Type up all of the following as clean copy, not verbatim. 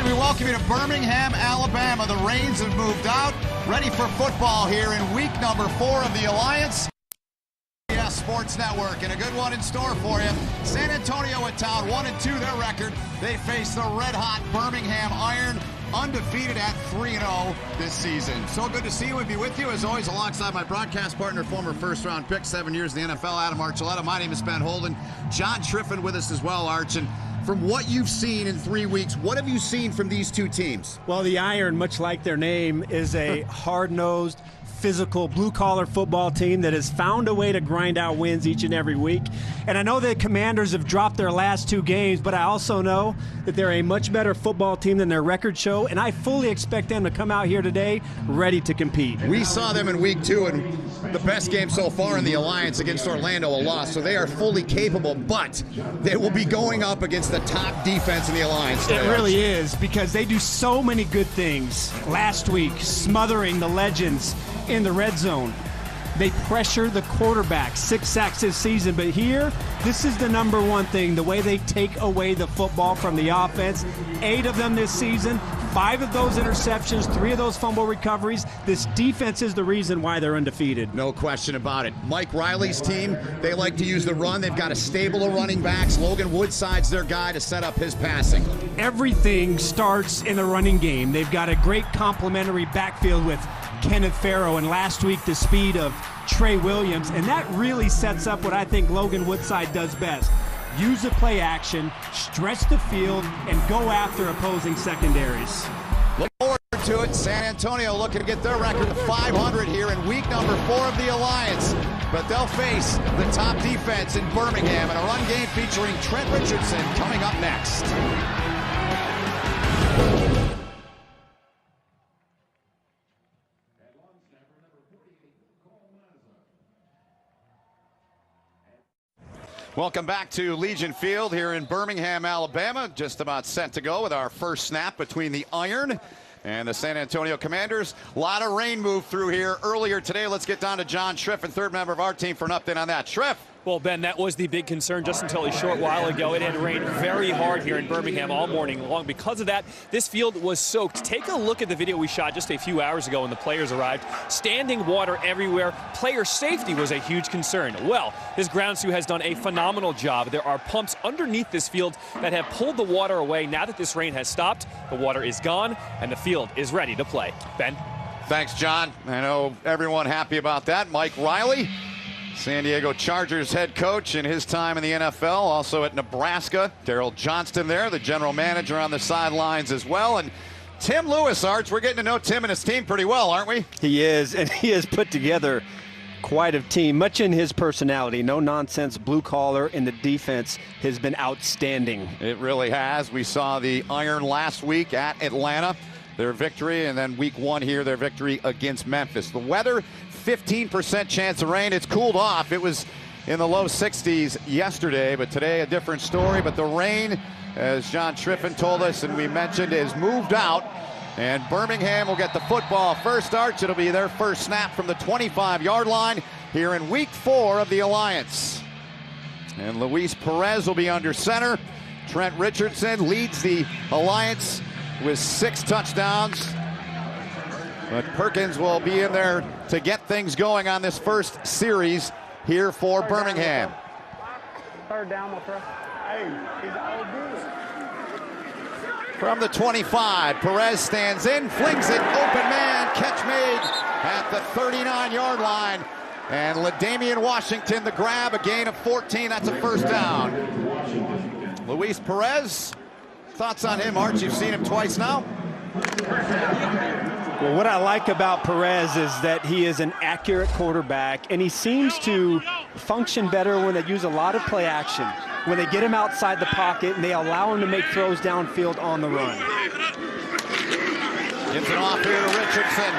We welcome you to Birmingham, Alabama. The Rains have moved out, ready for football here in week number 4 of the Alliance Sports Network, and a good one in store for you. San Antonio in town, 1-2 their record. They face the red-hot Birmingham Iron, undefeated at 3-0 this season. So good to see you and be with you, as always, alongside my broadcast partner, former first-round pick, 7 years in the NFL, Adam Archuleta. My name is Ben Holden. John Triffin with us as well, Arch. And from what you've seen in 3 weeks, what have you seen from these two teams? Well, the Iron, much like their name, is a hard-nosed, physical, blue-collar football team that has found a way to grind out wins each and every week. And I know the Commanders have dropped their last 2 games, but I also know that they're a much better football team than their record show, and I fully expect them to come out here today ready to compete. We saw them in week 2, and the best game so far in the Alliance against Orlando, a loss, so they are fully capable, but they will be going up against the top defense in the Alliance today. It really is, because they do so many good things. Last week, smothering the Legends in the red zone. They pressure the quarterback, 6 sacks this season, but here, this is the number one thing, the way they take away the football from the offense. 8 of them this season, 5 of those interceptions, 3 of those fumble recoveries. This defense is the reason why they're undefeated. No question about it. Mike Riley's team, they like to use the run. They've got a stable of running backs. Logan Woodside's their guy to set up his passing. Everything starts in the running game. They've got a great complementary backfield with Kenneth Farrow, and last week the speed of Trey Williams, and that really sets up what I think Logan Woodside does best. Use the play action, stretch the field, and go after opposing secondaries. Look forward to it. San Antonio looking to get their record to 500 here in week number 4 of the Alliance. But they'll face the top defense in Birmingham in a run game featuring Trent Richardson coming up next. Welcome back to Legion Field here in Birmingham, Alabama. Just about set to go with our first snap between the Iron and the San Antonio Commanders. A lot of rain moved through here earlier today. Let's get down to John Triffin, third member of our team, for an update on that. Triff. Well, Ben, that was the big concern just until a short while ago. It had rained very hard here in Birmingham all morning long. Because of that, this field was soaked. Take a look at the video we shot just a few hours ago when the players arrived. Standing water everywhere. Player safety was a huge concern. Well, this ground crew has done a phenomenal job. There are pumps underneath this field that have pulled the water away. Now that this rain has stopped, the water is gone, and the field is ready to play. Ben? Thanks, John. I know everyone happy about that. Mike Riley, San Diego Chargers head coach in his time in the NFL, also at Nebraska. Darrell Johnston there, the general manager on the sidelines as well. And Tim Lewis, Arch, we're getting to know Tim and his team pretty well, aren't we? He is, and he has put together quite a team, much in his personality. No nonsense, blue collar, and the defense has been outstanding. It really has. We saw the Iron last week at Atlanta, their victory, and then week 1 here, their victory against Memphis. The weather, 15% chance of rain. It's cooled off. It was in the low 60s yesterday, but today a different story. But the rain, as John Triffin told us and we mentioned, is moved out, and Birmingham will get the football first. Arch, it'll be their first snap from the 25-yard line here in week 4 of the Alliance. And Luis Perez will be under center. Trent Richardson leads the Alliance with 6 touchdowns. But Perkins will be in there to get things going on this first series here for Birmingham. Third down, my friend. Hey, he's all good. From the 25, Perez stands in, flings it, open man, catch made at the 39-yard line. And LaDamian Washington, the grab, a gain of 14. That's a first down. Luis Perez, thoughts on him, Arch? You've seen him twice now. Well, what I like about Perez is that he is an accurate quarterback, and he seems to function better when they use a lot of play action, when they get him outside the pocket and they allow him to make throws downfield on the run. Gives it off here to Richardson.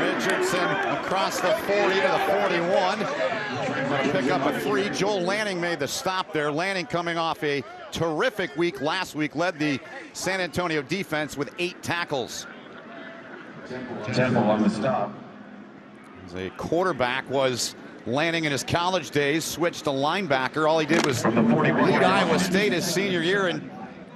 Richardson across the 40 to the 41. Going to pick up a 3. Joel Lanning made the stop there. Lanning coming off a terrific week last week, led the San Antonio defense with 8 tackles. Temple on the stop. As a quarterback was Lanning in his college days, switched to linebacker. All he did was lead Iowa State his senior year in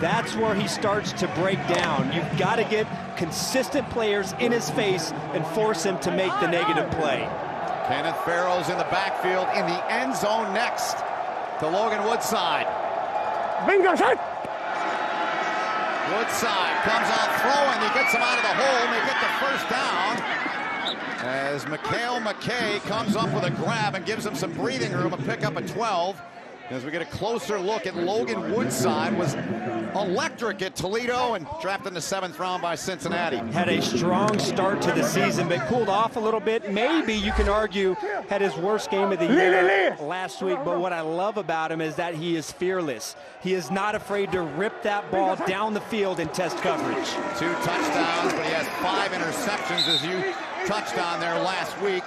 that's where he starts to break down. You've got to get consistent players in his face and force him to make the negative play. Kenneth Farrow's in the backfield in the end zone next to Logan Woodside. Bingo shot! Woodside comes out throwing. He gets him out of the hole, and they get the first down. As Mikhail McKay comes up with a grab and gives him some breathing room, a pickup at 12. As we get a closer look at Logan Woodside, was electric at Toledo and drafted in the 7th round by Cincinnati. Had a strong start to the season, but cooled off a little bit. Maybe you can argue had his worst game of the year last week, but what I love about him is that he is fearless. He is not afraid to rip that ball down the field and test coverage. 2 touchdowns, but he has 5 interceptions, as you touched on there last week.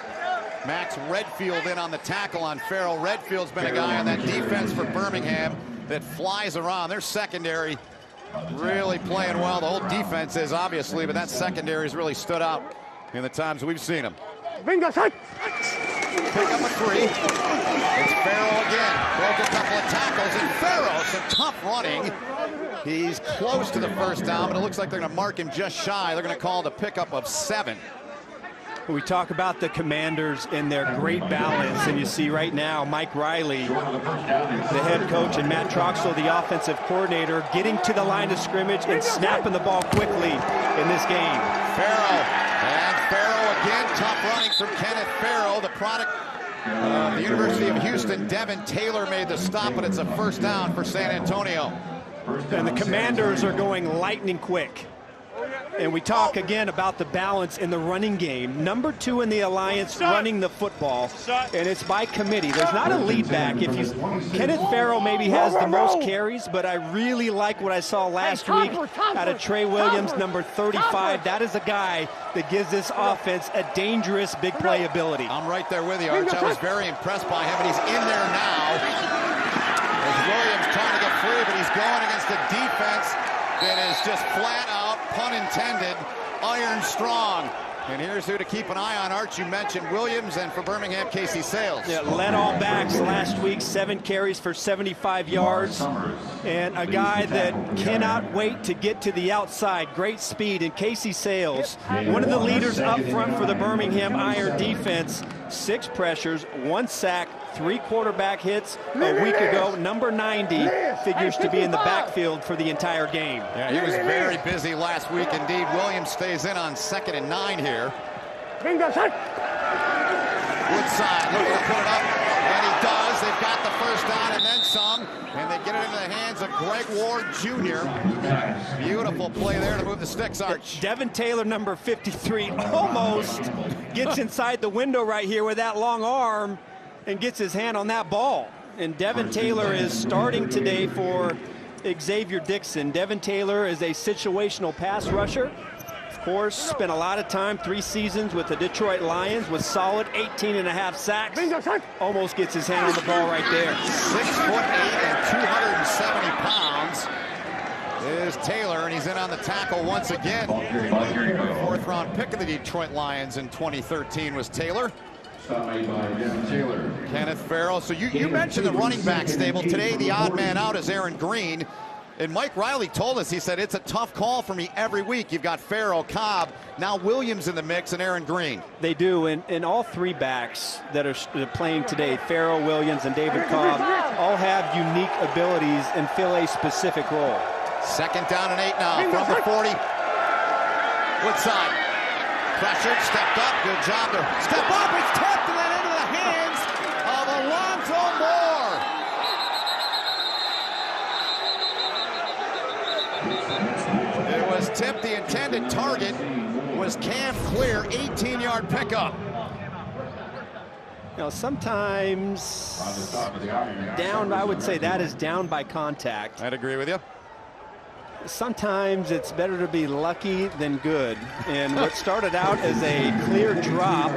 Max Redfield in on the tackle on Farrell. Redfield's been a guy on that defense for Birmingham that flies around. Their secondary really playing well. The whole defense is, obviously, but that secondary has really stood out in the times we've seen them. Bingo shot! Pick up a 3. It's Farrell again. Broke a couple of tackles, and Farrell, some tough running. He's close to the first down, but it looks like they're going to mark him just shy. They're going to call it a pickup of 7. We talk about the Commanders and their great balance, and you see right now Mike Riley, the head coach, and Matt Troxel, the offensive coordinator, getting to the line of scrimmage and snapping the ball quickly in this game. Farrell, and Farrell again, tough running from Kenneth Farrell, the product of the University of Houston. Devin Taylor made the stop, but it's a first down for San Antonio. And the Commanders are going lightning quick. And we talk again about the balance in the running game. Number 2 in the alliance running the football, and it's by committee. There's not a lead back. Kenneth Farrell maybe has the most carries, but I really like what I saw last week out of Trey Williams, number 35. That is a guy that gives this offense a dangerous big play ability. I'm right there with you, Arch. I was very impressed by him, and he's in there now. As Williams trying to get free, but he's going against a defense that is just flat out, pun intended, iron strong. And here's who to keep an eye on, Arch. You mentioned Williams, and for Birmingham, Casey Sales. Yeah, led all backs last week, 7 carries for 75 yards. And a guy that cannot wait to get to the outside. Great speed. And Casey Sales, one of the leaders up front for the Birmingham Iron defense. 6 pressures, 1 sack, 3 quarterback hits a week ago. Number 90 figures to be in the backfield for the entire game. Yeah, he was very busy last week indeed. Williams stays in on 2nd and 9 here. Bingo shot! Woodside looking to put it up, and he does. They've got the first down and then some, and they get it into the hands of Greg Ward Jr. Beautiful play there to move the sticks, Arch. Devin Taylor, number 53, almost gets inside the window right here with that long arm and gets his hand on that ball. And Devin Taylor is starting today for Xavier Dixon. Devin Taylor is a situational pass rusher. Of course, spent a lot of time, 3 seasons with the Detroit Lions, with solid 18.5 sacks. Almost gets his hand on the ball right there. 6'8" and 270 pounds is Taylor, and he's in on the tackle once again. 4th round pick of the Detroit Lions in 2013 was Taylor. Kenneth Farrell. So you mentioned the running back stable. Today, the odd man out is Aaron Green. And Mike Riley told us, he said, it's a tough call for me every week. You've got Farrell, Cobb, now Williams in the mix, and Aaron Green. They do, and all 3 backs that are playing today, Farrell, Williams, and David Cobb, all have unique abilities and fill a specific role. 2nd down and 8 now from the 40. Woodside. Pressured, stepped up, good job there. Step up, it's tipped, and then into the hands of Alonzo Moore. It was tipped. The intended target was Cam Clear, 18-yard pickup. You know, sometimes down, I would say that is down by contact. I'd agree with you. Sometimes it's better to be lucky than good. And what started out as a clear drop,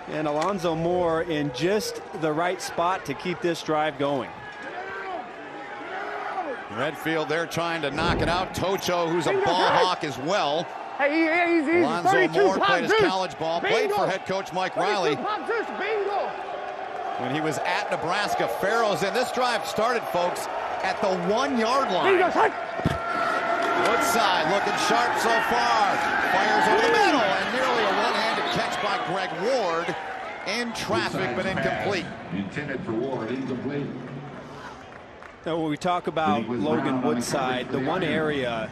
and Alonzo Moore in just the right spot to keep this drive going. Redfield there trying to knock it out. Tocho, who's a ball hawk as well. Hey, easy. Alonzo Moore played his college ball, played for head coach Mike Riley. When he was at Nebraska. Farrell's in. This drive started, folks, at the 1 yard line. Woodside looking sharp so far. Fires over the middle, and nearly a one-handed catch by Greg Ward. In traffic, but incomplete. Intended for Ward, incomplete. Now, when we talk about Logan Woodside, the one area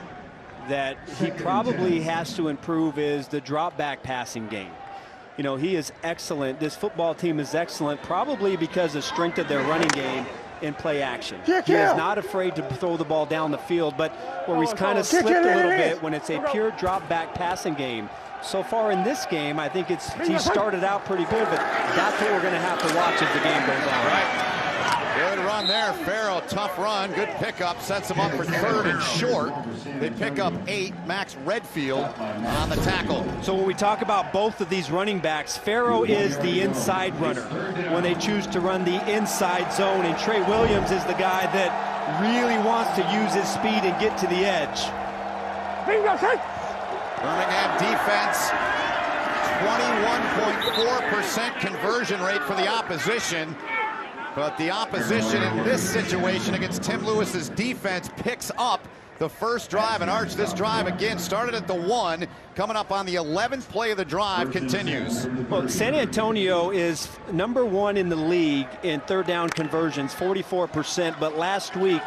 that he probably has to improve is the drop back passing game. You know, he is excellent. This football team is excellent, probably because of the strength of their running game in play action. He is not afraid to throw the ball down the field, but where he's kind of slipped a little bit when it's a pure drop back passing game. So far in this game, I think he started out pretty good, but that's what we're going to have to watch as the game goes on. Right. Good run there. Farrow, tough run. Good pickup. Sets him up for 3rd and short. They pick up 8. Max Redfield on the tackle. So when we talk about both of these running backs, Farrow is the inside runner when they choose to run the inside zone, and Trey Williams is the guy that really wants to use his speed and get to the edge. Birmingham defense, 21.4% conversion rate for the opposition. But the opposition in this situation against Tim Lewis's defense picks up the first drive. And Arch, this drive again started at the 1, coming up on the 11th play of the drive, continues. Well, San Antonio is #1 in the league in 3rd down conversions, 44%. But last week,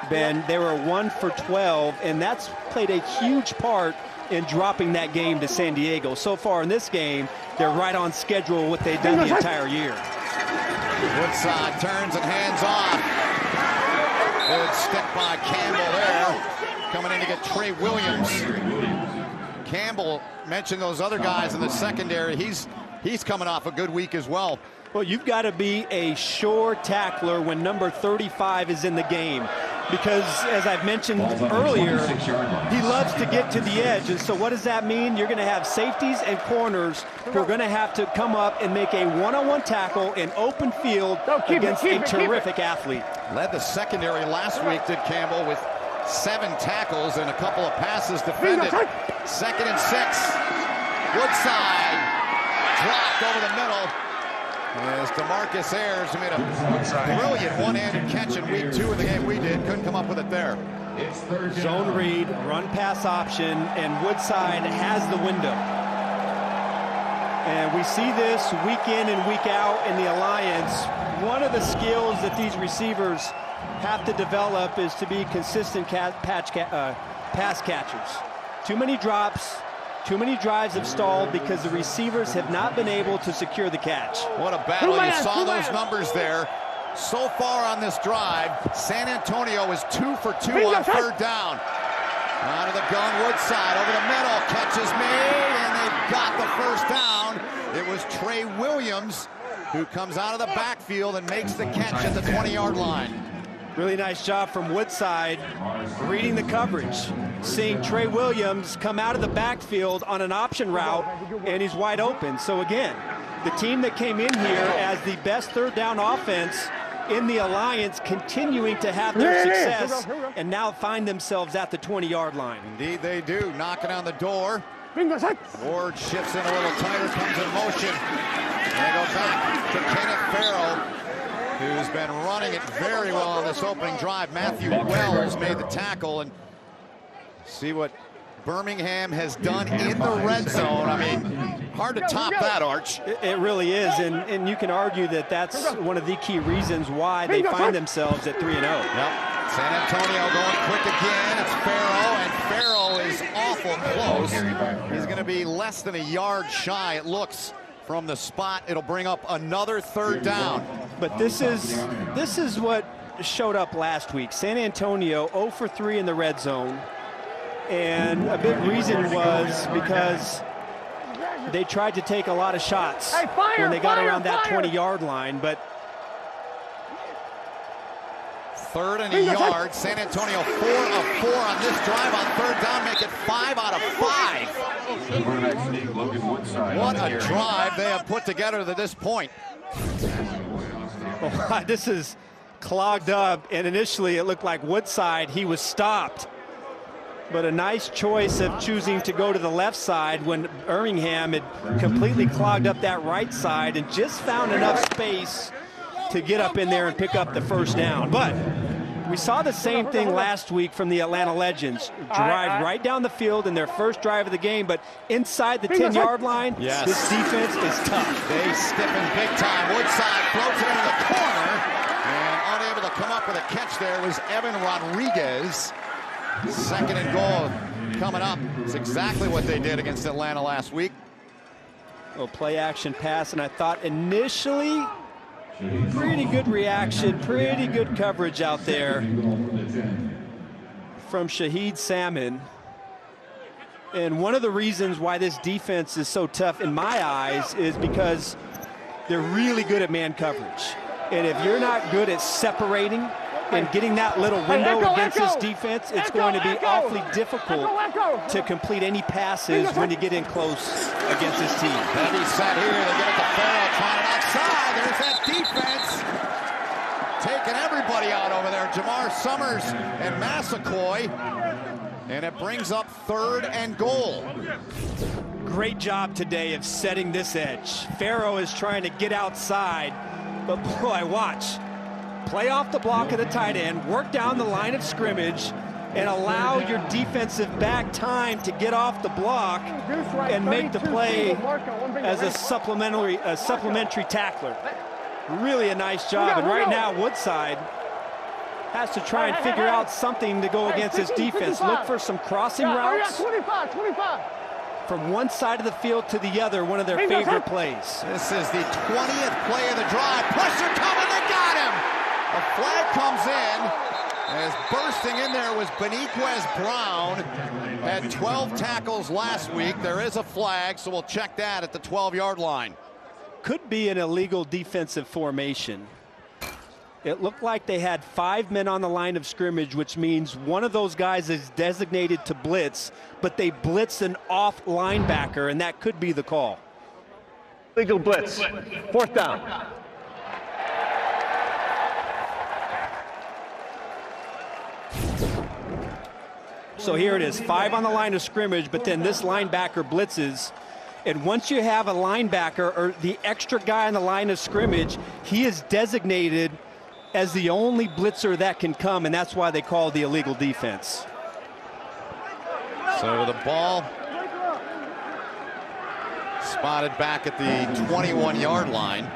Ben, they were 1 for 12, and that's played a huge part in dropping that game to San Diego. So far in this game, they're right on schedule with what they've done the entire year. Woodside turns and hands off. Good step by Campbell there. Coming in to get Trey Williams. Campbell mentioned those other guys in the secondary. He's coming off a good week as well. Well, you've got to be a sure tackler when number 35 is in the game. Because, as I've mentioned earlier, he loves to get to the edge. And so what does that mean? You're going to have safeties and corners who are going to have to come up and make a one-on-one tackle in open field against a terrific athlete. Led the secondary last week, did Campbell, with 7 tackles and a couple of passes defended. 2nd and 6. Woodside dropped over the middle. As DeMarcus Ayers, who made a brilliant one-handed catch in week 2 of the game we did, couldn't come up with it there. Zone read, run pass option, and Woodside has the window. And we see this week in and week out in the Alliance. One of the skills that these receivers have to develop is to be consistent pass catchers. Too many drops. Too many drives have stalled because the receivers have not been able to secure the catch. What a battle. You saw those numbers there. So far on this drive, San Antonio is 2 for 2 on 3rd down. Out of the gun, Woodside over the middle. Catch is made, and they've got the first down. It was Trey Williams who comes out of the backfield and makes the catch at the 20-yard line. Really nice job from Woodside reading the coverage, seeing Trey Williams come out of the backfield on an option route, and he's wide open. So again, the team that came in here as the best 3rd down offense in the Alliance continuing to have their success and now find themselves at the 20-yard line. Indeed they do, knocking on the door. Ward shifts in a little tighter, comes in motion. And they go back to Kenneth Farrow, who's been running it very well on this opening drive. Matthew Wells made the tackle, and see what Birmingham has done in the red zone. I mean, hard to top that, Arch. It really is, and you can argue that that's one of the key reasons why they find themselves at 3-0. Yep. San Antonio going quick again. It's Farrow, and Farrow is awful close. He's going to be less than a yard shy, it looks, from the spot. It'll bring up another 3rd down. But this is what showed up last week. San Antonio 0 for 3 in the red zone. And a big reason was because they tried to take a lot of shots when they got around that 20-yard line. But 3rd and a yard. San Antonio 4 of 4 on this drive on 3rd down, make it 5 out of 5. What a drive they have put together to this point. Oh, this is clogged up, and initially it looked like Woodside, he was stopped. But a nice choice of choosing to go to the left side when Birmingham had completely clogged up that right side and just found enough space to get up in there and pick up the first down. But We saw the same thing last week from the Atlanta Legends. Drive right down the field in their first drive of the game, but inside the 10-yard line, this defense is tough. They stiffen big time. Woodside floats it into the corner, and unable to come up with a catch there was Evan Rodriguez. 2nd and goal coming up. It's exactly what they did against Atlanta last week. Oh, play action pass, and I thought initially, pretty good reaction, pretty good coverage out there from Shaheed Salmon. And one of the reasons why this defense is so tough in my eyes is because they're really good at man coverage. And if you're not good at separating and getting that little window against this defense, it's going to be awfully difficult to complete any passes when you get in close against this team. Heavy set here. They get it to Farrell, trying it outside. There's that defense. Taking everybody out over there. Jamar Summers and Massaquoi. And it brings up 3rd and goal. Great job today of setting this edge. Farrell is trying to get outside, but boy, watch. Play off the block of the tight end, work down the line of scrimmage, and allow your defensive back time to get off the block and make the play as a supplementary tackler. Really a nice job. And right now, Woodside has to try and figure out something to go against this defense. Look for some crossing routes from one side of the field to the other, one of their favorite plays. This is the 20th play of the drive. Pressure coming, they got him! A flag comes in, as bursting in there was Beniquez Brown. Had 12 tackles last week. There is a flag, so we'll check that at the 12-yard line. Could be an illegal defensive formation. It looked like they had 5 men on the line of scrimmage, which means one of those guys is designated to blitz, but they blitzed an off linebacker, and that could be the call. Legal blitz. 4th down. So here it is, 5 on the line of scrimmage, but then this linebacker blitzes. And once you have a linebacker or the extra guy on the line of scrimmage, he is designated as the only blitzer that can come, and that's why they call the illegal defense. So the ball spotted back at the 21-yard line.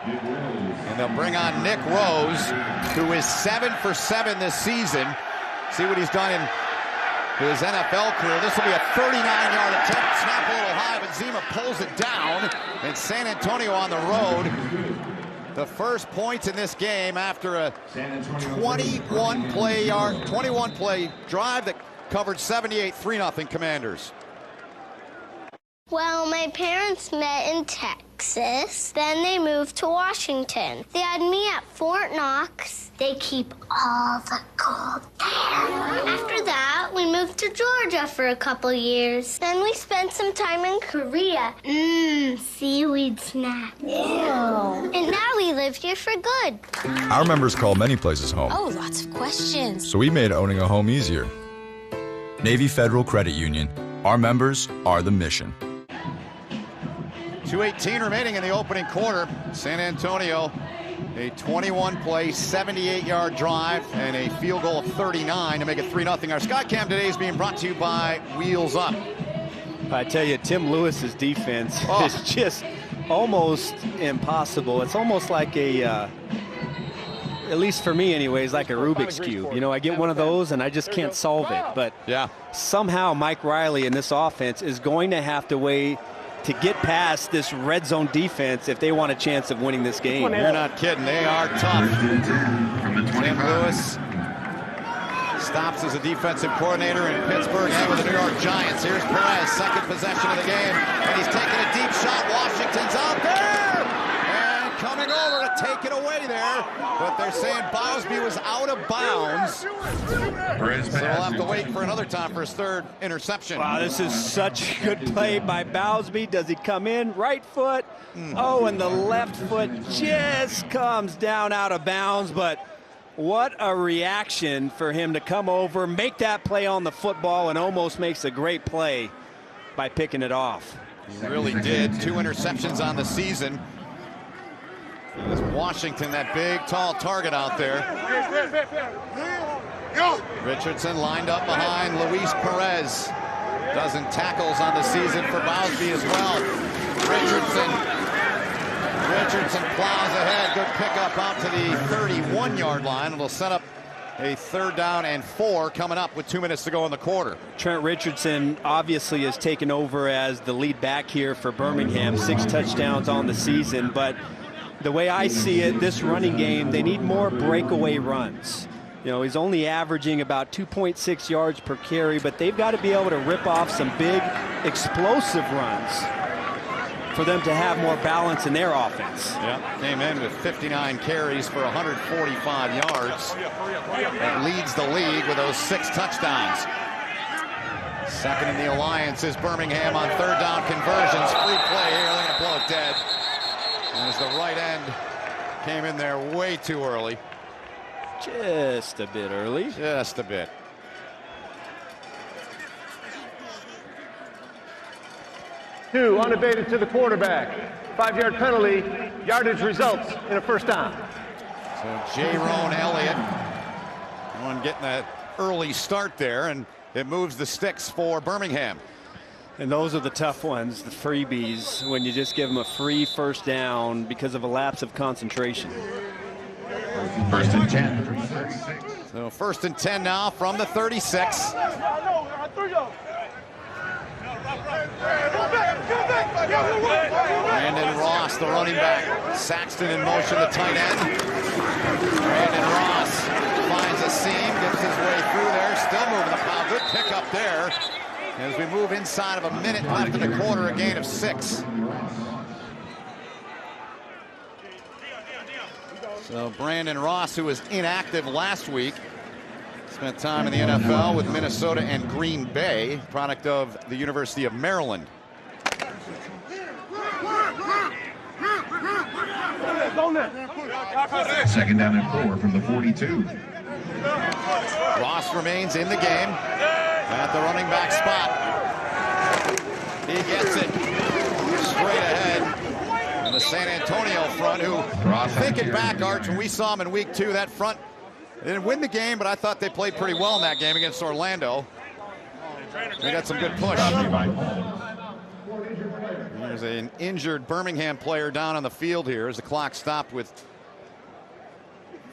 And they'll bring on Nick Rose, who is 7 for 7 this season. See what he's done in his NFL career. This will be a 39-yard attempt. Snap a little high, but Zima pulls it down. And San Antonio on the road. The first points in this game after a 21-play drive that covered 78, 3-0 Commanders. Well, my parents met in Texas, then they moved to Washington. They had me at Fort Knox. They keep all the gold there. After that, we moved to Georgia for a couple years. Then we spent some time in Korea. Seaweed snack. Ew. And now we live here for good. Our members call many places home. Oh, lots of questions. So we made owning a home easier. Navy Federal Credit Union. Our members are the mission. 2:18 remaining in the opening quarter. San Antonio, a 21-play, 78-yard drive, and a field goal of 39 to make it 3-0. Our Skycam today is being brought to you by Wheels Up. I tell you, Tim Lewis's defense is just almost impossible. It's almost like a, at least for me anyways, like a Rubik's Cube. You know, I get one of those and I just can't solve it. But somehow Mike Riley in this offense is going to have to weigh to get past this red zone defense if they want a chance of winning this game. You're not kidding. They are tough. Tim Lewis stops as a defensive coordinator in Pittsburgh and with the New York Giants. Here's Perez, second possession of the game, and he's taking a deep shot. Washington's out there and coming over to take it away there, but they're saying Bosby was out of bounds. So we'll have to wait for another time for his 3rd interception. Wow, this is such good play by Bowsby. Does he come in? Right foot. Oh, and the left foot just comes down out of bounds, but what a reaction for him to come over, make that play on the football, and almost makes a great play by picking it off. He really did. 2 interceptions on the season. It's Washington, that big, tall target out there. Richardson lined up behind Luis Perez. Dozen tackles on the season for Bowsby as well. Richardson plows ahead. Good pickup out to the 31-yard line. It'll set up a 3rd down and 4 coming up with 2 minutes to go in the quarter. Trent Richardson obviously has taken over as the lead back here for Birmingham. 6 touchdowns on the season, but the way I see it, this running game, they need more breakaway runs. You know, he's only averaging about 2.6 yards per carry, but they've got to be able to rip off some big explosive runs for them to have more balance in their offense. Yeah, came in with 59 carries for 145 yards. That leads the league with those 6 touchdowns. Second in the alliance is Birmingham on 3rd down conversions. Free play here, they're gonna blow it dead. As the right end came in there way too early. Just a bit early. Just a bit. Two, unabated to the quarterback. 5-yard penalty. Yardage results in a 1st down. So Jaron Elliott, one getting that early start there, and it moves the sticks for Birmingham. And those are the tough ones, the freebies, when you just give them a free 1st down because of a lapse of concentration. 1st and 10. So 1st and 10 now from the 36. Brandon Ross, the running back. Saxton in motion, the tight end. Brandon Ross finds a seam, gets his way through there, still moving the pile. Good pickup there. As we move inside of a minute left in the quarter, a gain of 6. So Brandon Ross, who was inactive last week, spent time in the NFL with Minnesota and Green Bay, product of the University of Maryland. Second down and 4 from the 42. Ross remains in the game at the running back spot. He gets it straight ahead. And the San Antonio front, who, thinking back, Arch, when we saw them in week 2, that front, they didn't win the game, but I thought they played pretty well in that game against Orlando. They got some good push. There's an injured Birmingham player down on the field here as the clock stopped with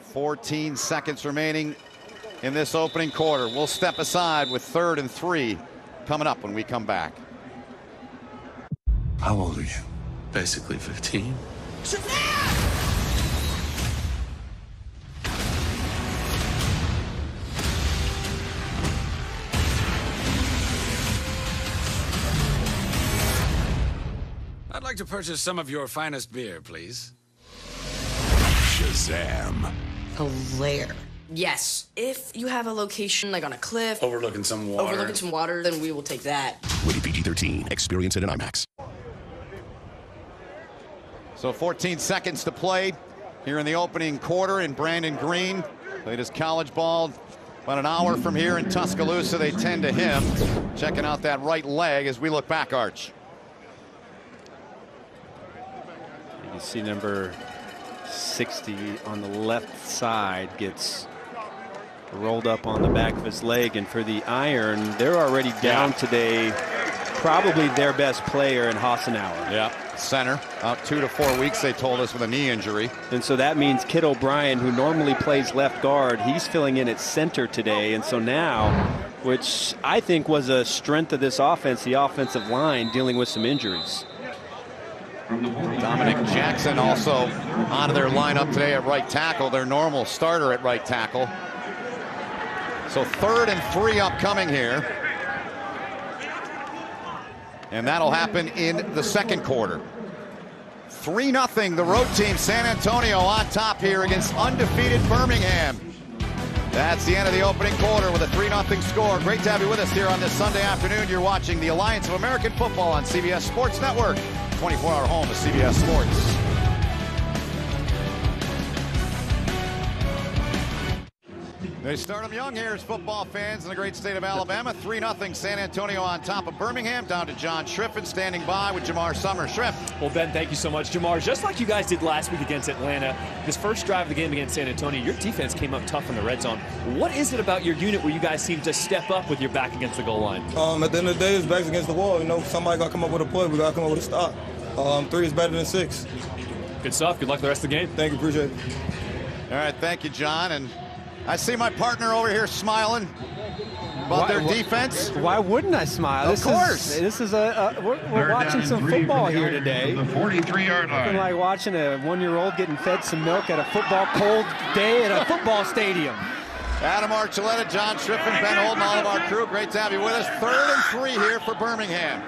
14 seconds remaining in this opening quarter. We'll step aside with 3rd and 3 coming up when we come back. How old are you? Basically 15. I'd like to purchase some of your finest beer, please. Shazam. A lair. Yes. If you have a location like on a cliff. Overlooking some water. Then we will take that. Rated PG-13. Experience it in IMAX. So 14 seconds to play here in the opening quarter, and Brandon Green played his college ball about an hour from here in Tuscaloosa. They tend to him. Checking out that right leg as we look back, Arch. You can see number 60 on the left side gets rolled up on the back of his leg, and for the Iron, they're already down today probably their best player in Hassenauer. Yeah, center, out 2 to 4 weeks, they told us, with a knee injury. And so that means Kid O'Brien, who normally plays left guard, he's filling in at center today. And so now, which I think was a strength of this offense, the offensive line dealing with some injuries. Dominic Jackson also out of their lineup today at right tackle, their normal starter at right tackle. So 3rd and 3 upcoming here. And that'll happen in the second quarter. 3-0, the road team, San Antonio, on top here against undefeated Birmingham. That's the end of the opening quarter with a 3-0 score. Great to have you with us here on this Sunday afternoon. You're watching the Alliance of American Football on CBS Sports Network, 24-hour home of CBS Sports. They start them young here as football fans in the great state of Alabama. 3-0 San Antonio on top of Birmingham. Down to John Shriffen standing by with Jamar Summers. Shriff. Well, Ben, thank you so much. Jamar, just like you guys did last week against Atlanta, this first drive of the game against San Antonio, your defense came up tough in the red zone. What is it about your unit where you guys seem to step up with your back against the goal line? At the end of the day, it's backs against the wall. You know, somebody got to come up with a play. We got to come up with a stop. 3 is better than 6. Good stuff. Good luck the rest of the game. Thank you. Appreciate it. All right, thank you, John. And I see my partner over here smiling about their defense. Why wouldn't I smile? Of course. We're watching some football here today. The 43-yard line. Looking like watching a 1-year-old getting fed some milk at a football cold day at a football stadium. Adam Archuleta, John Shriffen, Ben Holden, all of our crew. Great to have you with us. 3rd and 3 here for Birmingham.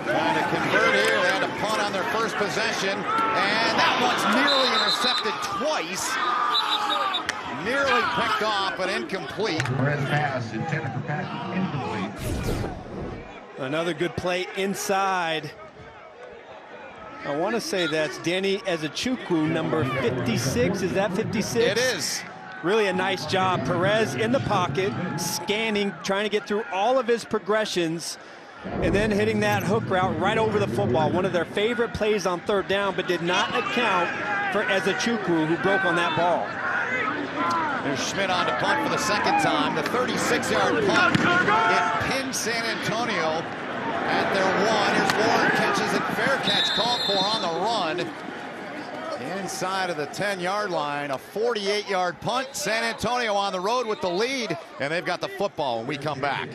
Trying to convert here. They had to punt on their first possession. And that one's nearly intercepted twice. Nearly picked off, but incomplete. Pass intended for pass, incomplete. Another good play inside. I want to say that's Danny Ezechukwu, number 56. Is that 56? It is. Really a nice job. Perez in the pocket, scanning, trying to get through all of his progressions, and then hitting that hook route right over the football. One of their favorite plays on 3rd down, but did not account for Ezechukwu, who broke on that ball. There's Schmidt on to punt for the second time. The 36-yard punt. It pinned San Antonio at their 1. Here's Warren, catches it. Fair catch called for on the run. Inside of the 10-yard line, a 48-yard punt. San Antonio on the road with the lead, and they've got the football when we come back.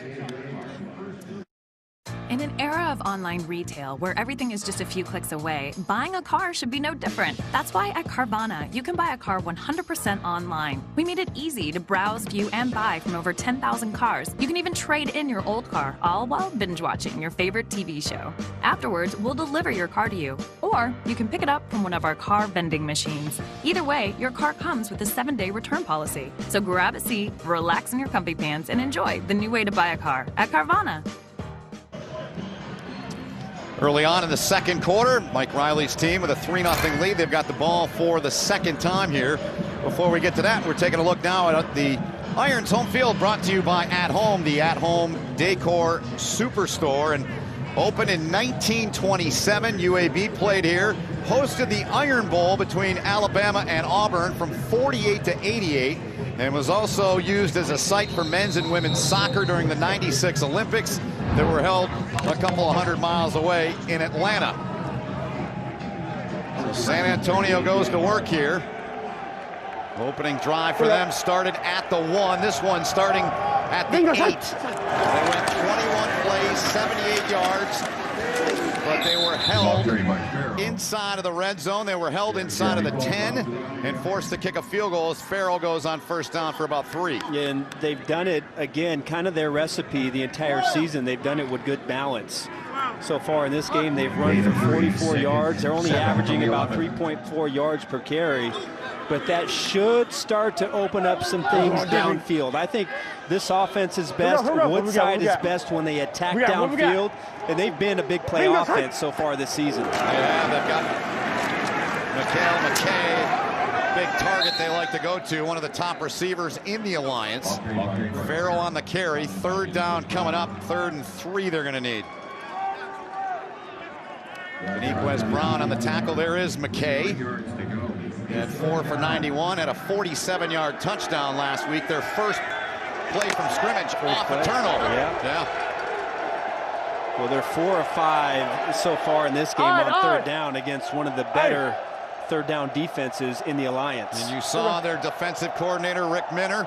In an era of online retail where everything is just a few clicks away, buying a car should be no different. That's why at Carvana, you can buy a car 100% online. We made it easy to browse, view, and buy from over 10,000 cars. You can even trade in your old car, all while binge-watching your favorite TV show. Afterwards, we'll deliver your car to you. Or you can pick it up from one of our car vending machines. Either way, your car comes with a 7-day return policy. So grab a seat, relax in your comfy pants, and enjoy the new way to buy a car at Carvana. Early on in the second quarter, Mike Riley's team with a 3-0 lead. They've got the ball for the second time here. Before we get to that, we're taking a look now at the Irons home field, brought to you by At Home, the At Home Decor Superstore. And opened in 1927, UAB played here, hosted the Iron Bowl between Alabama and Auburn from 48 to 88, and was also used as a site for men's and women's soccer during the 96 Olympics that were held a couple of 100 miles away in Atlanta. So San Antonio goes to work here. Opening drive for them started at the 1. This one starting at the 8. They went 21 plays, 78 yards, but they were held inside of the red zone. They were held inside of the 10 and forced to kick a field goal as Farrell goes on first down for about 3. Yeah, and they've done it, again, kind of their recipe the entire season. They've done it with good balance. So far in this game, they've run for 44 yards. They're only averaging about 3.4 yards per carry. But that should start to open up some things downfield. I think this offense is best. Woodside is best when they attack downfield. And they've been a big play offense so far this season. Yeah, they've got Mikhail McKay, big target they like to go to, one of the top receivers in the alliance. Farrell on the carry, 3rd down coming up, 3rd and 3 they're going to need. Beniquez Brown on the tackle. There is McKay. He had 4 for 91, had a 47-yard touchdown last week. Their first play from scrimmage off a turnover. Yeah. Well, they're 4 or 5 so far in this game on 3rd down against one of the better 3rd down defenses in the alliance. And you saw their defensive coordinator, Rick Minner.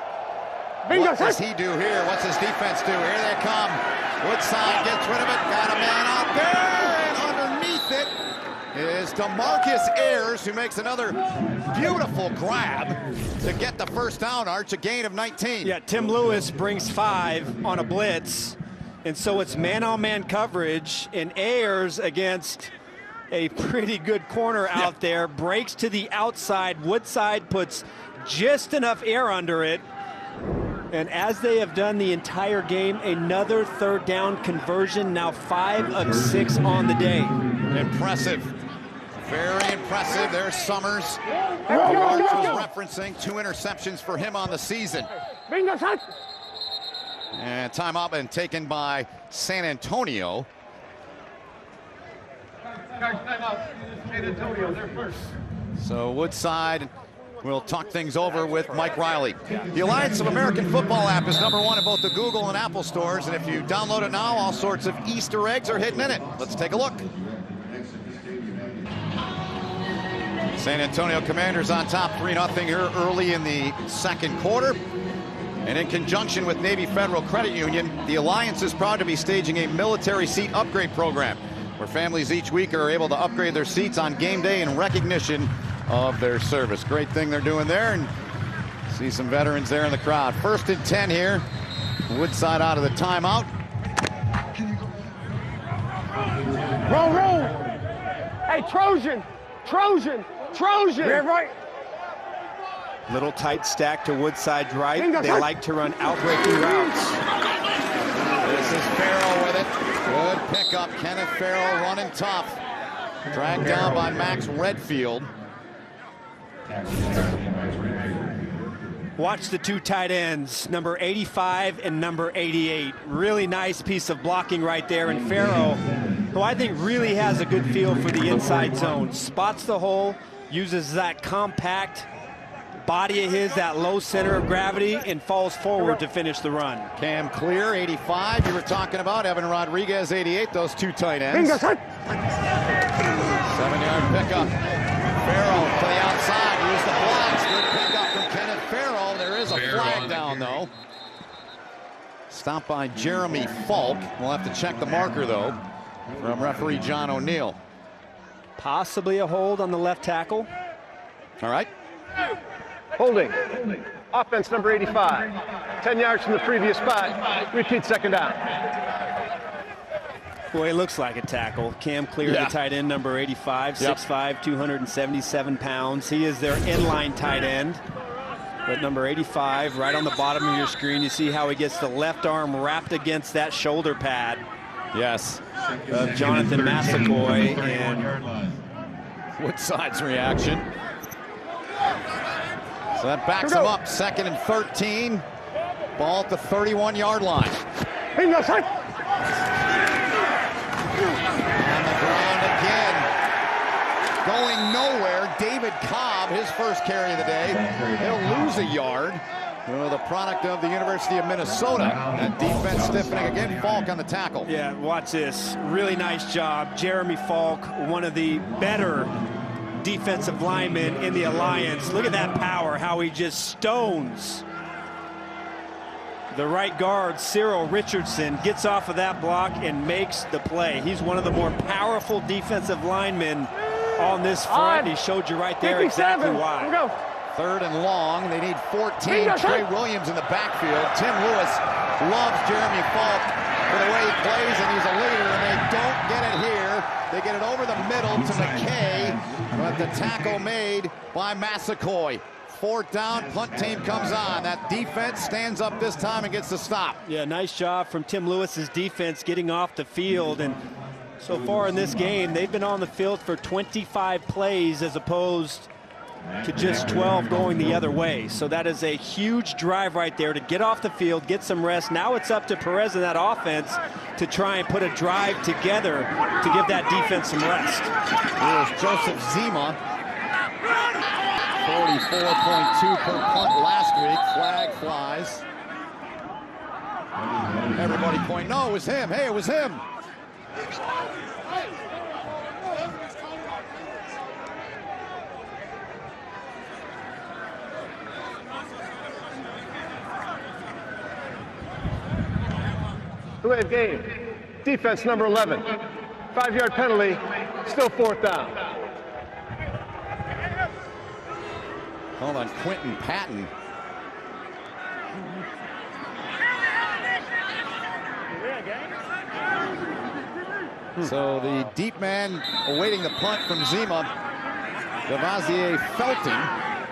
What does he do here? What's his defense do? Here they come. Woodside gets rid of it. Got a man out there. And underneath it is DeMarcus Ayers, who makes another beautiful grab to get the first down, Arch, a gain of 19. Yeah, Tim Lewis brings 5 on a blitz, and so it's man-on-man coverage, and Ayers against a pretty good corner out there, breaks to the outside. Woodside puts just enough air under it, and as they have done the entire game, another 3rd down conversion, now 5 of 6 on the day. Impressive. Very impressive. There's Summers. George was referencing 2 interceptions for him on the season. And timeout been taken by San Antonio. San Antonio, they're first. So Woodside will talk things over with Mike Riley. The Alliance of American Football app is #1 in both the Google and Apple stores. And if you download it now, all sorts of Easter eggs are hidden in it. Let's take a look. San Antonio Commanders on top 3-0 here early in the second quarter. And in conjunction with Navy Federal Credit Union, the Alliance is proud to be staging a military seat upgrade program where families each week are able to upgrade their seats on game day in recognition of their service. Great thing they're doing there, and see some veterans there in the crowd. 1st and 10 here. Woodside out of the timeout. Roll. Hey, Trojan. Red right. Little tight stack to Woodside's right. They like to run outbreaking routes. This is Farrell with it. Good pickup. Kenneth Farrell running tough. Dragged down by Max Redfield. Watch the 2 tight ends, number 85 and number 88. Really nice piece of blocking right there. And Farrell, who I think really has a good feel for the inside zone, spots the hole, uses that compact body of his, that low center of gravity, and falls forward to finish the run. Cam Clear, 85, you were talking about. Evan Rodriguez, 88, those 2 tight ends. 7-yard pickup. Farrell to the outside, use the blocks. Good pickup from Kenneth Farrell. There is a flag down, though. Stopped by Jeremy Falk. We'll have to check the marker, though, from referee John O'Neill. Possibly a hold on the left tackle. All right. Holding. Offense number 85. 10 yards from the previous spot. Repeat 2nd down. Boy, it looks like a tackle. Cam Clear, the tight end, number 85, 6'5", 277 pounds. He is their inline tight end. But number 85, right on the bottom of your screen, you see how he gets the left arm wrapped against that shoulder pad. Yes. Of Jonathan Massaquoi, and Woodside's reaction. So that backs him up. 2nd and 13. Ball at the 31-yard line. On the ground again. Going nowhere. David Cobb, his first carry of the day. He'll lose a yard. The product of the University of Minnesota. And defense stiffening again. Falk on the tackle. Yeah, watch this. Really nice job. Jeremy Falk, one of the better defensive linemen in the Alliance. Look at that power, how he just stones the right guard, Cyril Richardson, gets off of that block and makes the play. He's one of the more powerful defensive linemen on this front. He showed you right there exactly why. 3rd and long. They need 14. Trey Williams in the backfield. Tim Lewis loves Jeremy Falk for the way he plays, and he's a leader, and they don't get it here. They get it over the middle to McKay, but the tackle made by Massaquoi. 4th down, punt team comes on. That defense stands up this time and gets the stop. Yeah, nice job from Tim Lewis's defense getting off the field. And so far in this game, they've been on the field for 25 plays as opposed to just 12 going the other way. So that is a huge drive right there to get off the field, get some rest. Now it's up to Perez and that offense to try and put a drive together to give that defense some rest. Here's Joseph Zima. 44.2 per punt last week. Flag flies. Everybody point, no, it was him. Hey, it was him. Delay of game. Defense number 11. 5-yard penalty. Still 4th down. Hold on, Quentin Patton. So the deep man awaiting the punt from Zima, Devasier Felton.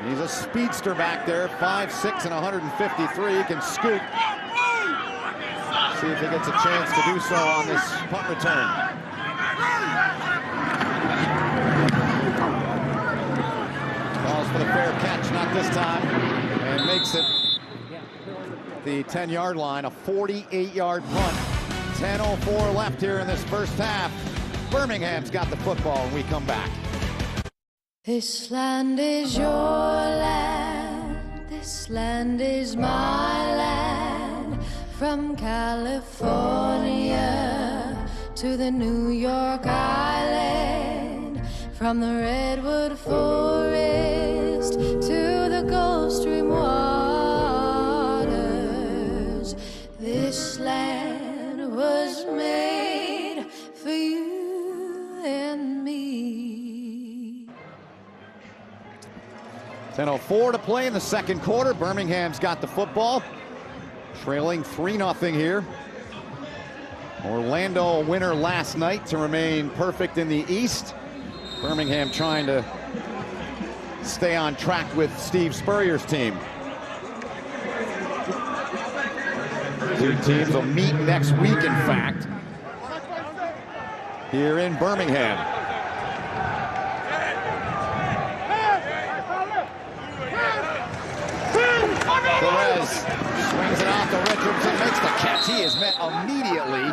He's a speedster back there, 5'6" and 153. He can scoot. See if he gets a chance to do so on this punt return. not this time, and makes it the 10-yard line, a 48-yard punt. 10:04 left here in this first half. Birmingham's got the football, and we come back. This land is your land, this land is my land, from California to the New York Island, from the Redwood Forest to the Gulf Stream waters. This land was made for you and me. 10:04 to play in the second quarter. Birmingham's got the football, trailing 3-0 here. Orlando a winner last night to remain perfect in the East. Birmingham trying to stay on track with Steve Spurrier's team. Two teams will meet next week, in fact, here in Birmingham. Perez swings it out to Richardson, makes the catch. He is met immediately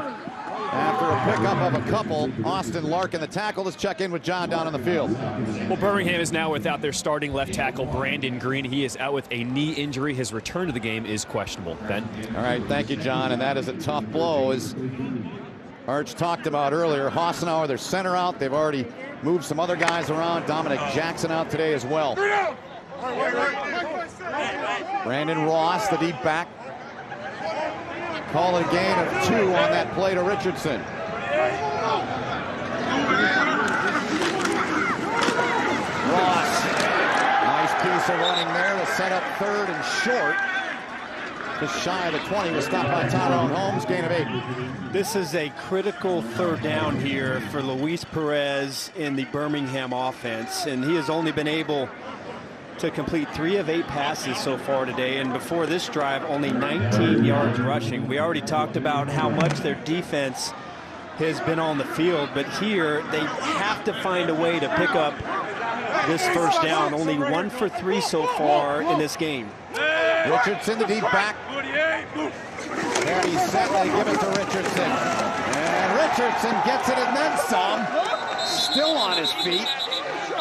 after a pickup of a couple. Austin Larkin, the tackle. Let's check in with John down on the field. Well, Birmingham is now without their starting left tackle, Brandon Green. He is out with a knee injury. His return to the game is questionable. Ben? All right, thank you, John. And that is a tough blow, as Arch talked about earlier. Hassenauer, their center out. They've already moved some other guys around. Dominic Jackson out today as well. Brandon Ross, the deep back. Call it a gain of 2 on that play to Richardson. Ross, nice piece of running there to set up third and short. Just shy of the 20, was stopped by Tyrone Holmes, gain of 8. This is a critical third down here for Luis Perez in the Birmingham offense, and he has only been able to complete 3 of 8 passes so far today, and before this drive, only 19 yards rushing. We already talked about how much their defense has been on the field, but here they have to find a way to pick up this first down. Only 1 for 3 so far in this game. Richardson, the deep back. There he's set, they give it to Richardson. And Richardson gets it and then some. Still on his feet.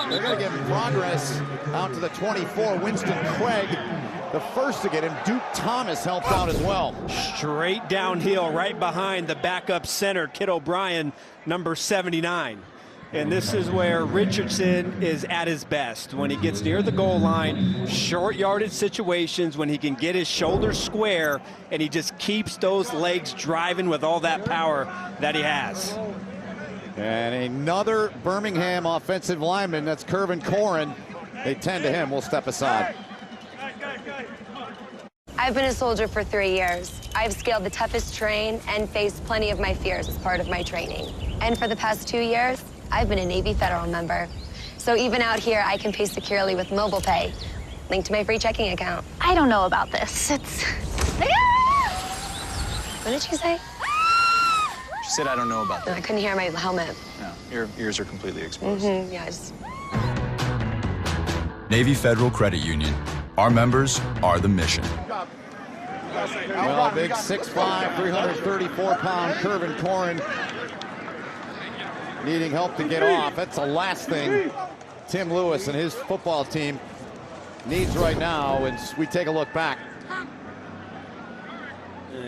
They're going to give progress out to the 24. Winston Craig, the first to get him. Duke Thomas helped out as well. Straight downhill right behind the backup center, Kid O'Brien, number 79. And this is where Richardson is at his best. When he gets near the goal line, short yardage situations, when he can get his shoulders square, and he just keeps those legs driving with all that power that he has. And another Birmingham offensive lineman, that's Kervin Corrin. They tend to him. We'll step aside. I've been a soldier for 3 years. I've scaled the toughest terrain and faced plenty of my fears as part of my training. And for the past 2 years, I've been a Navy Federal member. So even out here, I can pay securely with mobile pay, linked to my free checking account. I don't know about this. It's... What did she say? She said, I don't know about that. I couldn't hear my helmet. No, your ears are completely exposed. Yes. Navy Federal Credit Union. Our members are the mission. Well, big 6'5", 334-pound Kervin Corrin needing help to get off. That's the last thing Tim Lewis and his football team needs right now. And we take a look back.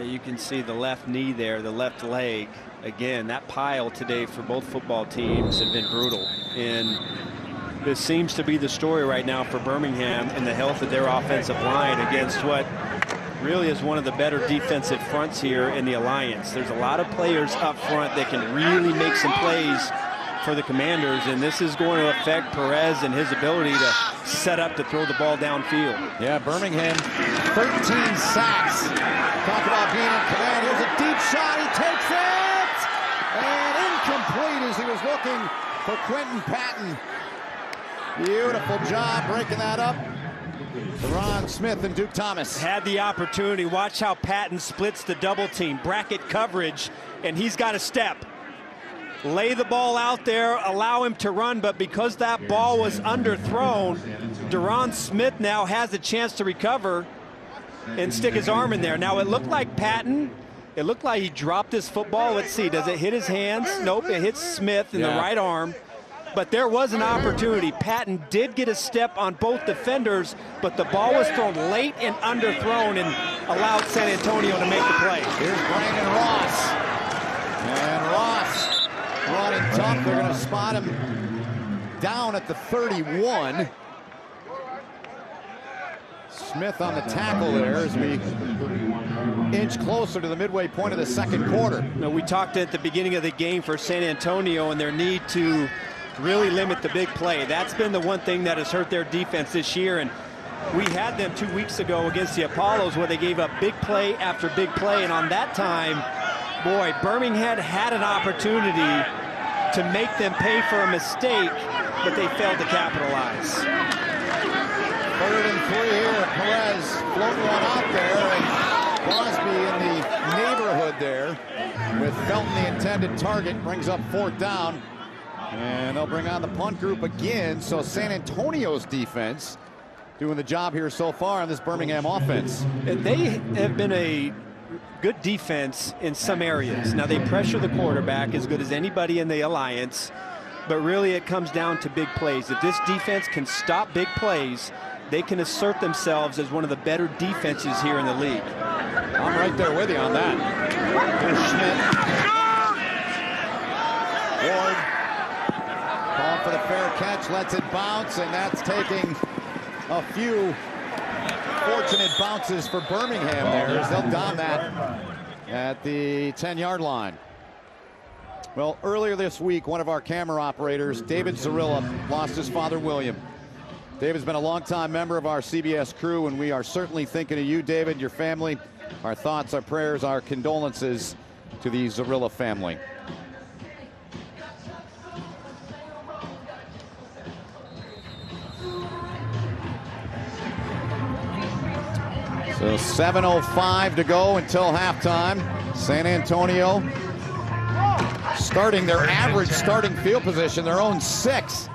You can see the left knee there, the left leg. Again, that pile today for both football teams have been brutal. And this seems to be the story right now for Birmingham and the health of their offensive line against what really is one of the better defensive fronts here in the Alliance. There's a lot of players up front that can really make some plays for the Commanders, and this is going to affect Perez and his ability to set up to throw the ball downfield. Yeah, Birmingham, 13 sacks. Talk about being in command. Here's a deep shot. He takes it! And incomplete as he was looking for Quentin Patton. Beautiful job breaking that up. Ron Smith and Duke Thomas. Had the opportunity. Watch how Patton splits the double team. Bracket coverage, and he's got a step. Lay the ball out there, allow him to run, but because that ball was underthrown, Deron Smith now has a chance to recover and stick his arm in there. Now, it looked like it looked like he dropped his football. Let's see, does it hit his hands? Nope, it hits Smith in the right arm. But there was an opportunity. Patton did get a step on both defenders, but the ball was thrown late and underthrown and allowed San Antonio to make the play. Here's Brandon Ross. And Ross running tough. They're going to spot him down at the 31. Smith on the tackle there as we inch closer to the midway point of the second quarter. Now, we talked at the beginning of the game for San Antonio and their need to really limit the big play. That's been the one thing that has hurt their defense this year, and we had them 2 weeks ago against the Apollos where they gave up big play after big play, and on that time, boy, Birmingham had an opportunity to make them pay for a mistake, but they failed to capitalize. 3rd and 3 here. Perez floating one out there, and Crosby in the neighborhood there with Felton, the intended target, brings up 4th down. And they'll bring on the punt group again. So San Antonio's defense doing the job here so far on this Birmingham offense. And they have been a good defense in some areas. Now, they pressure the quarterback as good as anybody in the alliance, but really it comes down to big plays. If this defense can stop big plays, they can assert themselves as one of the better defenses here in the league. I'm right there with you on that. Here's Schmidt. Ward. Calling for the fair catch, lets it bounce, and that's taking a few fortunate bounces for Birmingham there as they'll down that at the 10-yard line. Well, earlier this week, one of our camera operators, David Zarilla, lost his father, William. David's been a longtime member of our CBS crew, and we are certainly thinking of you, David, your family. Our thoughts, our prayers, our condolences to the Zarilla family. So 7:05 to go until halftime. San Antonio starting their average starting field position, their own 6.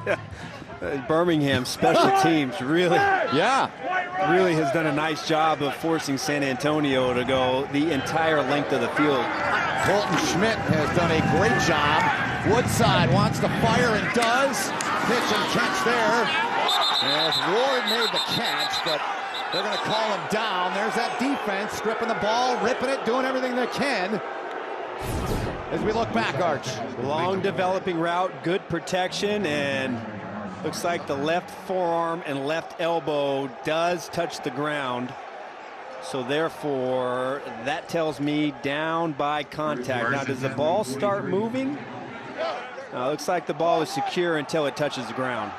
Birmingham special teams really has done a nice job of forcing San Antonio to go the entire length of the field. Colton Schmidt has done a great job. Woodside wants to fire and does. Pitch and catch there. As Ward made the catch, but they're going to call him down. There's that defense stripping the ball, ripping it, doing everything they can. As we look back, Arch. Long developing route, good protection, and looks like the left forearm and left elbow does touch the ground. So therefore, that tells me down by contact. Now, does the ball start moving? Looks like the ball is secure until it touches the ground.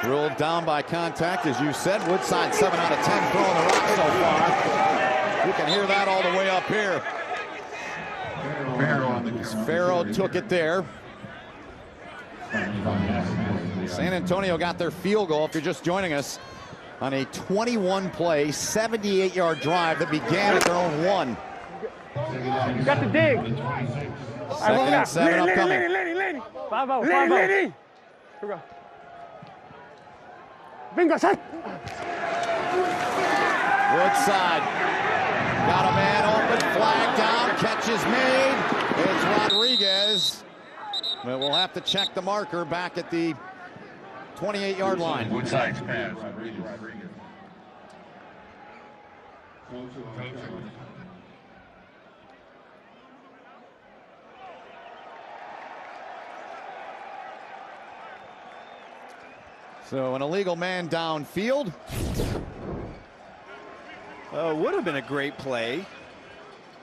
Ruled down by contact, as you said. Woodside 7 out of 10 throwing the rock so far. You can hear that all the way up here. Farrow took it there. San Antonio got their field goal, if you're just joining us, on a 21-play, 78-yard drive that began at their own 1. You got the dig. 2nd and 7 upcoming. Lenny. 5-0. Here we go. Bingo, set. Woodside got a man open, flag down, catch is made. It's Rodriguez. But we'll have to check the marker back at the 28-yard line. Woodside's pass. So an illegal man downfield. Would have been a great play.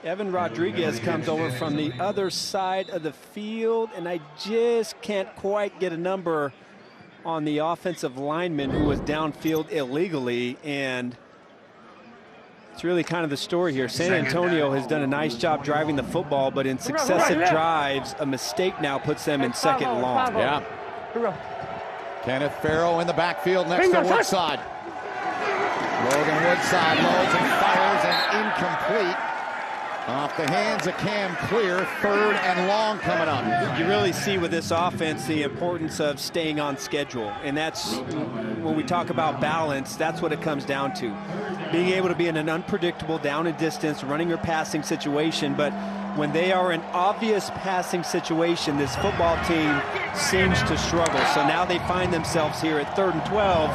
Evan Rodriguez comes over from the other side of the field, and I just can't quite get a number on the offensive lineman who was downfield illegally, and it's really kind of the story here. San Antonio has done a nice job driving the football, but in successive drives, a mistake now puts them in 2nd and long. Yeah. Kenneth Farrow in the backfield next to Woodside. Logan Woodside loads and fires and incomplete. Off the hands of Cam Clear, 3rd and long coming up. You really see with this offense the importance of staying on schedule. And that's, when we talk about balance, that's what it comes down to. Being able to be in an unpredictable down and distance, running or passing situation. But when they are in obvious passing situation, this football team seems to struggle. So now they find themselves here at 3rd and 12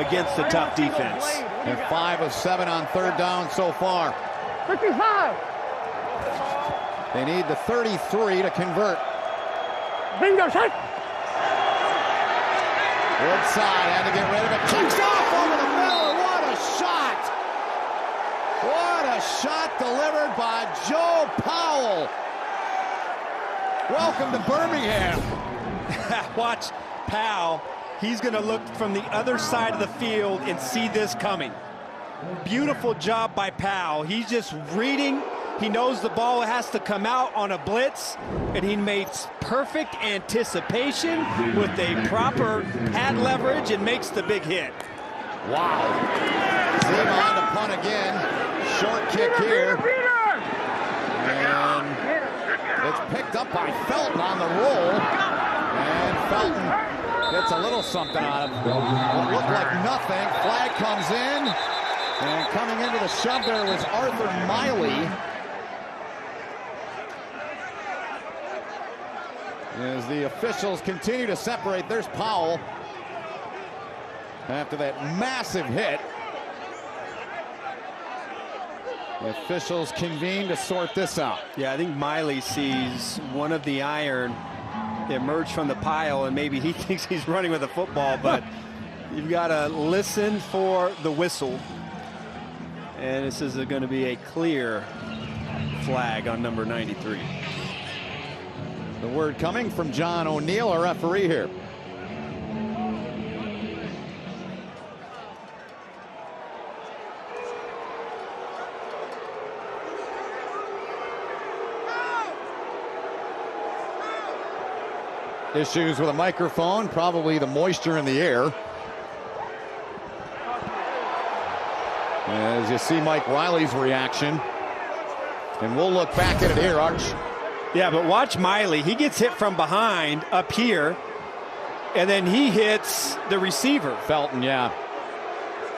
against a tough defense. They're 5 of 7 on 3rd down so far. 55. They need the 33 to convert. Bingo shot. Woodside had to get rid of it. Kicks off over the middle. What a shot! What a shot delivered by Joe Powell. Welcome to Birmingham. Watch Powell. He's going to look from the other side of the field and see this coming. Beautiful job by Powell. He's just reading. He knows the ball has to come out on a blitz, and he makes perfect anticipation with a proper pad leverage and makes the big hit. Wow. Zima on the punt again. Short kick here. And it's picked up by Felton on the roll. And Felton gets a little something out of what looked like nothing. Flag comes in. And coming into the shove there was Arthur Miley. As the officials continue to separate, there's Powell after that massive hit. The officials convene to sort this out. Yeah, I think Miley sees one of the iron emerge from the pile, and maybe he thinks he's running with a football, but you've got to listen for the whistle. And this is going to be a clear flag on number 93. The word coming from John O'Neill, our referee here. Issues with a microphone, probably the moisture in the air. As you see Mike Riley's reaction. And we'll look back at it here, Arch. Yeah, but watch Miley. He gets hit from behind up here, and then he hits the receiver. Felton, yeah.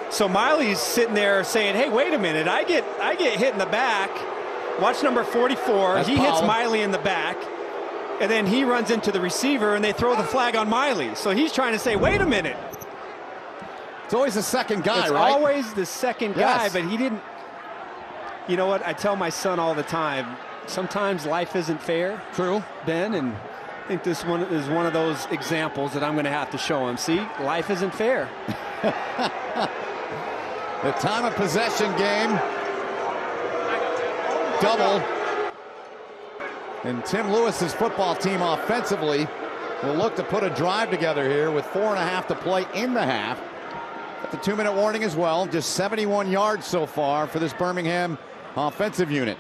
So Miley's sitting there saying, hey, wait a minute, I get hit in the back. Watch number 44. That's he Powell. hits Miley in the back, and then he runs into the receiver, and they throw the flag on Miley. So he's trying to say, wait a minute. It's always the second guy, it's right? Always the second guy, Yes. but he didn't. You know what? I tell my son all the time, sometimes life isn't fair. True. Ben, and I think this one is one of those examples that I'm going to have to show him. See, life isn't fair. The time of possession game. Double. And Tim Lewis's football team offensively will look to put a drive together here with 4.5 to play in the half. At the 2-minute warning as well. Just 71 yards so far for this Birmingham offensive unit.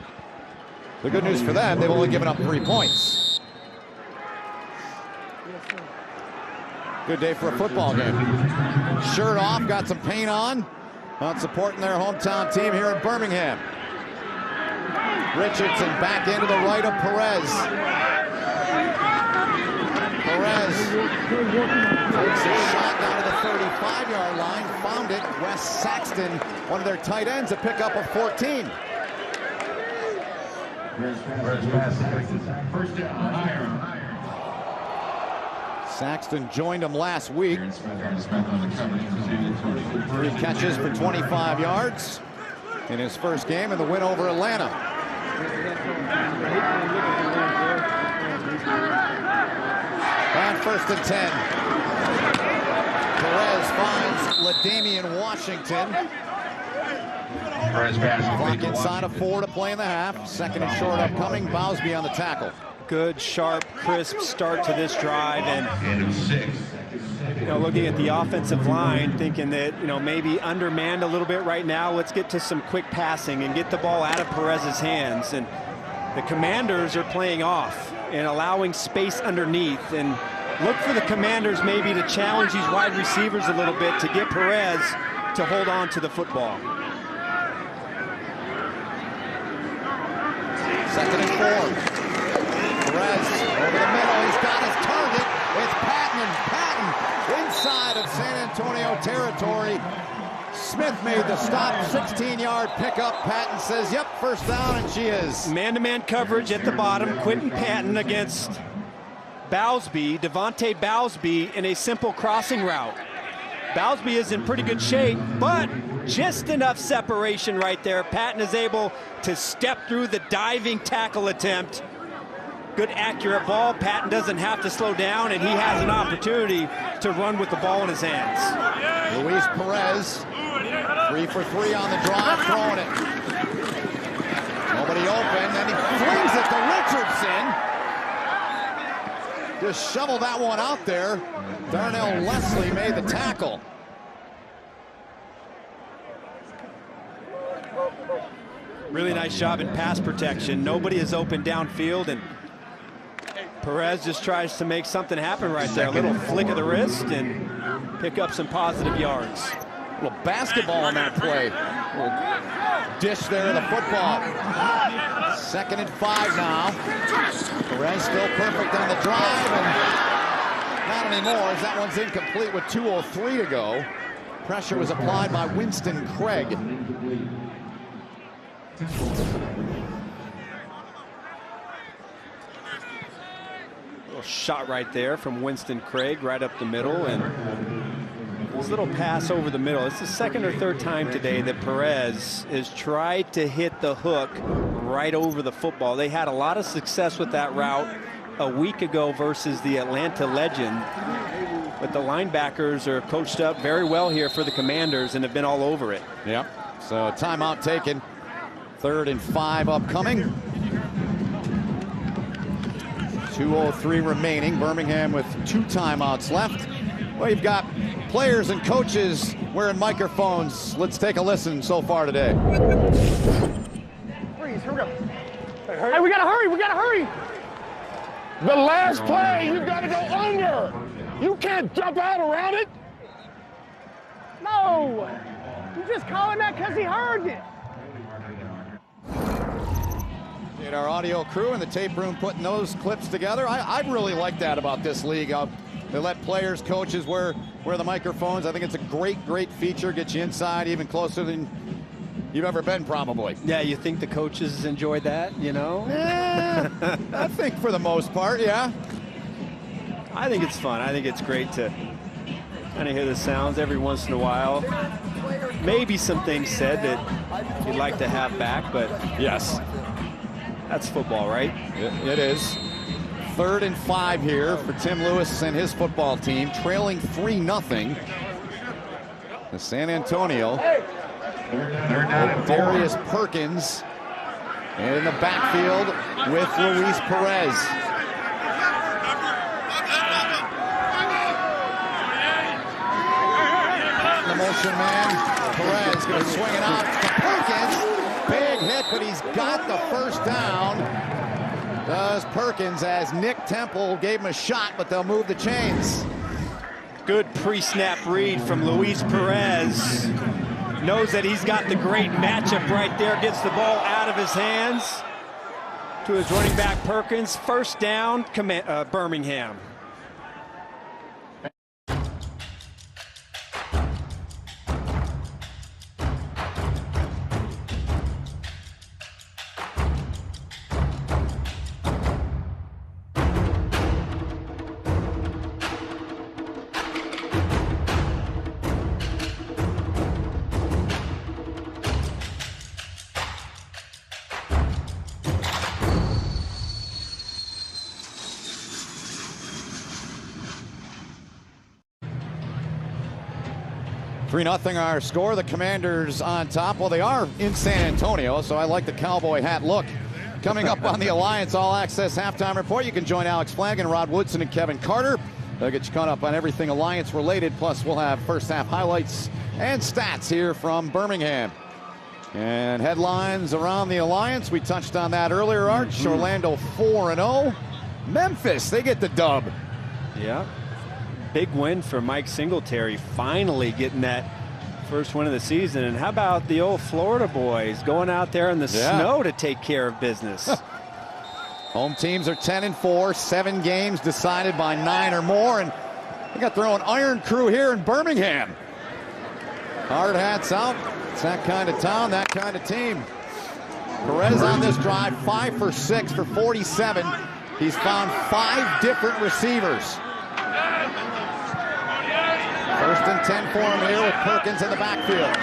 The good news for them, they've only given up 3 points. Good day for a football game. Shirt off, got some paint on supporting their hometown team here in Birmingham. Richardson back into the right of Perez. Perez takes a shot down to the 35-yard line, found it. Wes Saxton, one of their tight ends, a pickup of 14. Saxton joined him last week. 3 catches for 25 yards in his first game in the win over Atlanta. And 1st and 10. Perez finds LaDamian Washington. Clock inside of 4 to play in the half. 2nd and short upcoming. Bowsby on the tackle. Good, sharp, crisp start to this drive, and looking at the offensive line, thinking that maybe undermanned a little bit right now. Let's get to some quick passing and get the ball out of Perez's hands. And the Commanders are playing off and allowing space underneath. And look for the Commanders maybe to challenge these wide receivers a little bit to get Perez to hold on to the football. 2nd and 4. Perez over the middle. He's got his target. It's Patton, and Patton inside of San Antonio territory. Smith made the stop, 16-yard pickup. Patton says, yep, first down, and she is. Man-to-man coverage at the bottom. Quentin Patton against Bowsby, Devontae Bowsby, in a simple crossing route. Bowsby is in pretty good shape, but just enough separation right there. Patton is able to step through the diving tackle attempt. Good accurate ball. Patton doesn't have to slow down, and he has an opportunity to run with the ball in his hands. Luis Perez, 3 for 3 on the drive, throwing it. Nobody open, and he flings it to Richardson. Just shovel that one out there. Darnell Leslie made the tackle. Really nice job in pass protection. Nobody is open downfield, and Perez just tries to make something happen right there. A little flick of the wrist and pick up some positive yards. A little basketball on that play. Little dish there of the football. 2nd and 5 now. Perez still perfect on the drive, and not anymore as that one's incomplete with 2:03 to go. Pressure was applied by Winston Craig. Little shot right there from Winston Craig right up the middle, and this little pass over the middle. It's the 2nd or 3rd time today that Perez has tried to hit the hook right over the football. They had a lot of success with that route a week ago versus the Atlanta Legend, but the linebackers are coached up very well here for the Commanders and have been all over it. Yep. So a timeout taken. 3rd and 5 upcoming. 2:03 remaining. Birmingham with 2 timeouts left. Well, you've got players and coaches wearing microphones. Let's take a listen so far today. Freeze, here we go. Hey, we gotta hurry, we gotta hurry. The last play, you gotta go under. You can't jump out around it. No, you're just calling that because he heard you. And our audio crew in the tape room putting those clips together. I really like that about this league. They let players, coaches wear the microphones. I think it's a great feature. Get you inside even closer than you've ever been, probably. Yeah, you think the coaches enjoyed that, you know? I think for the most part, yeah. I think it's fun. I think it's great to kind of hear the sounds every once in a while. Maybe some things said that you'd like to have back, but yes. That's football, right? It is. 3rd and 5 here for Tim Lewis and his football team, trailing 3-0. The San Antonio. Darius Perkins in the backfield with Luis Perez. The motion man, Perez going to swing it out to Perkins. Big hit, but he's got the first down. Does Perkins, as Nick Temple gave him a shot, but they'll move the chains. Good pre-snap read from Luis Perez. Knows that he's got the great matchup right there. Gets the ball out of his hands to his running back Perkins. First down, Birmingham. Three 0 our score. The Commanders on top. Well, they are in San Antonio, so I like the cowboy hat look. Coming up on the Alliance All Access Halftime Report, you can join Alex Flanagan, Rod Woodson, and Kevin Carter. They'll get you caught up on everything Alliance related. Plus, we'll have first half highlights and stats here from Birmingham. And headlines around the Alliance. We touched on that earlier, Arch. Orlando 4-0. Memphis, they get the dub. Yeah. Big win for Mike Singletary, finally getting that First win of the season. And how about the old Florida boys going out there in the snow to take care of business? Home teams are 10-4, 7 games decided by 9 or more, and they got their own Iron Crew here in Birmingham. Hard hats out. It's that kind of town, that kind of team. Perez on this drive, 5 for 6 for 47. He's found 5 different receivers. First and 10 for him here with Perkins in the backfield.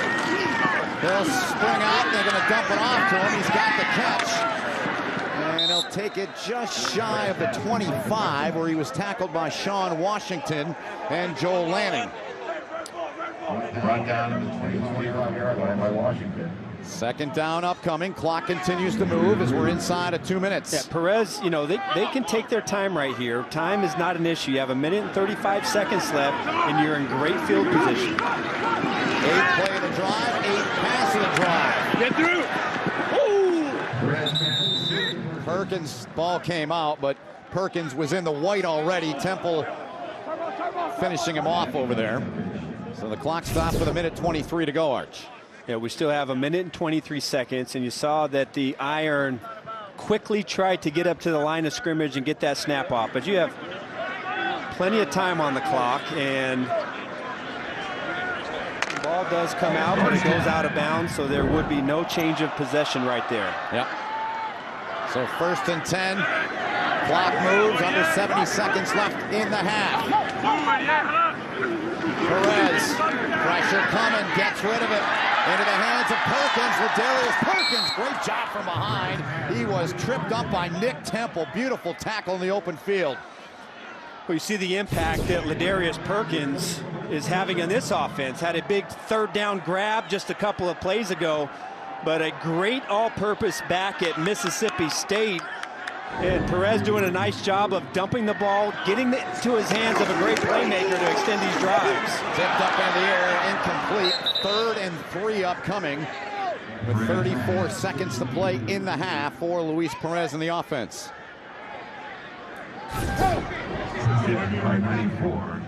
They'll spring out, and they're going to dump it off to him. He's got the catch. And he'll take it just shy of the 25, where he was tackled by Sean Washington and Joel Lanning. Brought down to the 25-yard line by Washington. Second down upcoming. Clock continues to move as we're inside of 2 minutes. Yeah, Perez, you know, they can take their time right here. Time is not an issue. You have 1 minute and 35 seconds left, and you're in great field position. 8 play of the drive, 8 pass of the drive. Get through. Perkins' ball came out, but Perkins was in the white already. Temple finishing him off over there. So the clock stops with 1:23 to go, Arch. Yeah, we still have 1 minute and 23 seconds, and you saw that the Iron quickly tried to get up to the line of scrimmage and get that snap off. But you have plenty of time on the clock, and the ball does come out, but it goes out of bounds, so there would be no change of possession right there. Yep. So first and 10. Clock moves, under 70 seconds left in the half. Perez, pressure coming, gets rid of it. Into the hands of Perkins. Ladarius Perkins, great job from behind. He was tripped up by Nick Temple. Beautiful tackle in the open field. Well, you see the impact that Ladarius Perkins is having on this offense. Had a big third down grab just a couple of plays ago, but a great all-purpose back at Mississippi State. And Perez doing a nice job of dumping the ball, getting it to his hands of a great playmaker to extend these drives. Tipped up in the air, incomplete. 3rd and 3 upcoming with 34 seconds to play in the half for Luis Perez in the offense. By 94.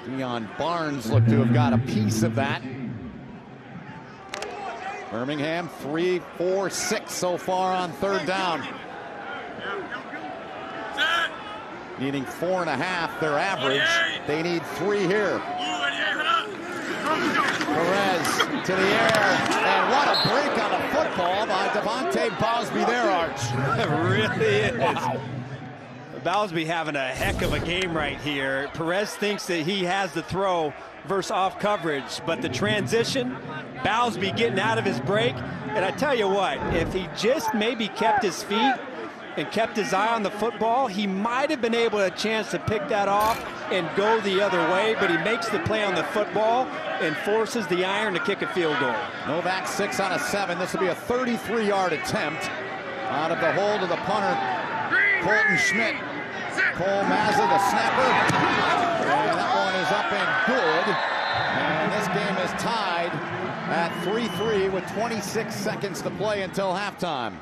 Deion Barnes looked to have got a piece of that. Birmingham 3, 4, 6 so far on 3rd down. Needing 4.5, their average. They need 3 here. Perez to the air, and what a break on a football by Devontae Bosby there, Arch. It really is. Wow. Bowsby having a heck of a game right here. Perez thinks that he has the throw versus off coverage, but the transition, Bowsby getting out of his break. And I tell you what, if he just maybe kept his feet and kept his eye on the football, he might have been able to have a chance to pick that off and go the other way, but he makes the play on the football and forces the Iron to kick a field goal. Novak 6 on a 7. This will be a 33-yard attempt out of the hold of the punter, Colton Schmidt. Cole Mazza, the snapper, and that one is up and good. And this game is tied at 3-3 with 26 seconds to play until halftime.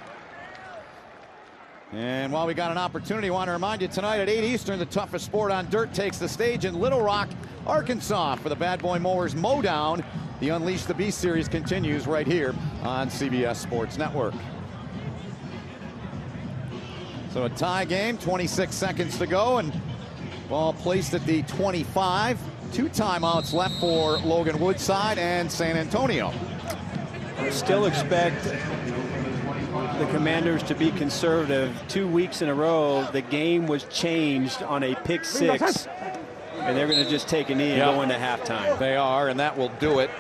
And while we got an opportunity, I want to remind you tonight at 8 Eastern, the toughest sport on dirt takes the stage in Little Rock, Arkansas for the Bad Boy Mowers Mowdown. The Unleash the Beast series continues right here on CBS Sports Network. So a tie game, 26 seconds to go, and ball placed at the 25. 2 timeouts left for Logan Woodside and San Antonio. I still expect the Commanders to be conservative. 2 weeks in a row, the game was changed on a pick 6, and they're going to just take a knee and go into halftime. They are, and that will do it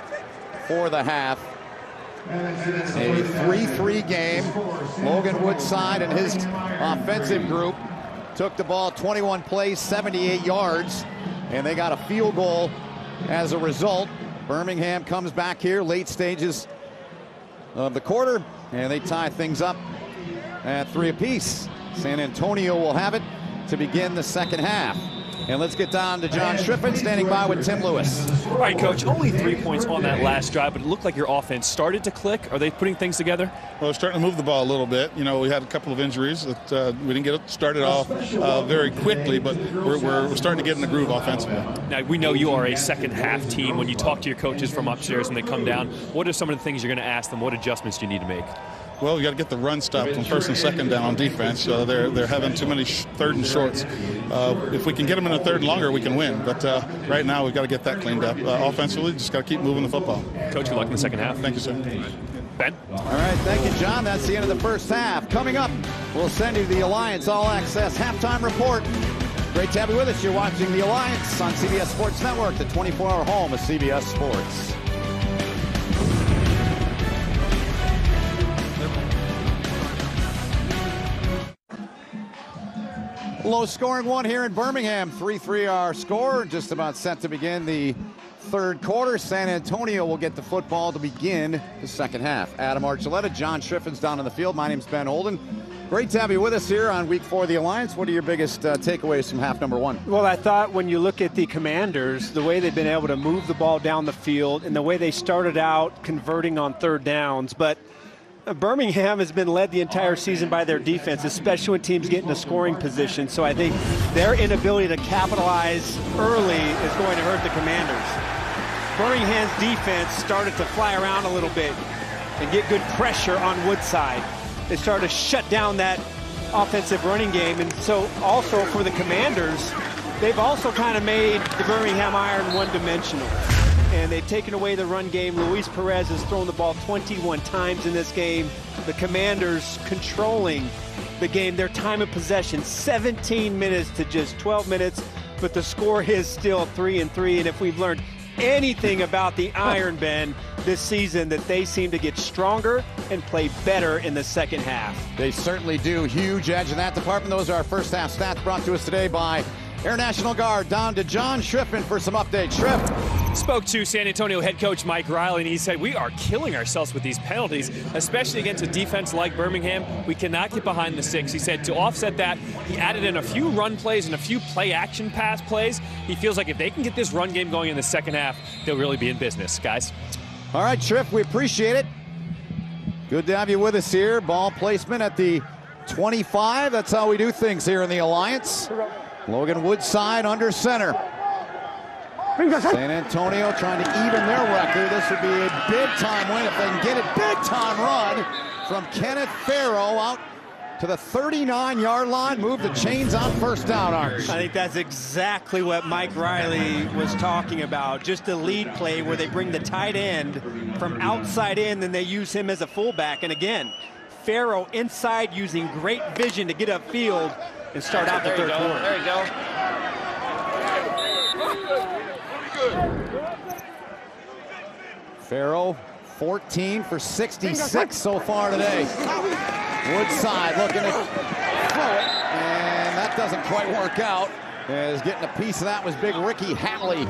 for the half. A 3-3 game. Logan Woodside and his offensive group took the ball 21 plays, 78 yards, and they got a field goal as a result. Birmingham comes back here late stages of the quarter, and they tie things up at 3 apiece. San Antonio will have it to begin the second half. And let's get down to John Shriffen standing by with Tim Lewis. All right, Coach, only 3 points on that last drive, but it looked like your offense started to click. Are they putting things together? Well, we're starting to move the ball a little bit. You know, we had a couple of injuries that we didn't get it started off very quickly, but we're starting to get in the groove offensively. Now, we know you are a second-half team. When you talk to your coaches from upstairs when they come down, what are some of the things you're going to ask them? What adjustments do you need to make? Well, we got to get the run stopped on first and second down on defense. They're having too many third and shorts. If we can get them in a third and longer, we can win. But right now, we've got to get that cleaned up. Offensively, just got to keep moving the football. Coach, good luck in the second half. Thank you, sir. Ben? All right, thank you, John. That's the end of the first half. Coming up, we'll send you the Alliance All Access Halftime Report. Great to have you with us. You're watching the Alliance on CBS Sports Network, the 24-hour home of CBS Sports. Low-scoring one here in Birmingham. 3-3 our score. Just about set to begin the third quarter. San Antonio will get the football to begin the second half. Adam Archuleta, John Shriffen's down on the field. My name's Ben Holden. Great to have you with us here on week 4 of the Alliance. What are your biggest takeaways from half number 1? Well, I thought when you look at the Commanders, the way they've been able to move the ball down the field and the way they started out converting on third downs, but Birmingham has been led the entire season by their defense, especially when teams get in a scoring position. So I think their inability to capitalize early is going to hurt the Commanders. Birmingham's defense started to fly around a little bit and get good pressure on Woodside. They started to shut down that offensive running game. And so also for the Commanders, they've also kind of made the Birmingham Iron one-dimensional. And they've taken away the run game. Luis Perez has thrown the ball 21 times in this game. The Commanders controlling the game. Their time of possession, 17 minutes to just 12 minutes, but the score is still 3-3. And if we've learned anything about the Iron, Ben, this season, that they seem to get stronger and play better in the second half. They certainly do. Huge edge in that department. Those are our first half stats brought to us today by Air National Guard. Down to John Shriffen for some updates. Shriff. Spoke to San Antonio head coach Mike Riley, and he said, we are killing ourselves with these penalties, especially against a defense like Birmingham. We cannot get behind the 6. He said to offset that, he added in a few run plays and a few play-action pass plays. He feels like if they can get this run game going in the second half, they'll really be in business, guys. All right, Shriff, we appreciate it. Good to have you with us here. Ball placement at the 25. That's how we do things here in the Alliance. Logan Woodside under center. San Antonio trying to even their record. This would be a big-time win if they can get it. Big-time run from Kenneth Farrow out to the 39-yard line. Move the chains on first down, Arch. I think that's exactly what Mike Riley was talking about. Just a lead play where they bring the tight end from outside in, and they use him as a fullback. And again, Farrow inside using great vision to get upfield and start out the third quarter. There you go. Farrow, 14 for 66 so far today. Woodside looking to throw it, and that doesn't quite work out. As getting a piece of that was big Ricky Hatley.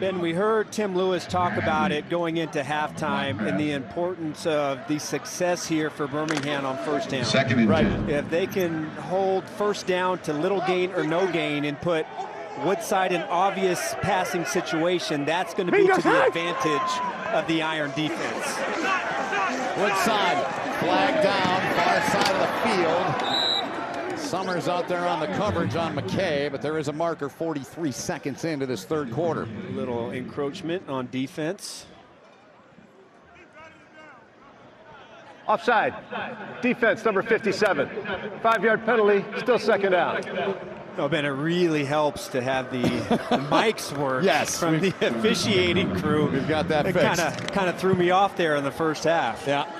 Ben, we heard Tim Lewis talk about it going into halftime and the importance of the success here for Birmingham on first down. Second and right. 10. If they can hold first down to little gain or no gain and put Woodside in obvious passing situation, that's going to be to the advantage of the Iron defense. Woodside, flag down, far side of the field. Summers out there on the coverage on McKay, but there is a marker 43 seconds into this third quarter. A little encroachment on defense. Offside. Defense number 57. 5-yard penalty, still second down. Oh, Ben, it really helps to have the mics work from the officiating crew. We've got that fixed. It kind of threw me off there in the first half. Yeah.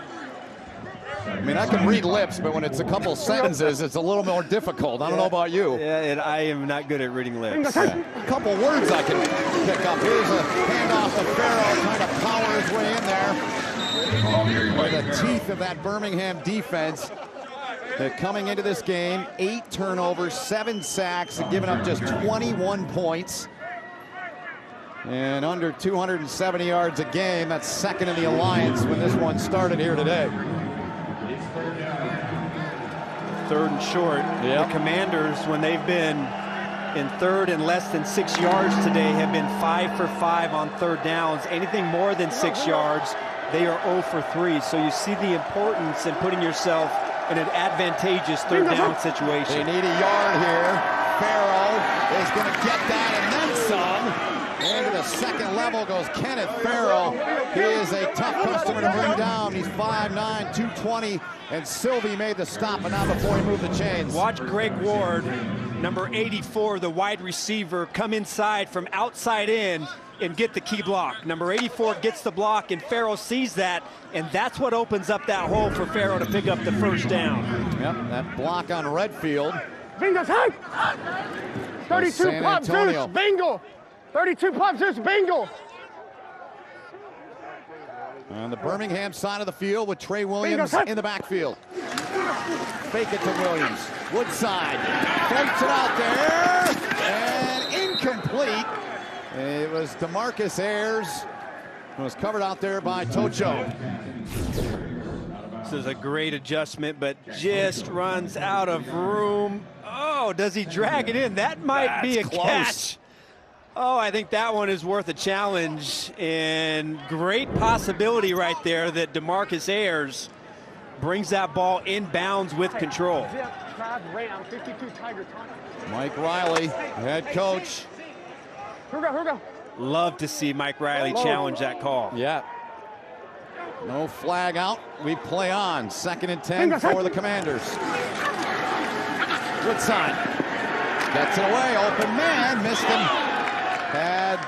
I mean, I can read lips, but when it's a couple sentences, it's a little more difficult. I don't know about you. Yeah, and I am not good at reading lips. Yeah. A couple words I can pick up. Here's a handoff to Farrow, trying to power his way in there. By the teeth of that Birmingham defense. Coming into this game, 8 turnovers, 7 sacks, and giving up just 21 points. And under 270 yards a game. That's second in the Alliance when this one started here today. 3rd and short. Yep. The Commanders, when they've been in 3rd and less than 6 yards today, have been 5 for 5 on 3rd downs. Anything more than 6 yards, they are 0 for 3. So you see the importance in putting yourself in an advantageous 3rd down situation. They need a yard here. Farrell is going to get that and then some. Into the second level goes Kenneth Farrell. He is a tough customer to bring down. He's 5'9", 220, and Sylvie made the stop, but not before he moved the chains. Watch Greg Ward, number 84, the wide receiver, come inside from outside in and get the key block. Number 84 gets the block, and Farrell sees that, and that's what opens up that hole for Farrell to pick up the 1st down. Yep, that block on Redfield. Bingo's high. 32 pop Zeus, bingo. 32 pop Zeus, bingo. On the Birmingham side of the field with Trey Williams in the backfield. Fake it to Williams. Woodside floats it out there, and incomplete. It was DeMarcus Ayers. It was covered out there by Tocho. This is a great adjustment, but just runs out of room. Oh, does he drag it in? That might be a catch. Oh, I think that one is worth a challenge, and great possibility right there that DeMarcus Ayers brings that ball inbounds with control. Mike Riley, head coach. Love to see Mike Riley challenge that call. Yeah. No flag out. We play on. 2nd and 10 for the Commanders. Woodside gets it away. Open man. Missed him. Had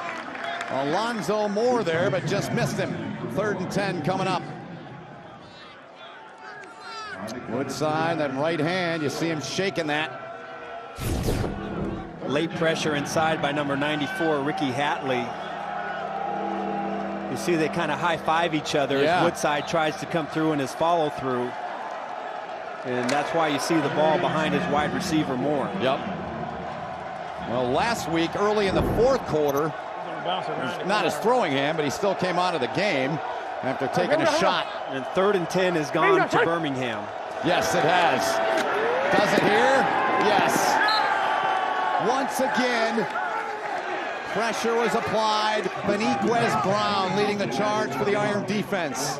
Alonzo Moore there, but just missed him. 3rd and 10 coming up. Woodside, that right hand, you see him shaking that. Late pressure inside by number 94, Ricky Hatley. You see they kind of high-five each other as Woodside tries to come through in his follow-through. And that's why you see the ball behind his wide receiver Moore. Yep. Well, last week, early in the 4th quarter, not his throwing hand, but he still came out of the game after taking a shot. And 3rd and 10 has gone to Birmingham. Yes, it has. Does it here? Yes. Once again, pressure was applied. Beniquez Brown leading the charge for the Iron defense.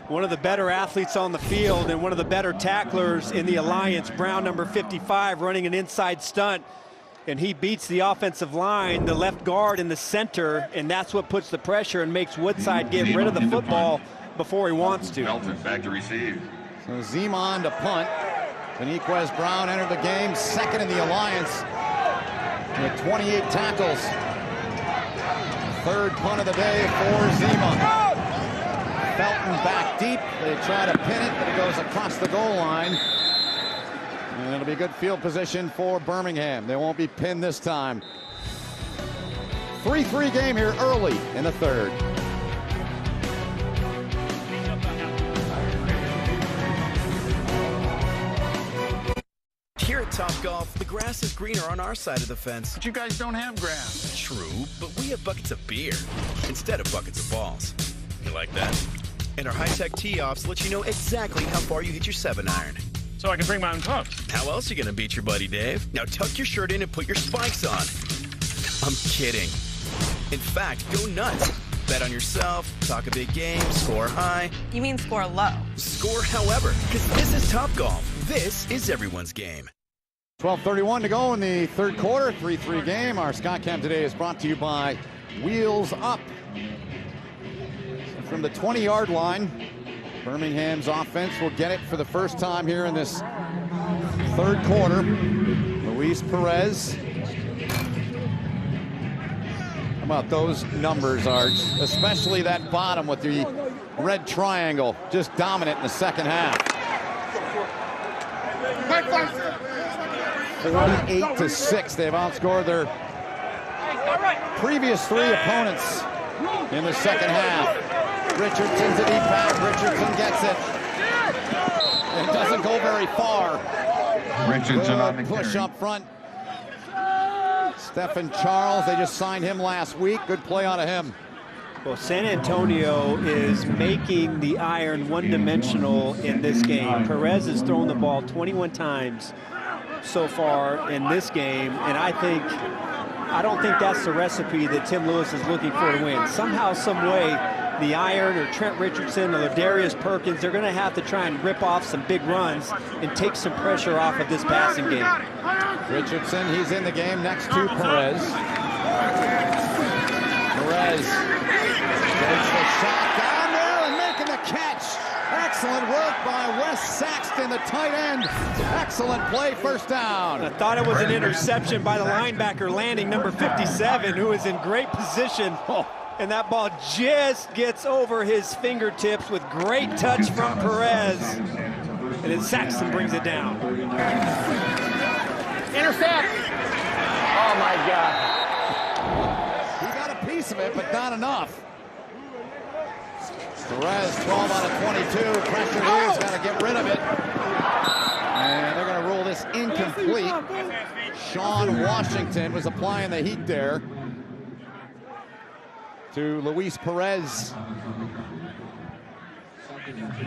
One of the better athletes on the field and one of the better tacklers in the Alliance. Brown, number 55, running an inside stunt. And he beats the offensive line, the left guard in the center, and that's what puts the pressure and makes Woodside get rid of the football before he wants to. Melton back to receive. So Zeman to punt. Beniquez Brown entered the game 2nd in the Alliance with 28 tackles. 3rd punt of the day for Zeman. Felton back deep. They try to pin it, but it goes across the goal line. And it'll be good field position for Birmingham. They won't be pinned this time. 3-3 game here early in the 3rd. Here at Topgolf, the grass is greener on our side of the fence. But you guys don't have grass. True, but we have buckets of beer instead of buckets of balls. You like that? And our high-tech tee-offs let you know exactly how far you hit your 7-iron. So I can bring my own clubs. How else are you gonna beat your buddy Dave? Now tuck your shirt in and put your spikes on. I'm kidding. In fact, go nuts. Bet on yourself, talk a big game, score high. You mean score low? Score however, because this is Topgolf. This is everyone's game. 12:31 to go in the 3rd quarter, 3-3 game. Our SkyCam today is brought to you by Wheels Up. From the 20-yard line, Birmingham's offense will get it for the first time here in this 3rd quarter. Luis Perez. How about those numbers, Art? Especially that bottom with the red triangle. Just dominant in the 2nd half. 48-6. They've outscored their previous 3 opponents in the 2nd half. Richardson's a deep back. Richardson gets it. It doesn't go very far. Richardson on the push carry. up front. Stephen Charles, they just signed him last week. Good play out of him. Well, San Antonio is making the iron one-dimensional in this game. Perez has thrown the ball 21 times so far in this game, and I don't think that's the recipe that Tim Lewis is looking for to win. Somehow, some way, the iron or Trent Richardson or Darius Perkins, they're going to have to try and rip off some big runs and take some pressure off of this passing game. Richardson, he's in the game next to Perez. Perez takes the shot down there and making the catch. Excellent work by Wes Saxton, the tight end. Excellent play, first down. I thought it was an interception by the linebacker landing number 57, who is in great position. And that ball just gets over his fingertips with great touch from Perez. And then Saxton brings it down. Intercept! Oh my God. He got a piece of it, but not enough. Perez, 12 out of 22. Pressure here, he's got to get rid of it. And they're going to rule this incomplete. Sean Washington was applying the heat there to Luis Perez.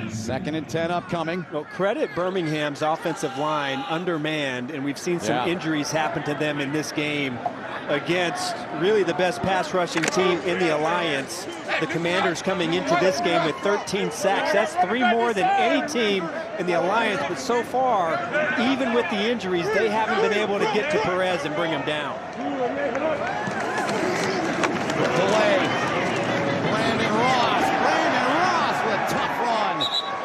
2nd and 10 upcoming. Well, credit Birmingham's offensive line, undermanned, and we've seen some injuries happen to them in this game against really the best pass rushing team in the Alliance. The Commanders coming into this game with 13 sacks. That's 3 more than any team in the Alliance, but so far, even with the injuries, they haven't been able to get to Perez and bring him down. Delay. Brandon Ross with tough run.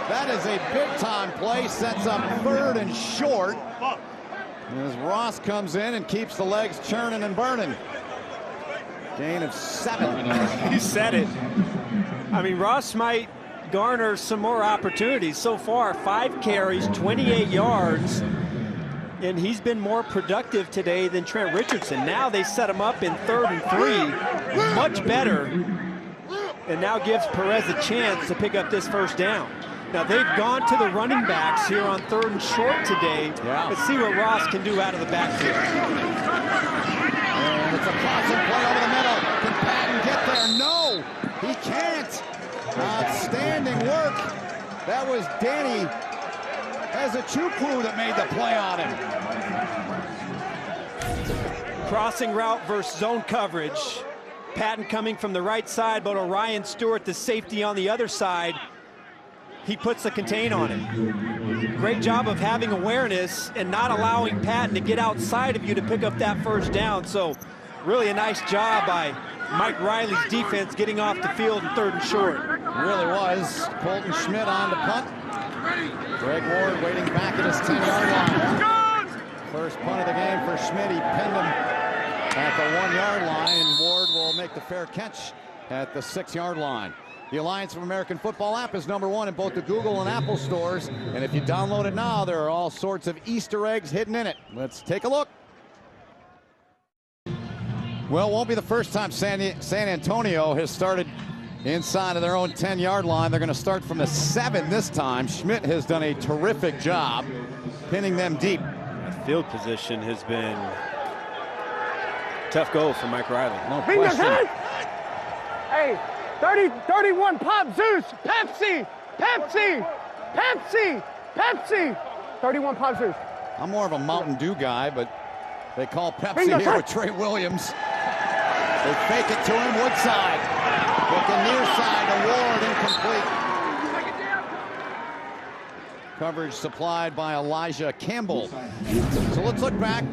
That is a big-time play, sets up 3rd and short. As Ross comes in and keeps the legs churning and burning. Gain of 7. You said it. I mean, Ross might garner some more opportunities. So far, 5 carries, 28 yards. And he's been more productive today than Trent Richardson. Now they set him up in 3rd and 3, much better. And now gives Perez a chance to pick up this first down. Now they've gone to the running backs here on 3rd and short today. Let's see what Ross can do out of the backfield. And it's a crossing play over the middle. Can Patton get there? No, he can't. Outstanding work. That was Danny Ezechukwu that made the play on him. Crossing route versus zone coverage. Patton coming from the right side, but Orion Stewart, the safety on the other side, he puts the contain on it. Great job of having awareness and not allowing Patton to get outside of you to pick up that first down. So really a nice job by Mike Riley's defense getting off the field in 3rd and short. Really was. Colton Schmidt on to punt. Greg Ward waiting back at his 10-yard line. First punt of the game for Schmidt. He pinned him at the 1-yard line, and Ward will make the fair catch at the 6-yard line. The Alliance of American Football app is #1 in both the Google and Apple stores, and if you download it now, there are all sorts of Easter eggs hidden in it. Let's take a look. Well, it won't be the first time San Antonio has started inside of their own 10-yard line. They're going to start from the 7 this time. Schmidt has done a terrific job pinning them deep. Field position has been tough goal for Mike Riley. No question. Hey, 31 Pop Zeus, Pepsi, Pepsi, Pepsi, Pepsi, 31 Pop Zeus. I'm more of a Mountain Dew guy, but they call Pepsi here with Trey Williams. They fake it to him, Woodside. Looking near side to Ward, incomplete. Coverage supplied by Elijah Campbell. So let's look back.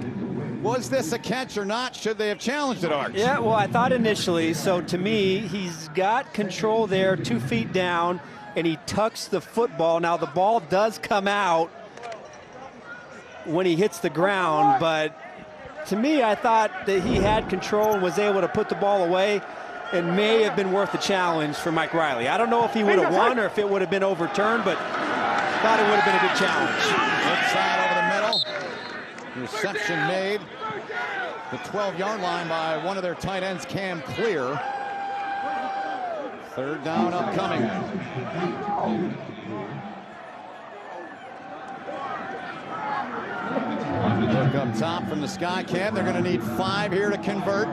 Was this a catch or not? Should they have challenged it, Arch? Yeah, well, I thought initially. So to me, he's got control there, 2 feet down, and he tucks the football. Now the ball does come out when he hits the ground, but to me, I thought that he had control and was able to put the ball away, and may have been worth the challenge for Mike Riley. I don't know if he would have won or if it would have been overturned, but thought it would have been a good challenge. Inside over the middle. Reception made. The 12-yard line by one of their tight ends, Cam Clear. 3rd down upcoming. Look up Up top from the sky cam, they're going to need 5 here to convert.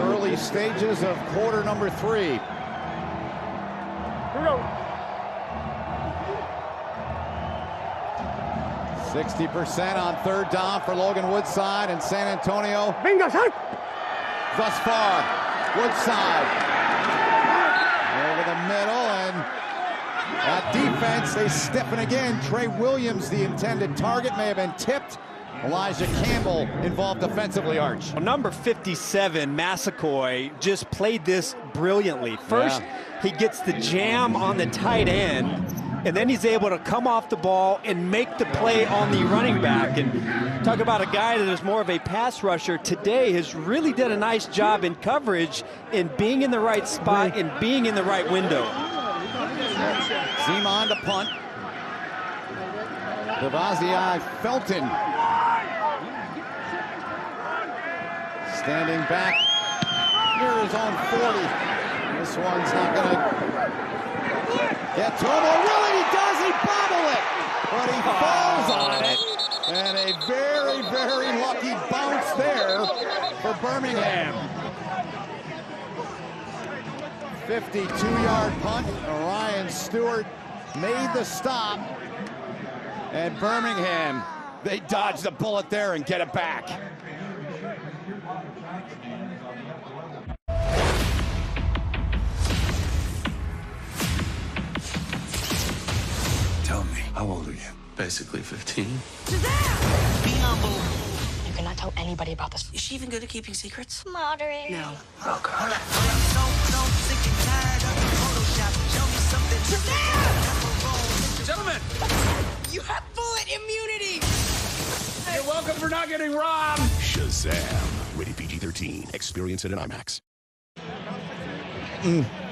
Early stages of quarter number 3. Here we go. 60% on 3rd down for Logan Woodside and San Antonio. Bingo, son. Thus far, Woodside over the middle, and at defense, they stiffen again. Trey Williams, the intended target, may have been tipped. Elijah Campbell involved defensively, Arch. Well, number 57, Massaquoi, just played this brilliantly. First, he gets the jam on the tight end, and then he's able to come off the ball and make the play on the running back. And talk about a guy that is more of a pass rusher today, has really done a nice job in coverage, in being in the right spot and being in the right window. Zeman to punt. Devazai Felton standing back near his own 40. This one's not going to get to him. Oh, really, he does. He bobbled it, but he falls on it. And a very, very lucky bounce there for Birmingham. 52-yard punt. Ryan Stewart made the stop. And Birmingham, they dodge the bullet there and get it back. Tell me, how old are you? Basically 15. Be humble. You cannot tell anybody about this. Is she even good at keeping secrets? Moderate. No. Oh, God. Gentlemen, You have bullet immunity! you're welcome for not getting robbed. Shazam! Rated PG-13. Experience it in IMAX.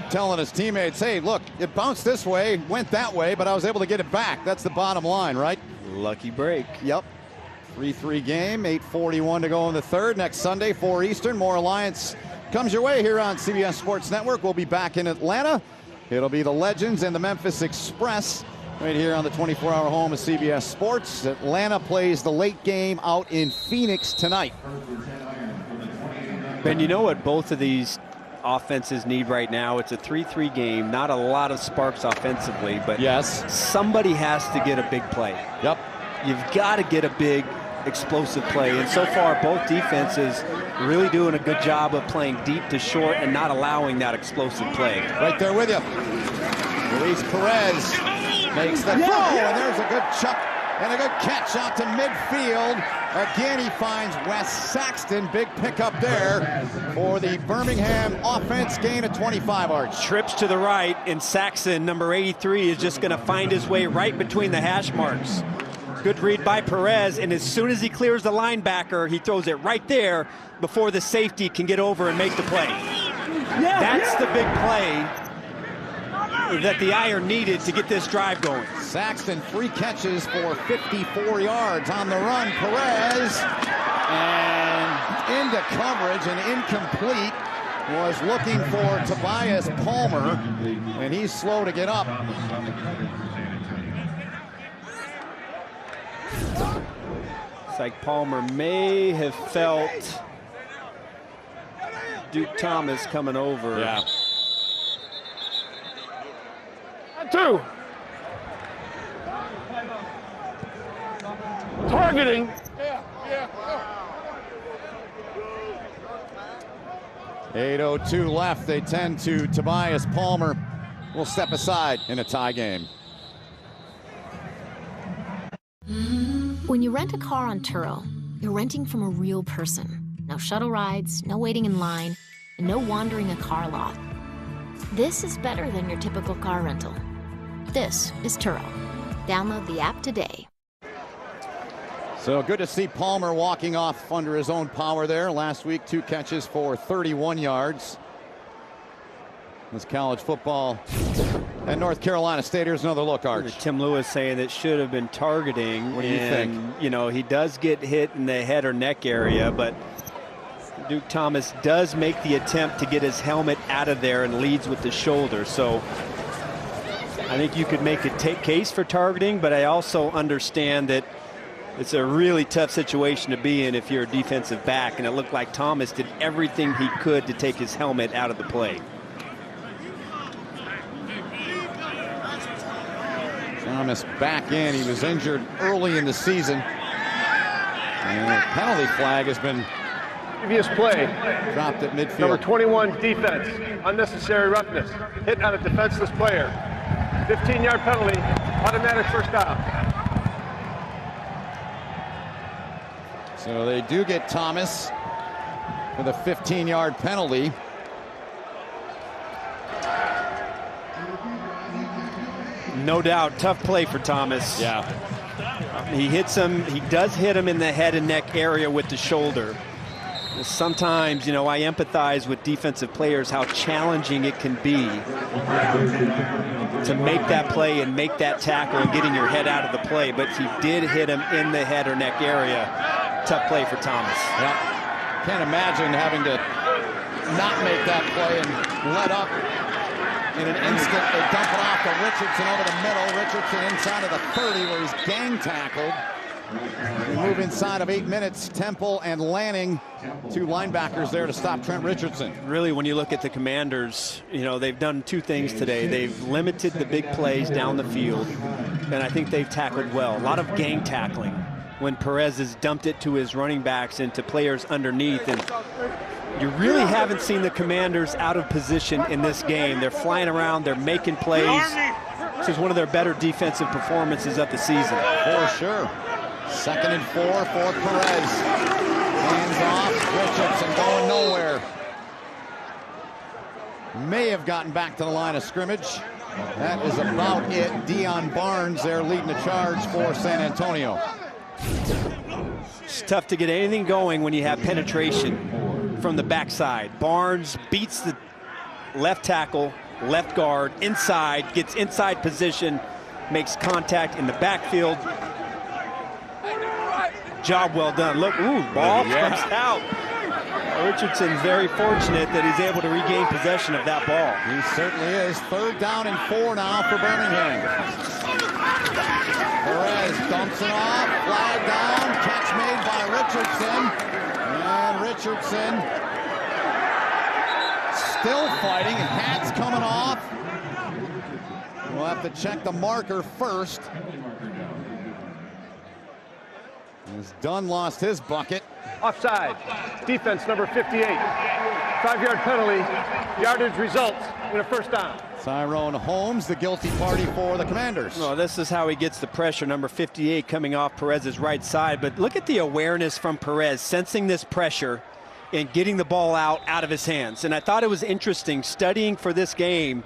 Telling his teammates, hey, look, it bounced this way, went that way, but I was able to get it back. That's the bottom line, right? Lucky break. Yep. 3-3 game, 8:41 to go in the 3rd. Next Sunday, 4 Eastern. More Alliance comes your way here on CBS Sports Network. We'll be back in Atlanta. It'll be the Legends and the Memphis Express right here on the 24-hour home of CBS Sports. Atlanta plays the late game out in Phoenix tonight. Ben, you know what both of these offenses need right now? It's a 3-3 game, not a lot of sparks offensively, but yes, somebody has to get a big play. Yep. You've got to get a big explosive play, and so far both defenses really doing a good job of playing deep to short and not allowing that explosive play. Right there with you. Luis Perez makes the throw, and there's a good chuck and a good catch out to midfield. Again, he finds Wes Saxton. Big pickup there for the Birmingham offense. Gain of 25, Arch. Trips to the right, and Saxton, number 83, is just going to find his way right between the hash marks. Good read by Perez, and as soon as he clears the linebacker, he throws it right there before the safety can get over and make the play. That's the big play that the Iron needed to get this drive going. Saxton, 3 catches for 54 yards on the run. Perez, and into coverage and incomplete. Was looking for Tobias Palmer, and he's slow to get up. It's like Palmer may have felt Duke Thomas coming over. Yeah. 2. Targeting. 8:02 left. They tend to Tobias Palmer. Will step aside in a tie game. When you rent a car on Turo, you're renting from a real person. No shuttle rides, no waiting in line, and no wandering a car lot. This is better than your typical car rental. This is Turo. Download the app today. So good to see Palmer walking off under his own power there. Last week, 2 catches for 31 yards. This college football at North Carolina State. Here's another look, Arch. Tim Lewis saying that should have been targeting. What do you think? You know, he does get hit in the head or neck area, but Duke Thomas does make the attempt to get his helmet out of there and leads with the shoulder. So I think you could make a case for targeting, but I also understand that It's a really tough situation to be in if you're a defensive back, and it looked like Thomas did everything he could to take his helmet out of the play. Thomas back in. He was injured early in the season. And the penalty flag has been Previous play. Dropped at midfield. Number 21, defense. Unnecessary roughness. Hit on a defenseless player. 15-yard penalty. Automatic first down. So they do get Thomas for the 15-yard penalty. No doubt, tough play for Thomas. Yeah. He hits him, he does hit him in the head and neck area with the shoulder. Sometimes, you know, I empathize with defensive players how challenging it can be to make that play and make that tackle and getting your head out of the play, but he did hit him in the head or neck area. Tough play for Thomas. Yeah. Can't imagine having to not make that play and let up in an instant. They dump it off to Richardson over the middle. Richardson inside of the 30 where he's gang tackled. We move inside of 8 minutes. Temple and Lanning, two linebackers there to stop Trent Richardson. Really, when you look at the Commanders, you know, they've done two things today. They've limited the big plays down the field, and I think they've tackled well. A lot of gang tackling when Perez has dumped it to his running backs and to players underneath. And you really haven't seen the Commanders out of position in this game. They're flying around, they're making plays. This is one of their better defensive performances of the season. For sure. 2nd and 4 for Perez. Hands off, Richardson going nowhere. May have gotten back to the line of scrimmage. That is about it. Deion Barnes there leading the charge for San Antonio. It's tough to get anything going when you have penetration from the backside. Barnes beats the left tackle, left guard, inside, gets inside position, makes contact in the backfield. Job well done. Look, ooh, ball comes out. Richardson very fortunate that he's able to regain possession of that ball. He certainly is. 3rd down and 4 now for Birmingham. Perez dumps it off, flag down, catch made by Richardson. And Richardson still fighting, hats coming off. We'll have to check the marker first. As Dunn lost his bucket. Offside. Defense number 58. 5-yard penalty. Yardage results in a first down. Tyrone Holmes, the guilty party for the Commanders. Well, this is how he gets the pressure. Number 58 coming off Perez's right side. But look at the awareness from Perez, sensing this pressure and getting the ball out of his hands. And I thought it was interesting, studying for this game,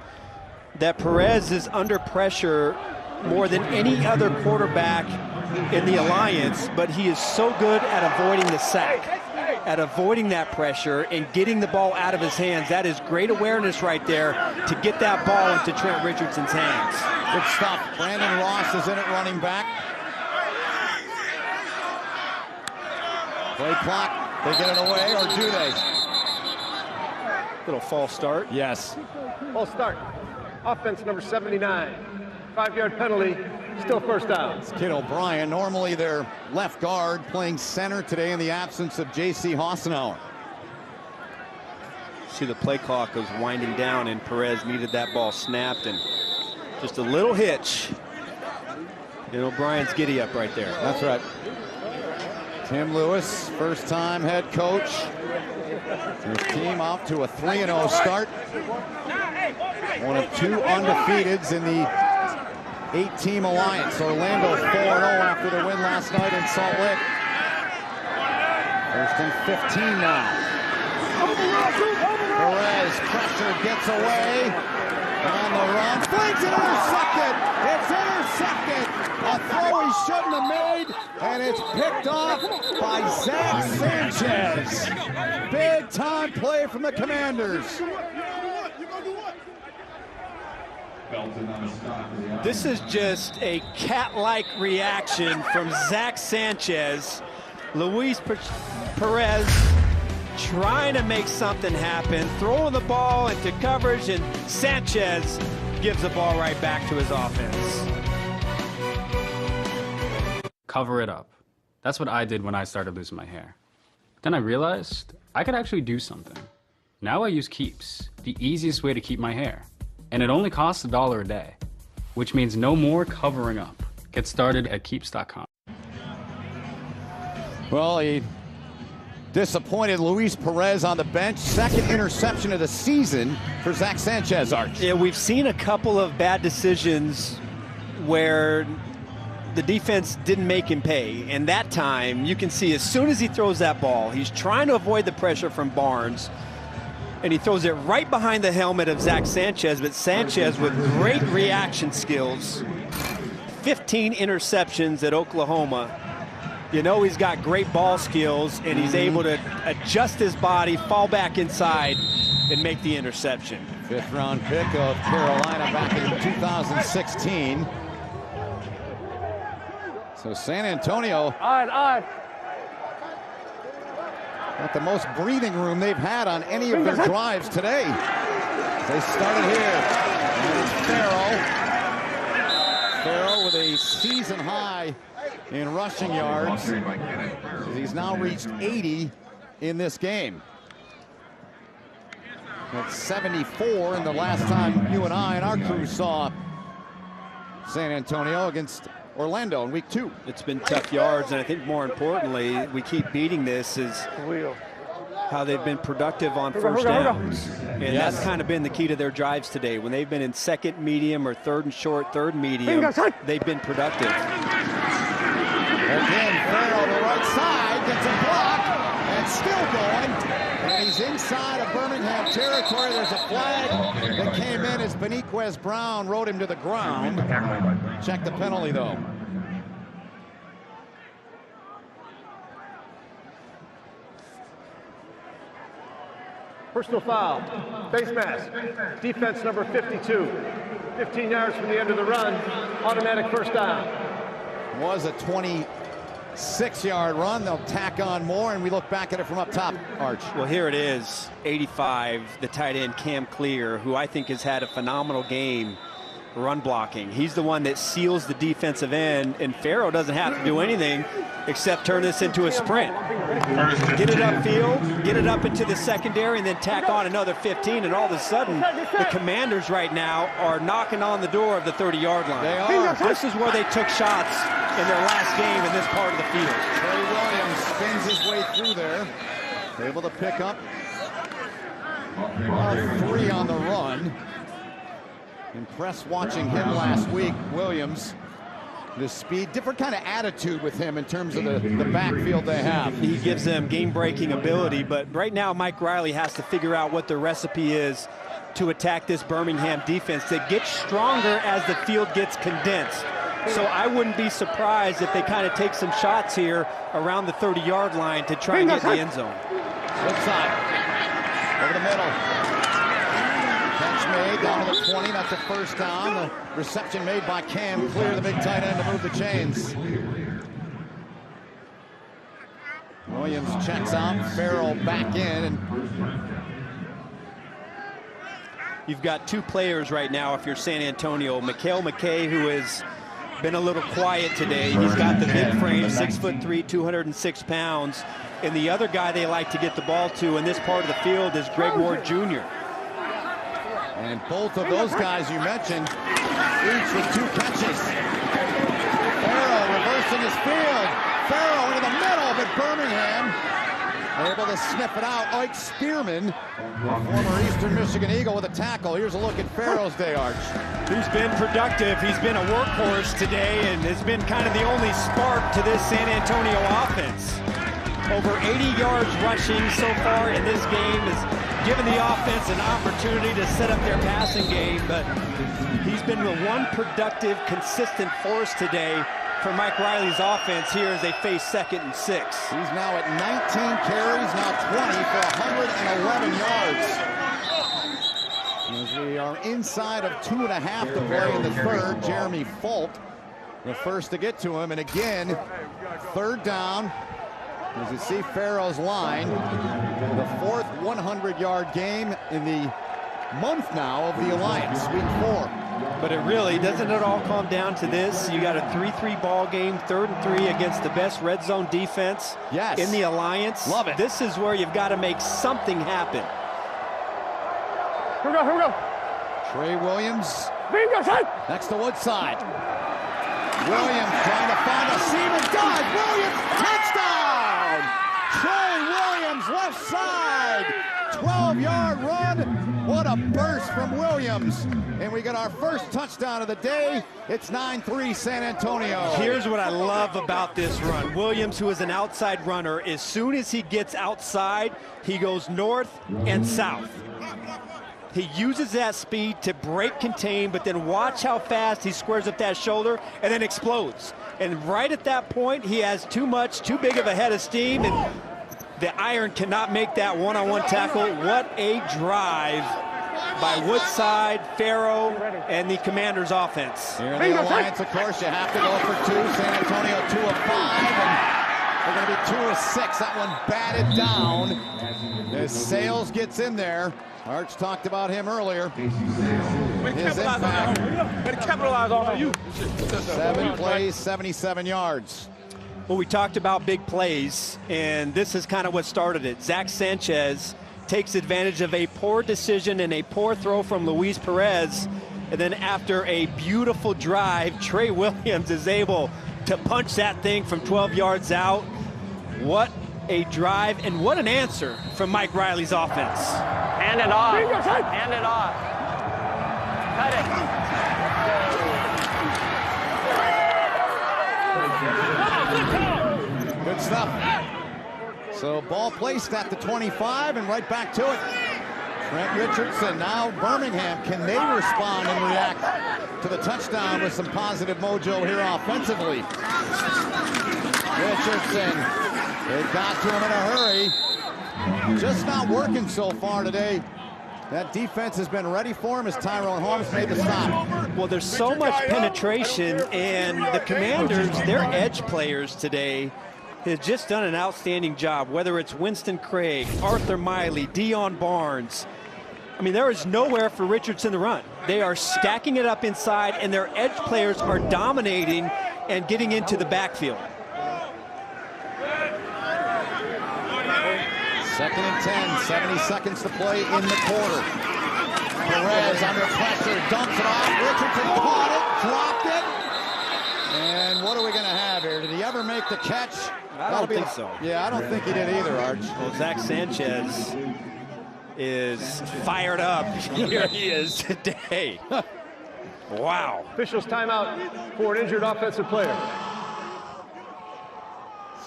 that Perez is under pressure more than any other quarterback in the alliance, but he is so good at avoiding the sack, at avoiding that pressure and getting the ball out of his hands. That is great awareness right there to get that ball into Trent Richardson's hands. Good stuff. Brandon Ross is in at running back. Play clock. They get it away, or do they? Little false start. Yes. False start. Offense number 79. 5-yard penalty. Still first down. It's Kid O'Brien, normally their left guard, playing center today in the absence of J.C. Hassenauer. See, the play clock was winding down, and Perez needed that ball snapped, and just a little hitch. And O'Brien's giddy up right there. That's right. Tim Lewis, first-time head coach. His team out to a 3-0 start. One of 2 undefeateds in the 8-team alliance. Orlando 4-0 after the win last night in Salt Lake. 1st and 15 now. Perez, pressure, gets away. On the run, flings it, intercepted. It's intercepted. A throw he shouldn't have made, and it's picked off by Zach Sanchez. Big time play from the Commanders. This is just a cat-like reaction from Zach Sanchez. Luis Perez trying to make something happen, throwing the ball into coverage, and Sanchez gives the ball right back to his offense. Cover it up. That's what I did when I started losing my hair. Then I realized I could actually do something. Now I use Keeps, the easiest way to keep my hair. And it only costs $1 a day, which means no more covering up. Get started at Keeps.com. Well, he disappointed Luis Perez on the bench. Second interception of the season for Zach Sanchez, Arch. Yeah, we've seen a couple of bad decisions where the defense didn't make him pay. And that time, you can see as soon as he throws that ball, he's trying to avoid the pressure from Barnes. And he throws it right behind the helmet of Zach Sanchez. But Sanchez with great reaction skills. 15 interceptions at Oklahoma. You know he's got great ball skills, and he's able to adjust his body, fall back inside, and make the interception. Fifth-round pick of Carolina back in 2016. So San Antonio got the most breathing room they've had on any of their drives today. They started here. And it's Farrell with a season high in rushing yards. He's now reached 80 in this game. That's 74 in the last time you and I and our crew saw San Antonio against Orlando in week 2. It's been tough yards, and I think more importantly, we keep beating this, is how they've been productive on first downs. And that's kind of been the key to their drives today. When they've been in second medium or third and short, third medium, they've been productive. Again, Farrell the right side, gets a block, and still going. And he's inside of Birmingham territory. There's a flag that came in as Beniquez Brown rode him to the ground. Check the penalty, though. Personal foul, face mask, defense number 52. 15 yards from the end of the run, automatic first down. Was a 26-yard run. They'll tack on more, and we look back at it from up top, Arch. Well, here it is, 85, the tight end Cam Clear, who I think has had a phenomenal game run blocking. He's the one that seals the defensive end, and Farrell doesn't have to do anything except turn this into a sprint. Get it upfield, get it up into the secondary, and then tack on another 15, and all of a sudden, the Commanders right now are knocking on the door of the 30-yard line. They are. This is where they took shots in their last game in this part of the field. Trey Williams spins his way through there, able to pick up 3 on the run. Impressed watching him last week, Williams. The speed, different kind of attitude with him in terms of the backfield they have. He gives them game-breaking ability, but right now Mike Riley has to figure out what the recipe is to attack this Birmingham defense that gets stronger as the field gets condensed. So I wouldn't be surprised if they kind of take some shots here around the 30-yard line to try and get in the end zone. Flip side, over the middle. Catch made down to the 20, that's a first down. The reception made by Cam Clear, the big tight end, to move the chains. Williams checks out, Farrell back in. And you've got 2 players right now if you're San Antonio. Mikhail McKay, who has been a little quiet today. He's got the big frame, 6'3", 206 pounds. And the other guy they like to get the ball to in this part of the field is Greg Ward Jr. And both of those guys you mentioned, each with 2 catches. Farrell reversing his field. Farrell into the middle, but Birmingham able to sniff it out. Ike Spearman, former Eastern Michigan Eagle, with a tackle. Here's a look at Farrell's day, Arch. He's been productive. He's been a workhorse today and has been kind of the only spark to this San Antonio offense. Over 80 yards rushing so far in this game has given the offense an opportunity to set up their passing game, but he's been the one productive, consistent force today for Mike Riley's offense here as they face 2nd and 6. He's now at 19 carries, now 20 for 111 yards. As we are inside of 2.5 to play in the third, Jeremy Folk, the first to get to him, and again, 3rd down. As you see Farrell's line, the 4th 100-yard game in the month now of the Alliance, week 4. But it really, doesn't it all come down to this? You got a 3-3 ball game, 3rd and 3 against the best red zone defense in the Alliance. Love it. This is where you've got to make something happen. Here we go, here we go. Trey Williams Bingo, son. next to Woodside. Williams trying to find a seam and dive. Williams, touchdown! Trey Williams, left side. 12-yard run. What a burst from Williams. And we got our first touchdown of the day. It's 9-3 San Antonio. Here's what I love about this run. Williams, who is an outside runner, as soon as he gets outside, he goes north and south. He uses that speed to break contain, but then watch how fast he squares up that shoulder and then explodes. And right at that point, he has too big of a head of steam, and the iron cannot make that one-on-one tackle. What a drive by Woodside, Farrow, and the Commanders' offense. Here in the Alliance, of course, you have to go for 2. San Antonio 2 of 5, and they're going to be 2 of 6. That one batted down as Sales gets in there. Arch talked about him earlier. His impact. Better capitalize on you. 7 plays, 77 yards. Well, we talked about big plays, and this is kind of what started it. Zach Sanchez takes advantage of a poor decision and a poor throw from Luis Perez, and then after a beautiful drive, Trey Williams is able to punch that thing from 12 yards out. What a drive, and what an answer from Mike Riley's offense. Hand it off. Hand it off. Cut it. Good stuff. So ball placed at the 25 and right back to it. Trent Richardson, now Birmingham. Can they respond and react to the touchdown with some positive mojo here offensively? Richardson, they got to him in a hurry. Just not working so far today. That defense has been ready for him as Tyrone Holmes made the stop. Well, there's so much penetration, and the Commanders, their edge players today, has just done an outstanding job, whether it's Winston Craig, Arthur Miley, Dion Barnes. I mean, there is nowhere for Richardson to run. They are stacking it up inside, and their edge players are dominating and getting into the backfield. 2nd and 10, 70 seconds to play in the quarter. Perez under pressure, dumps it off. Richardson caught it, dropped it. And what are we going to have here? Did he ever make the catch? I don't think so. Yeah, I don't think he did either, Arch. Well, Zach Sanchez is fired up. Here he is today. Wow. Officials timeout for an injured offensive player.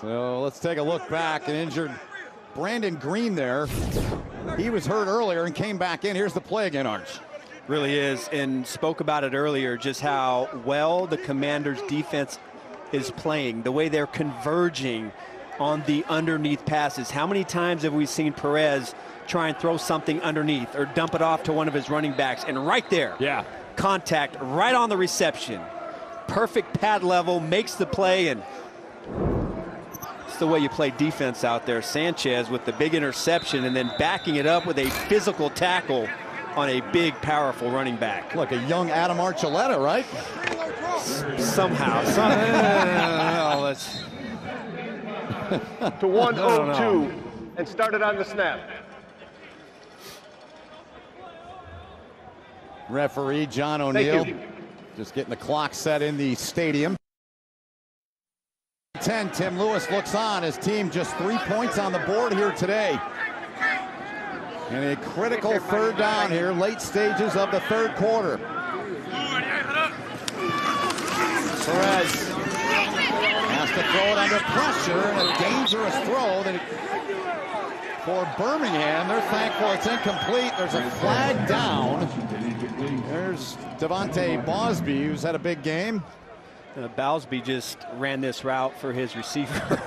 So let's take a look back. An injured Brandon Green there. He was hurt earlier and came back in. Here's the play again, Arch. Really is, and spoke about it earlier, just how well the Commanders' defense is playing, the way they're converging on the underneath passes. How many times have we seen Perez try and throw something underneath or dump it off to one of his running backs, and right there, contact right on the reception. Perfect pad level, makes the play, and it's the way you play defense out there. Sanchez with the big interception and then backing it up with a physical tackle on a big, powerful running back. Like a young Adam Archuleta, right? Somehow. To 1-0-2 and started on the snap. Referee John O'Neill just getting the clock set in the stadium. 10, Tim Lewis looks on. His team just 3 points on the board here today. And a critical 3rd down here, late stages of the 3rd quarter. Perez has to throw it under pressure, and a dangerous throw for Birmingham. They're thankful it's incomplete. There's a flag down. There's Devontae Bosby, who's had a big game. Bowsby just ran this route for his receiver.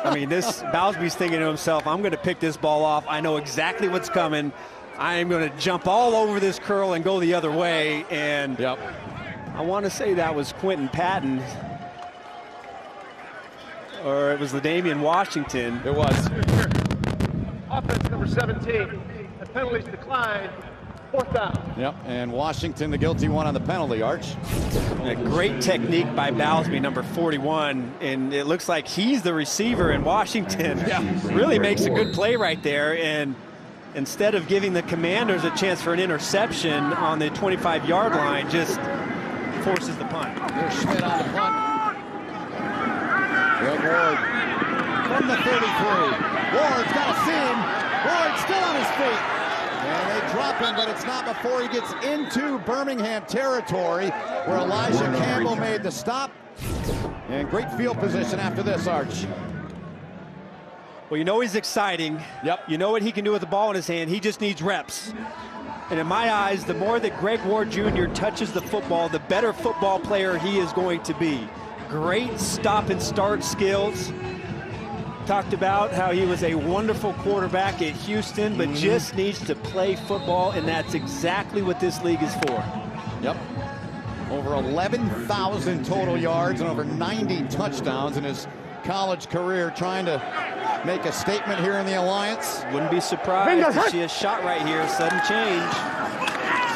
I mean, Bowsby's thinking to himself, I'm going to pick this ball off. I know exactly what's coming. I am going to jump all over this curl and go the other way. And I want to say that was Quentin Patton. Or it was LaDamian Washington. It was. Offense number 17. The penalties declined. 4th down. Yep, and Washington the guilty one on the penalty, Arch. A great technique by Bowsby, number 41, and it looks like he's the receiver, and Washington really makes a good play right there, and instead of giving the Commanders a chance for an interception on the 25-yard line, just forces the punt. Here's Schmidt on the punt. Greg Ward from the 33. Ward's got a seam. Ward still on his feet. And they drop him, but it's not before he gets into Birmingham territory where Elijah Campbell made the stop. And great field position after this, Arch. Well, you know he's exciting. Yep. You know what he can do with the ball in his hand. He just needs reps. And in my eyes, the more that Greg Ward Jr. touches the football, the better football player he is going to be. Great stop and start skills. Talked about how he was a wonderful quarterback at Houston, but just needs to play football, and that's exactly what this league is for. Yep. Over 11,000 total yards and over 90 touchdowns in his college career, trying to make a statement here in the Alliance. Wouldn't be surprised to see a shot right here, sudden change.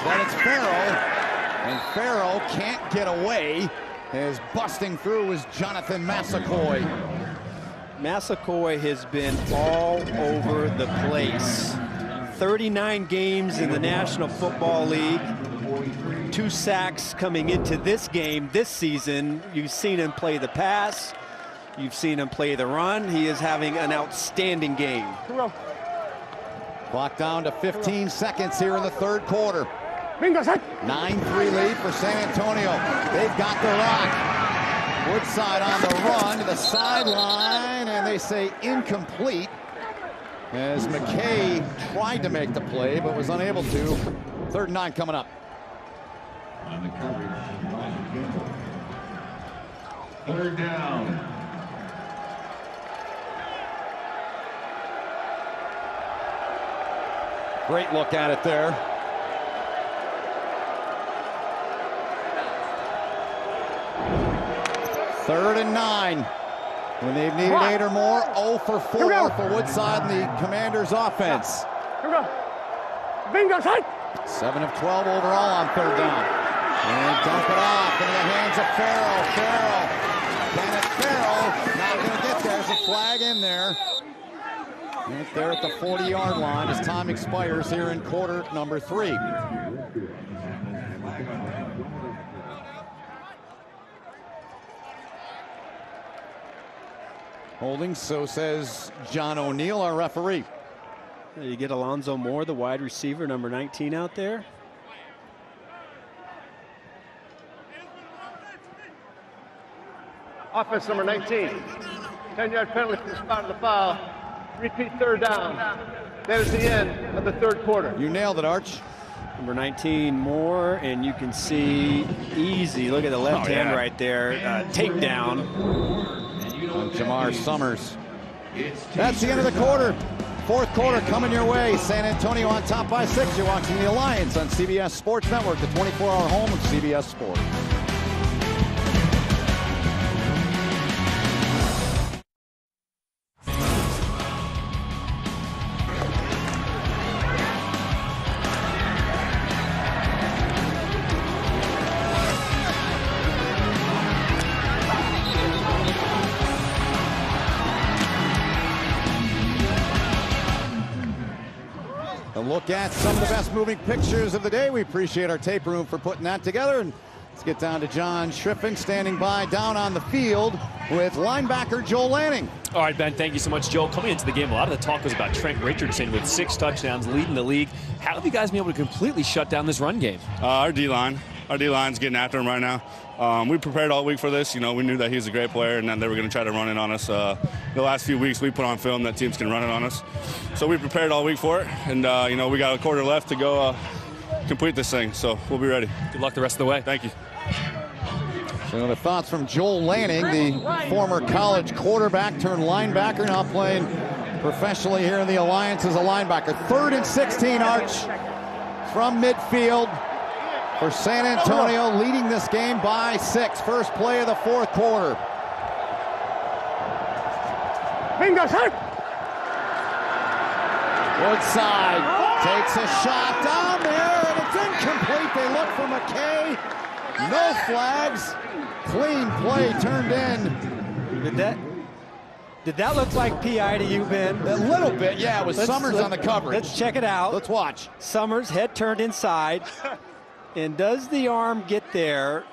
But it's Farrell, and Farrell can't get away, as busting through is Jonathan Massaquoi. Massaquoi has been all over the place. 39 games in the National Football League. 2 sacks coming into this game this season. You've seen him play the pass. You've seen him play the run. He is having an outstanding game. Clock down to 15 seconds here in the 3rd quarter. 9-3 lead for San Antonio. They've got the rock. Woodside on the run to the sideline, and they say incomplete as McKay tried to make the play but was unable to. 3rd and 9 coming up. 3rd down. Great look at it there. Third and 9. When they've needed 8 or more, 0 for 4 for Woodside and the Commanders offense. Here we go. Bingo, side. 7 of 12 overall on 3rd down. And dump it off into the hands of Farrell. Kenneth Farrell not going to get there. There's a flag in there. Right there at the 40-yard line as time expires here in quarter number 3. Holding, so says John O'Neill, our referee. You get Alonzo Moore, the wide receiver, number 19 out there. Offense number 19. 10-yard penalty for the spot of the foul. Repeat 3rd down. That is the end of the 3rd quarter. You nailed it, Arch. Number 19, Moore, and you can see easy. Look at the left hand right there. Takedown. On Jamar Summers. That's the end of the quarter. 4th quarter coming your way. San Antonio on top by 6. You're watching the Alliance on CBS Sports Network, the 24-hour home of CBS Sports. Look at some of the best moving pictures of the day. We appreciate our tape room for putting that together. And let's get down to John Schriffen standing by down on the field with linebacker Joel Lanning. All right, Ben, thank you so much, Joel. Coming into the game, a lot of the talk was about Trent Richardson with 6 touchdowns, leading the league. How have you guys been able to completely shut down this run game? Our D-line's getting after him right now. We prepared all week for this. You know, we knew that he's a great player and that they were going to try to run it on us. The last few weeks we put on film that teams can run it on us. So we prepared all week for it. And, you know, we got a quarter left to go complete this thing. So we'll be ready. Good luck the rest of the way. Thank you. So the thoughts from Joel Lanning, the former college quarterback turned linebacker, now playing professionally here in the Alliance as a linebacker. 3rd and 16, Arch, from midfield for San Antonio, leading this game by 6. First play of the 4th quarter. Bingo, sir. Woodside takes a shot down there. incomplete. They look for McKay. No flags. Clean play turned in. Did that look like PI to you, Ben? A little bit, yeah. It was Summers on the coverage. Let's check it out. Let's watch. Summers, head turned inside. And does the arm get there?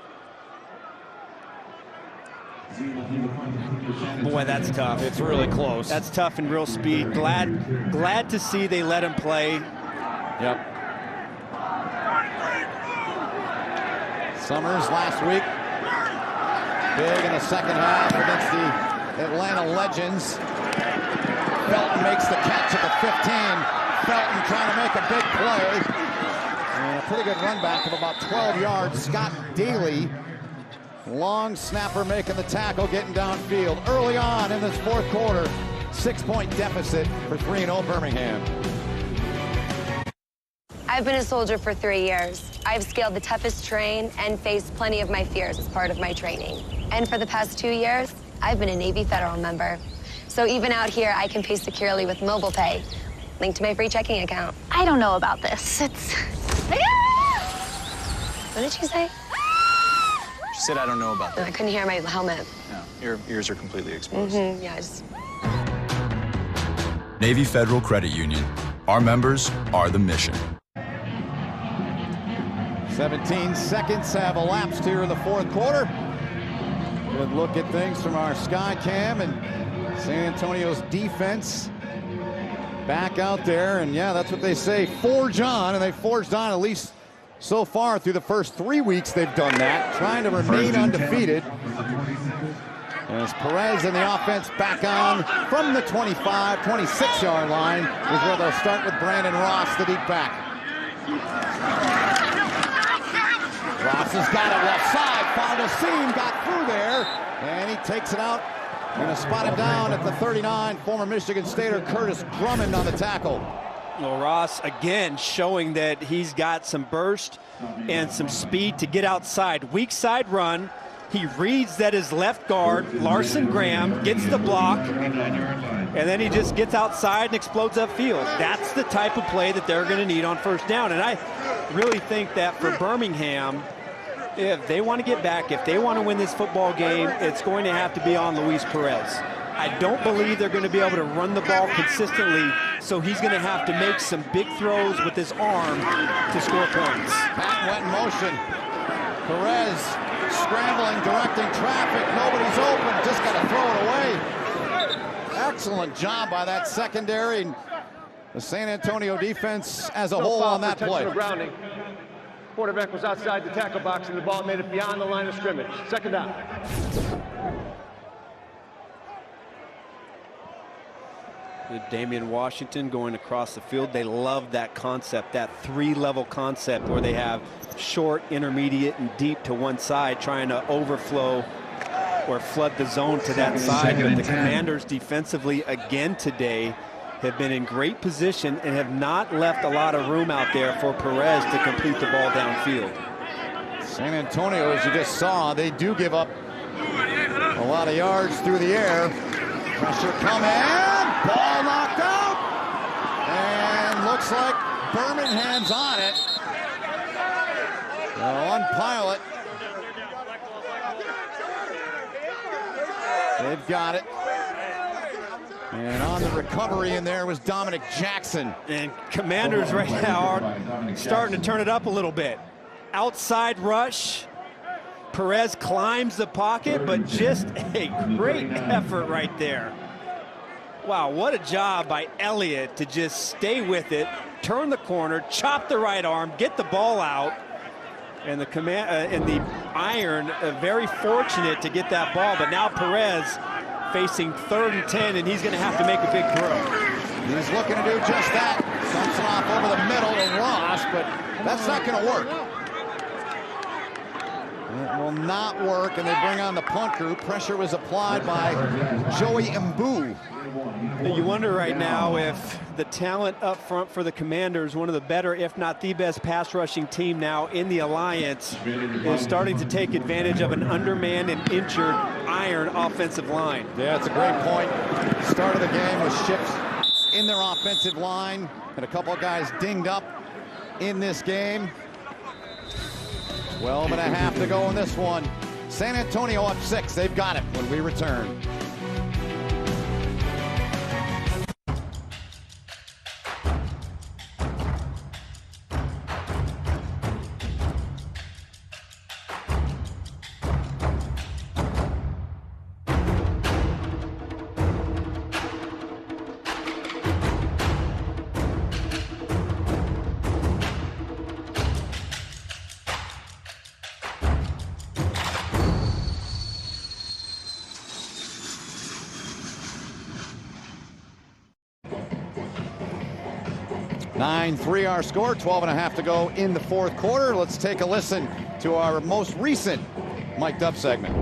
Boy, that's tough. It's really close. That's tough and real speed. Glad to see they let him play. Yep. Summers last week, big in the second half against the Atlanta Legends. Felton makes the catch at the 15. Felton trying to make a big play. And a pretty good run back of about 12 yards. Scott Daly, long snapper, making the tackle, getting downfield. Early on in this fourth quarter, 6-point deficit for 3-0 Birmingham. I've been a soldier for 3 years. I've scaled the toughest terrain and faced plenty of my fears as part of my training. And for the past 2 years, I've been a Navy Federal member. So even out here, I can pay securely with mobile pay, linked to my free checking account. I don't know about this. It's... What did she say? She said, I don't know about that. I couldn't hear my helmet. No, your ears are completely exposed. Yeah, I just... Navy Federal Credit Union. Our members are the mission. 17 seconds have elapsed here in the fourth quarter. Good look at things from our Sky Cam, and San Antonio's defense back out there. And yeah, that's what they say, forge on, and they forged on at least so far through the first 3 weeks. They've done that, trying to remain undefeated. As Perez and the offense back on from the 25, 26-yard line is where they'll start with Brandon Ross, the deep back. Ross has got it left side, found a seam, got through there, and he takes it out. Going to spot him down at the 39, former Michigan Stater Curtis Drummond on the tackle. Well, Ross, again, showing that he's got some burst and some speed to get outside. Weak side run. He reads that his left guard, Larson Graham, gets the block, and then he just gets outside and explodes upfield. That's the type of play that they're going to need on first down. And I really think that for Birmingham, if they want to get back, if they want to win this football game, it's going to have to be on Luis Perez. I don't believe they're going to be able to run the ball consistently, so he's going to have to make some big throws with his arm to score points. Pat went in motion. Perez scrambling, directing traffic. Nobody's open. Just got to throw it away. Excellent job by that secondary. The San Antonio defense as a whole on that play. Grounding. Quarterback was outside the tackle box, and the ball made it beyond the line of scrimmage. Second down. Damian Washington going across the field. They love that concept, that three-level concept where they have short, intermediate, and deep to one side, trying to overflow or flood the zone to that side. But the Commanders defensively again today have been in great position and have not left a lot of room out there for Perez to complete the ball downfield. San Antonio, as you just saw, they do give up a lot of yards through the air. Pressure coming. Ball knocked out, and looks like Birmingham's on it. They'll unpile it. They've got it. And on the recovery in there was Dominic Jackson. And Commanders right now are starting to turn it up a little bit. Outside rush. Perez climbs the pocket, but just a great effort right there. Wow, what a job by Elliott to just stay with it, turn the corner, chop the right arm, get the ball out. And the Iron very fortunate to get that ball, but now Perez facing 3rd and 10, and he's going to have to make a big throw. He's looking to do just that. Dumps it off over the middle to Ross, but that's not going to work. It will not work, and they bring on the punt crew. Pressure was applied by Joey Mbu. You wonder right now if the talent up front for the Commanders, one of the better, if not the best pass rushing team now in the Alliance, is starting to take advantage of an undermanned and injured Iron offensive line. Yeah, it's a great point. Start of the game with shifts in their offensive line and a couple of guys dinged up in this game. 12.5 to go in this one. San Antonio up 6. They've got it when we return. Nine-3 our score, 12.5 to go in the fourth quarter. Let's take a listen to our most recent mic'd up segment.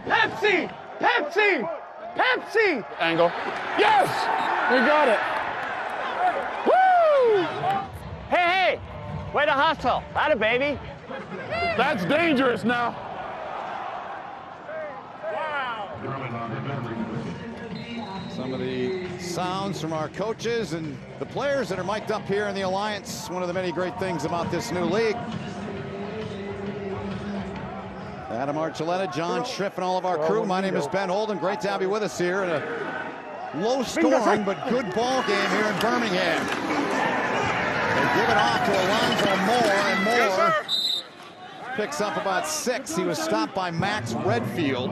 Pepsi! Pepsi! Pepsi! Angle. Yes! We got it. Woo! Hey, way to hustle. Atta baby. That's dangerous now. Some of the sounds from our coaches and the players that are mic'd up here in the Alliance. One of the many great things about this new league. Adam Archuleta, John Schriff, and all of our crew. My name is Ben Holden. Great to have you with us here in a low-scoring but good ball game here in Birmingham. They give it off to Alonzo Moore, and Moore picks up about 6. He was stopped by Max Redfield.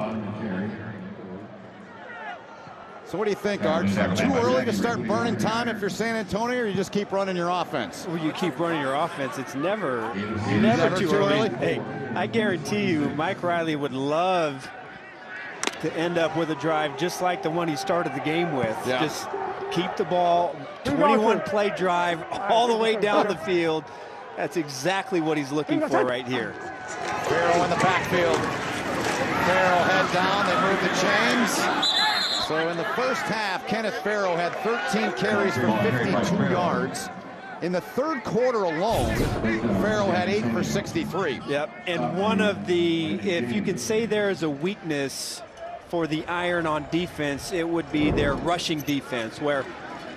So what do you think, Arch? Too early to start burning time if you're San Antonio, or you just keep running your offense? Well, you keep running your offense. It's never too early. Hey, I guarantee you, Mike Riley would love to end up with a drive just like the one he started the game with. Yeah. Just keep the ball, 21-play drive all the way down the field. That's exactly what he's looking for right here. Farrell in the backfield. Farrell head down. They move the chains. So in the first half, Kenneth Farrell had 13 carries for 52 yards. In the third quarter alone, Farrell had 8 for 63. Yep, and one of the, if you can say there is a weakness for the Iron on defense, it would be their rushing defense, where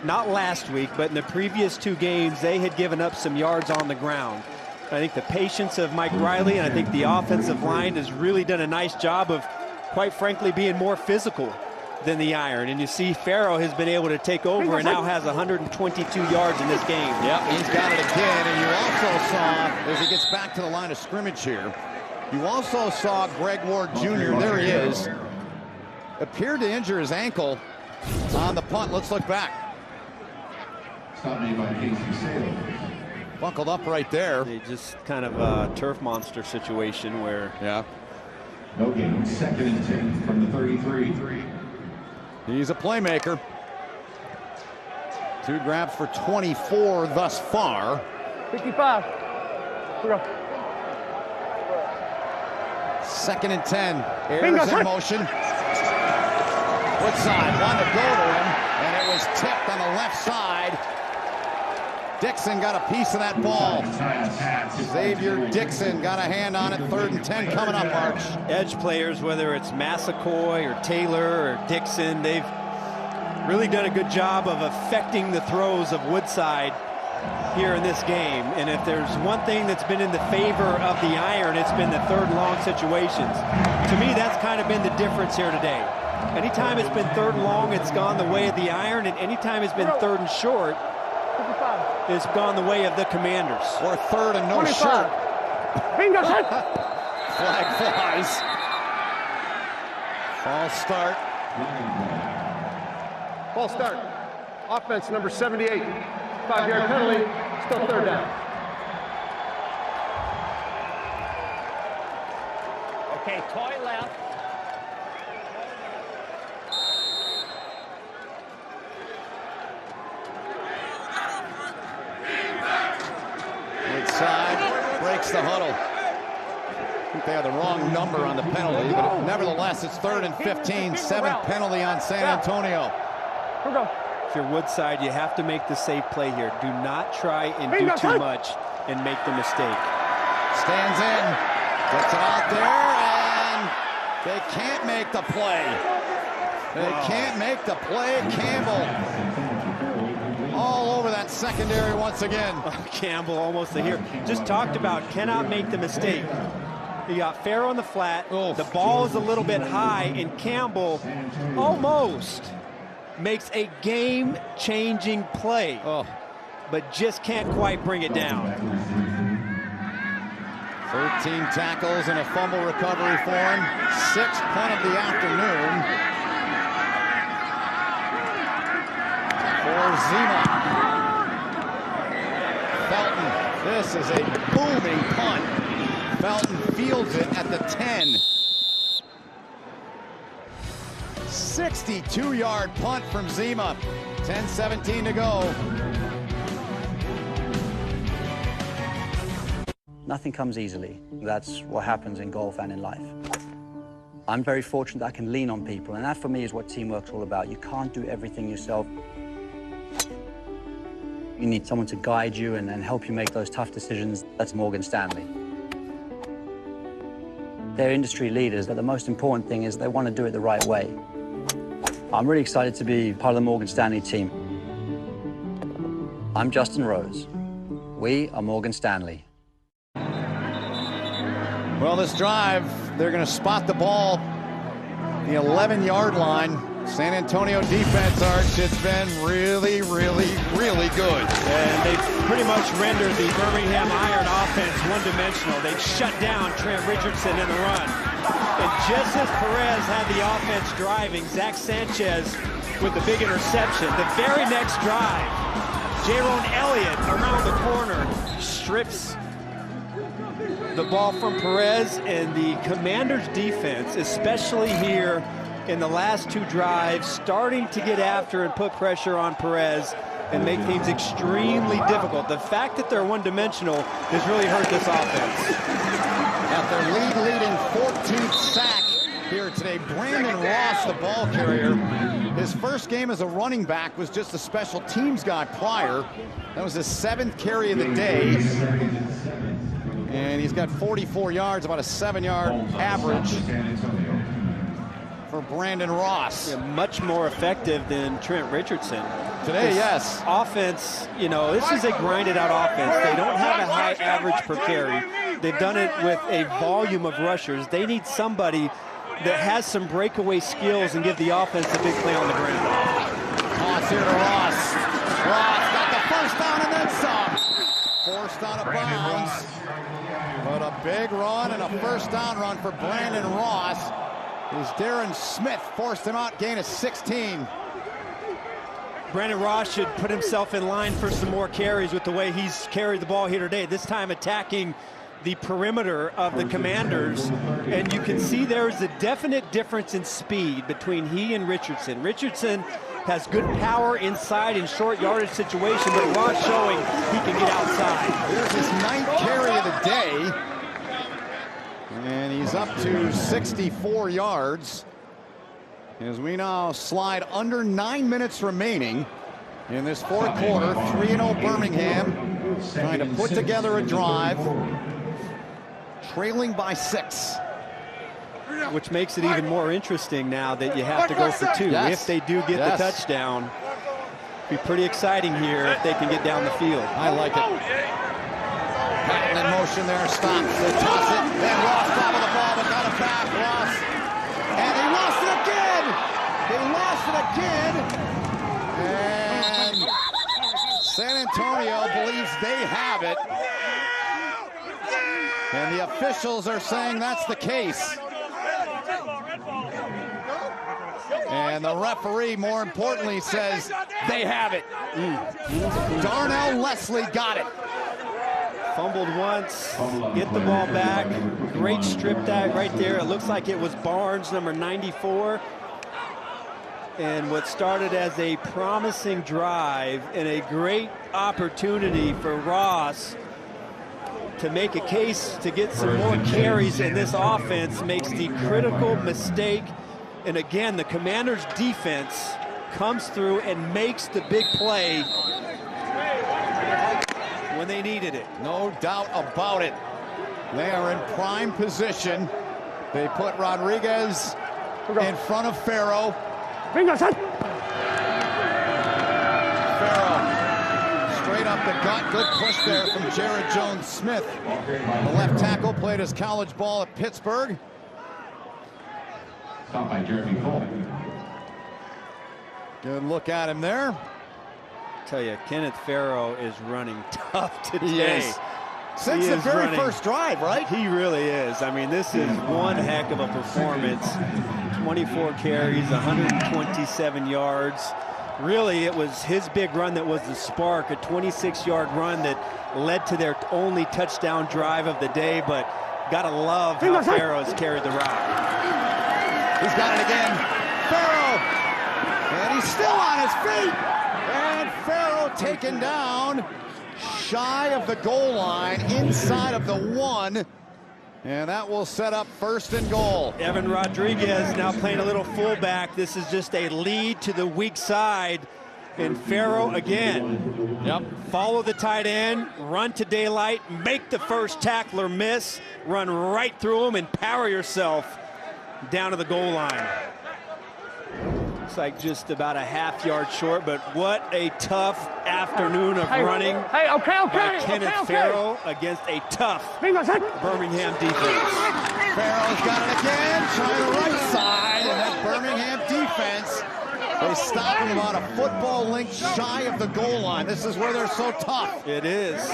not last week, but in the previous 2 games, they had given up some yards on the ground. I think the patience of Mike Riley, and I think the offensive line has really done a nice job of, quite frankly, being more physical than the Iron. And you see Farrell has been able to take over and now has 122 yards in this game. Yep, he's got it again. And you also saw, as he gets back to the line of scrimmage here, you also saw Greg Ward Jr., there he is, appeared to injure his ankle on the punt. Let's look back. Buckled up right there. They just kind of a turf monster situation where... Yeah. No gain, 2nd and 10 from the 33. He's a playmaker. 2 grabs for 24 thus far. 55. Here we go. 2nd and 10. Ayers in motion. Woodside wanted to go to him, and it was tipped on the left side. Dixon got a piece of that ball. Xavier Dixon got a hand on it. 3rd and 10 coming up, Arch. Edge players, whether it's Massacoy or Taylor or Dixon, they've really done a good job of affecting the throws of Woodside here in this game. And if there's one thing that's been in the favor of the Iron, it's been the 3rd long situations. To me, that's kind of been the difference here today. Anytime it's been 3rd and long, it's gone the way of the Iron, and anytime it's been 3rd and short, it's gone the way of the Commanders. Or 3rd and no 25. short. Bingo. Flag flies. False start. False start. Offense number 78. 5-yard penalty. Still 3rd down. Okay, toy left. Side breaks the huddle. I think they had the wrong number on the penalty, but nevertheless, it's 3rd and 15. 7th penalty on San Antonio. If you're Woodside, you have to make the safe play here. Do not try and do too much and make the mistake. Stands in, gets it out there, and they can't make the play. They can't make the play. Campbell all over that that secondary once again. Campbell almost here. Just talked about cannot make the mistake. You got Farrow on the flat. The ball is a little bit high, and Campbell almost makes a game-changing play, but just can't quite bring it down. 13 tackles and a fumble recovery for him. 6th punt of the afternoon for Zima. Felton, this is a booming punt. Felton fields it at the 10. 62-yard punt from Zima. 10:17 to go. Nothing comes easily. That's what happens in golf and in life. I'm very fortunate that I can lean on people, and that for me is what teamwork's all about. You can't do everything yourself. You need someone to guide you and help you make those tough decisions. That's Morgan Stanley. They're industry leaders, but the most important thing is they want to do it the right way. I'm really excited to be part of the Morgan Stanley team. I'm Justin Rose. We are Morgan Stanley. Well, this drive, they're going to spot the ball, the 11-yard line. San Antonio defense, Arch, it's been really, really, really good. And they've pretty much rendered the Birmingham Iron offense one-dimensional. They've shut down Trent Richardson in the run. And just as Perez had the offense driving, Zach Sanchez with the big interception. The very next drive, Jaron Elliott around the corner strips the ball from Perez, and the Commanders defense, especially here in the last 2 drives, starting to get after and put pressure on Perez and make things extremely difficult. The fact that they're one-dimensional has really hurt this offense. At their leading 14th sack here today, Brandon Ross, the ball carrier. His first game as a running back was just a special teams guy prior. That was his 7th carry of the day. And he's got 44 yards, about a 7-yard average for Brandon Ross. Yeah, much more effective than Trent Richardson. Today, yes. Offense, you know, this is a grinded-out offense. They don't have a high average per carry. They've done it with a volume of rushers. They need somebody that has some breakaway skills and give the offense a big play on the ground. Toss here to Ross. Ross got the first down and then some. Forced out of bounds. But a big run and a first down run for Brandon Ross. As Darren Smith forced him out, gain of 16. Brandon Ross should put himself in line for some more carries with the way he's carried the ball here today. This time attacking the perimeter of the Commanders. And you can see there's a definite difference in speed between he and Richardson. Richardson has good power inside in short yardage situation, but Ross showing he can get outside. Here's his 9th carry of the day. And he's up to 64 yards. As we now slide under 9 minutes remaining in this 4th quarter. 3-0 Birmingham trying to put together a drive. Trailing by 6. Which makes it even more interesting now that you have to go for 2. Yes. If they do get the touchdown, be pretty exciting here if they can get down the field. I like it. Patton in motion there, stops, they toss it, then Ross top of the ball, but got it back, Ross. And he lost it again! He lost it again! And San Antonio believes they have it. And the officials are saying that's the case. And the referee, more importantly, says they have it. Darnell Leslie got it. Fumbled once, get the ball back. Great strip tag right there. It looks like it was Barnes, number 94. And what started as a promising drive and a great opportunity for Ross to make a case to get some more carries in this offense makes the critical mistake. And again, the Commanders' defense comes through and makes the big play when they needed it. No doubt about it. They are in prime position. They put Rodriguez in front of Farrow. Farrow gut. Good push there from Jared Jones-Smith. The left tackle played his college ball at Pittsburgh. Stopped by Jeremy Cole. Good look at him there. Tell you, Kenneth Farrow is running tough today. He is. Since the very first drive, right? He really is. I mean, this is one heck of a performance. 24 carries, 127 yards. Really, it was his big run that was the spark, a 26-yard run that led to their only touchdown drive of the day, but gotta love how Farrow's carried the rock. He's got it again. Farrow! And he's still on his feet! And Farrow taken down shy of the goal line, inside of the 1. And that will set up 1st and goal. Evan Rodriguez now playing a little fullback. This is just a lead to the weak side. And Farrow again. Yep. Follow the tight end, run to daylight, make the first tackler miss, run right through him and power yourself down to the goal line. Looks like just about a half-yard short, but what a tough afternoon of running by Kenneth Farrow against a tough Birmingham defense. Farrow's got it again, trying the right side, and that Birmingham defense, they stop him about a football length shy of the goal line. This is where they're so tough. It is.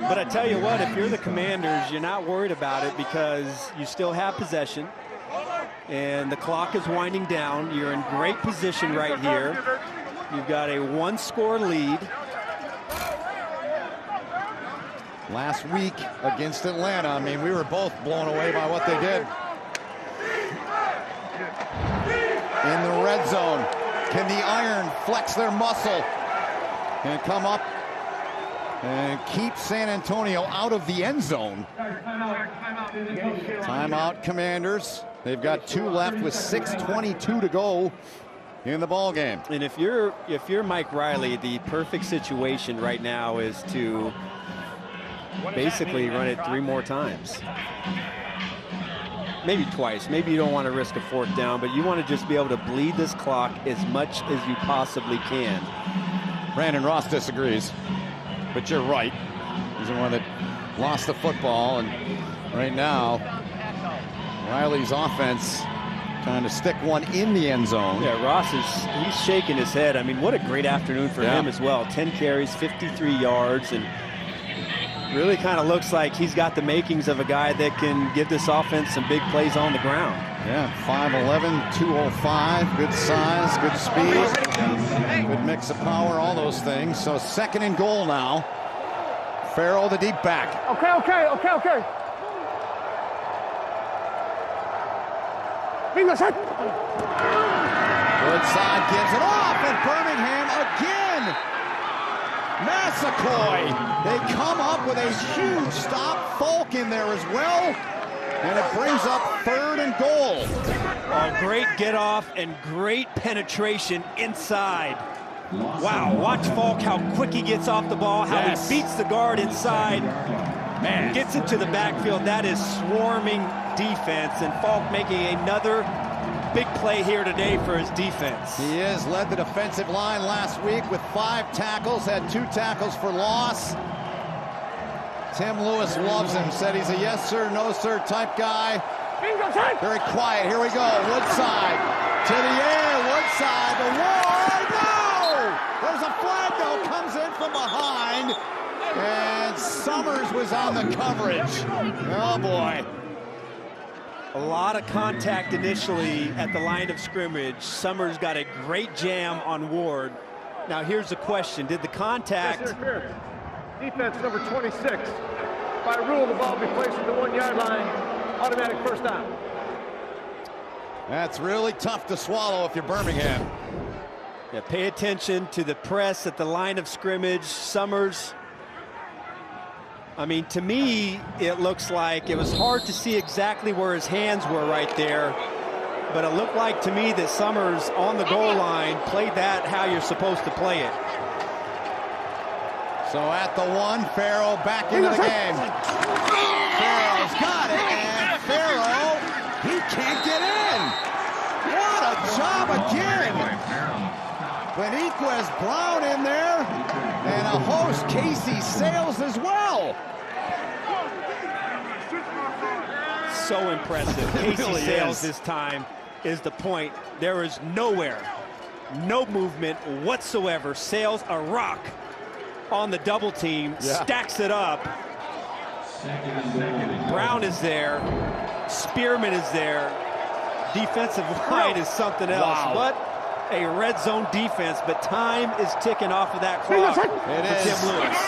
But I tell you what, if you're the Commanders, you're not worried about it because you still have possession. And the clock is winding down. You're in great position right here. You've got a 1-score lead. Last week against Atlanta, I mean, we were both blown away by what they did. In the red zone, can the Iron flex their muscle and come up and keep San Antonio out of the end zone? Timeout, Commanders. They've got 2 left with 6:22 to go in the ball game. And if you're Mike Riley, the perfect situation right now is to basically run it 3 more times. Maybe twice. Maybe you don't want to risk a 4th down, but you want to just be able to bleed this clock as much as you possibly can. Brandon Ross disagrees, but you're right. He's the one that lost the football, and right now, Riley's offense trying to stick one in the end zone. Yeah, Ross he's shaking his head. I mean, what a great afternoon for him as well. 10 carries, 53 yards, and really kind of looks like he's got the makings of a guy that can give this offense some big plays on the ground. Yeah, 5'11", 205, good size, good speed, good mix of power, all those things. So 2nd and goal now. Farrell, the deep back. Okay. Woodside gives it off, and Birmingham again. Massaquoi. They come up with a huge stop. Falk in there as well. And it brings up 3rd and goal. Oh, great get off and great penetration inside. Wow, watch Falk, how quick he gets off the ball, how he beats the guard inside. Man, gets into the backfield. That is swarming defense, and Falk making another big play here today for his defense. He is, led the defensive line last week with 5 tackles, had 2 tackles for loss. Tim Lewis loves him, said he's a yes sir, no sir type guy. Very quiet, here we go, Woodside to the air, Woodside, the wide, no! There's a flag though, comes in from behind, and Summers was on the coverage. Oh boy. A lot of contact initially at the line of scrimmage. Summers got a great jam on Ward. Now here's the question, did the contact... Defense number 26. By rule, the ball be placed at the 1-yard line. Automatic 1st down. That's really tough to swallow if you're Birmingham. Yeah, pay attention to the press at the line of scrimmage. Summers, I mean, to me, it looks like it was hard to see exactly where his hands were right there, but it looked like to me that Summers on the goal line played that how you're supposed to play it. So at the 1, Farrell back into the game. Farrell's got it, and Farrell, he can't get in. What a job again. Beniquez Brown in there, and a host, Casey Sales, as well. So impressive. Casey really Sales is. this time is the point. There is nowhere, no movement whatsoever. Sales, a rock on the double team, stacks it up. Brown is there. Spearman is there. Defensive line is something else. Wow. But a red zone defense, but time is ticking off of that clock for Tim Lewis.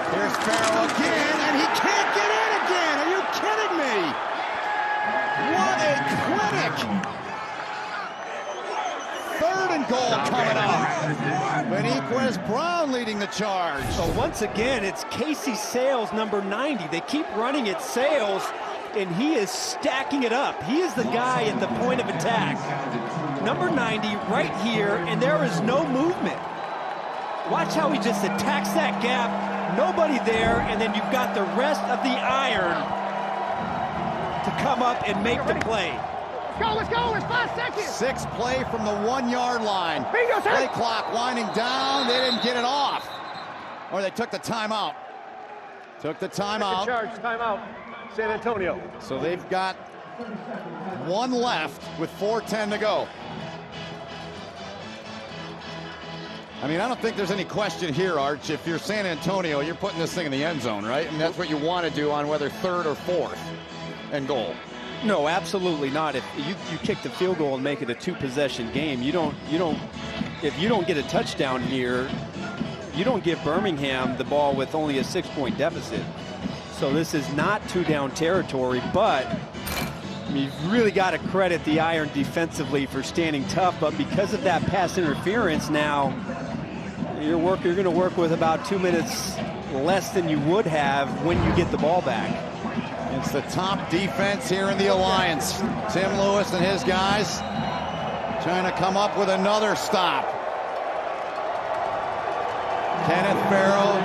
Here's Farrell again, and he can't get in again. Are you kidding me? What a clinic. 3rd and goal coming up. Beniquez Brown leading the charge. So once again, it's Casey Sales, number 90. They keep running at Sales, and he is stacking it up. He is the guy at the point of attack. Number 90 right here, and there is no movement. Watch how he just attacks that gap. Nobody there, and then you've got the rest of the iron to come up and make the play. Let's go, it's 5 seconds. 6 play from the 1-yard line. Bingo, sir. Play clock winding down. They didn't get it off. Or they took the timeout. Took the timeout. Charge, timeout. San Antonio. So they've got 1 left with 4:10 to go. I mean, I don't think there's any question here, Arch. If you're San Antonio, you're putting this thing in the end zone, right? And that's what you want to do on whether 3rd or 4th and goal. No, absolutely not. If you kick the field goal and make it a 2-possession game, if you don't get a touchdown here, you don't give Birmingham the ball with only a 6-point deficit. So this is not 2-down territory, but you've really got to credit the Iron defensively for standing tough. But because of that pass interference now, you're going to work with about 2 minutes less than you would have when you get the ball back. It's the top defense here in the Alliance. Tim Lewis and his guys trying to come up with another stop. Kenneth Farrell,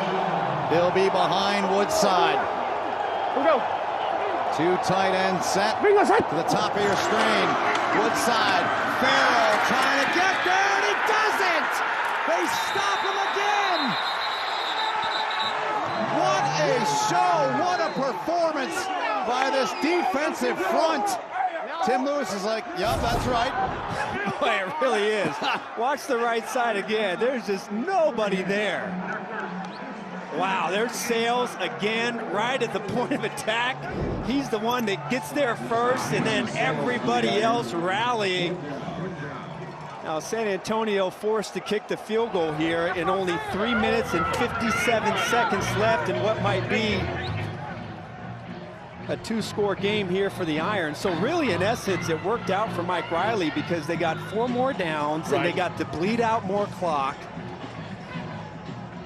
he'll be behind Woodside. Here we go. 2 tight ends set to the top of your screen. Woodside, Farrell trying to get there, and he doesn't! They stop him again! What a show, what a performance by this defensive front. Tim Lewis is like, yep, that's right. Boy, it really is. Watch the right side again. There's just nobody there. Wow, there's Sales again, right at the point of attack. He's the one that gets there first, and then everybody else rallying. Now, San Antonio forced to kick the field goal here in only 3 minutes and 57 seconds left in what might be a 2-score game here for the Iron. So really, in essence, it worked out for Mike Riley because they got 4 more downs and they got to bleed out more clock.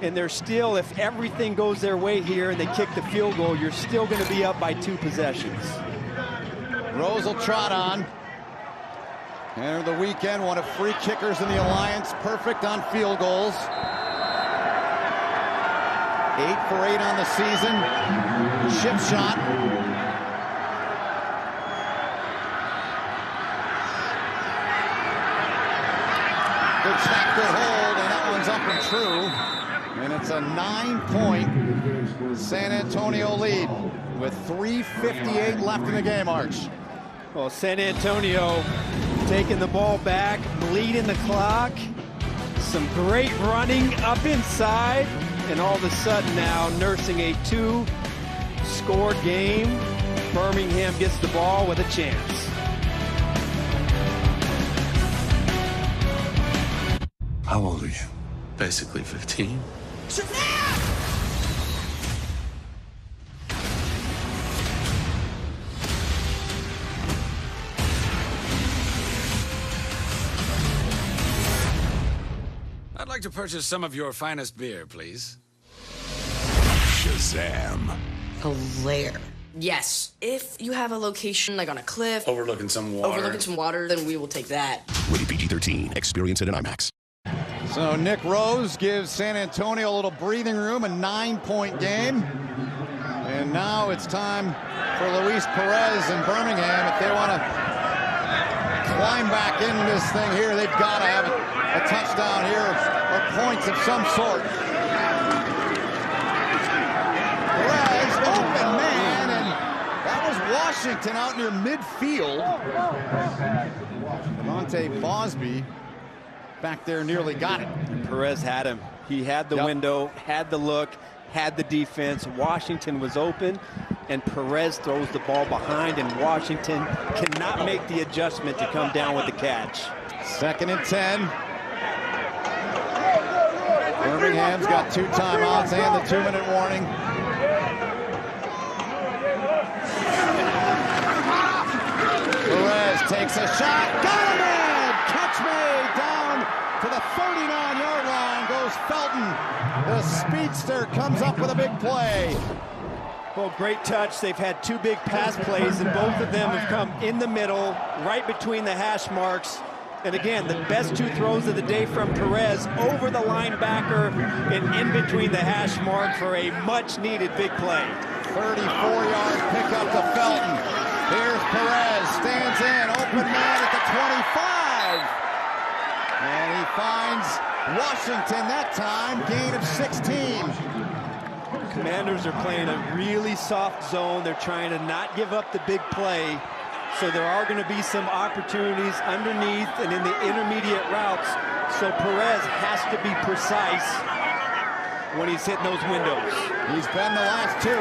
And they're still, if everything goes their way here and they kick the field goal, you're still going to be up by 2 possessions. Rose will trot on. And the weekend, one of 3 kickers in the Alliance, perfect on field goals. 8 for 8 on the season. Chip shot. Good snap, good hold, and that one's up and true. And it's a 9-point San Antonio lead with 3:58 left in the game, Arch. Well, San Antonio taking the ball back, bleeding the clock. Some great running up inside. And all of a sudden now nursing a 2-score game. Birmingham gets the ball with a chance. How old are you? Basically 15. I'd like to purchase some of your finest beer, please. Shazam! A lair. Yes. If you have a location like on a cliff, Overlooking some water. then we will take that. Rated PG-13. Experience it in IMAX. So Nick Rose gives San Antonio a little breathing room, a 9-point game. And now it's time for Luis Perez in Birmingham. If they want to climb back into this thing here, they've got to have a touchdown here or points of some sort. Washington out near midfield. Monte Bosby back there nearly got it. Perez had him. He had the window, had the look, had the defense. Washington was open, and Perez throws the ball behind, and Washington cannot make the adjustment to come down with the catch. 2nd and 10. Birmingham's got 2 timeouts and the 2-minute warning. Perez takes a shot, got him in! Catch made down to the 39-yard line goes Felton. The speedster comes up with a big play. Well, great touch. They've had 2 big pass plays, and both of them have come in the middle, right between the hash marks. And again, the best 2 throws of the day from Perez over the linebacker and in between the hash mark for a much-needed big play. 34-yard pickup to Felton. Here's Perez, stands in, open man at the 25. And he finds Washington that time, gain of 16. Commanders are playing a really soft zone. They're trying to not give up the big play. So there are going to be some opportunities underneath and in the intermediate routes. So Perez has to be precise when he's hitting those windows. He's been the last 2.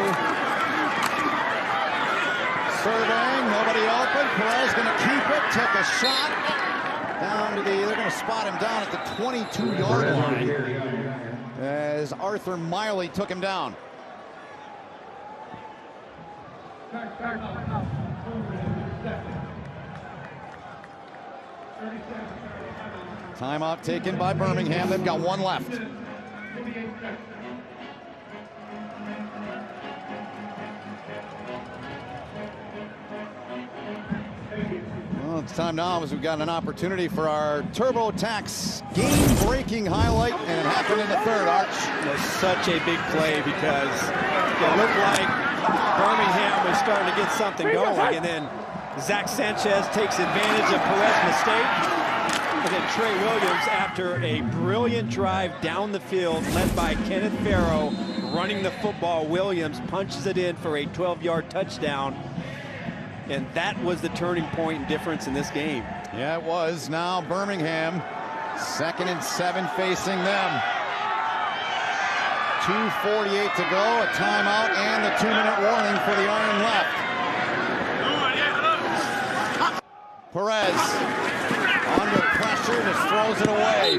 Surveying, nobody open. Perez going to keep it, took a shot. Down to they're going to spot him down at the 22-yard line as Arthur Miley took him down. Timeout taken by Birmingham. They've got 1 left. Well, it's time now as we've got an opportunity for our TurboTax game-breaking highlight, and it happened in the 3rd, Arch. It was such a big play because it looked like Birmingham was starting to get something going, and then Zach Sanchez takes advantage of Perez's mistake. And then Trey Williams, after a brilliant drive down the field led by Kenneth Farrow, running the football, Williams punches it in for a 12-yard touchdown. And that was the turning point and difference in this game. Yeah, it was. Now Birmingham, 2nd and 7 facing them. 2:48 to go, a timeout, and the 2-minute warning for the Iron left. Perez, under pressure, just throws it away.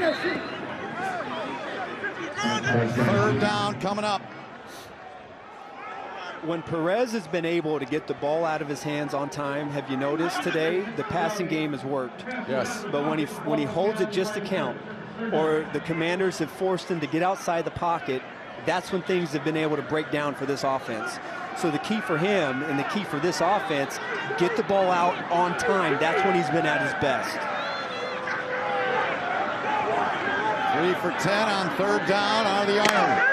3rd down coming up. When Perez has been able to get the ball out of his hands on time, have you noticed today the passing game has worked? Yes. But when he holds it just to count, or the Commanders have forced him to get outside the pocket, that's when things have been able to break down for this offense. So the key for him and the key for this offense, get the ball out on time. That's when he's been at his best. 3 for 10 on 3rd down out of the Iron.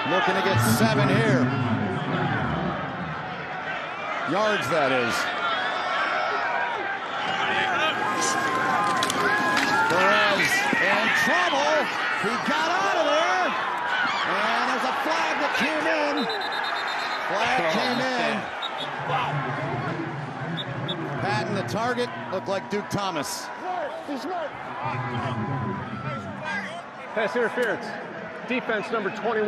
Looking to get 7 here. Yards, that is. Perez in trouble. He got out of there. And there's a flag that came in. Flag came in. Patting the target. Looked like Duke Thomas. Pass interference. Defense number 21.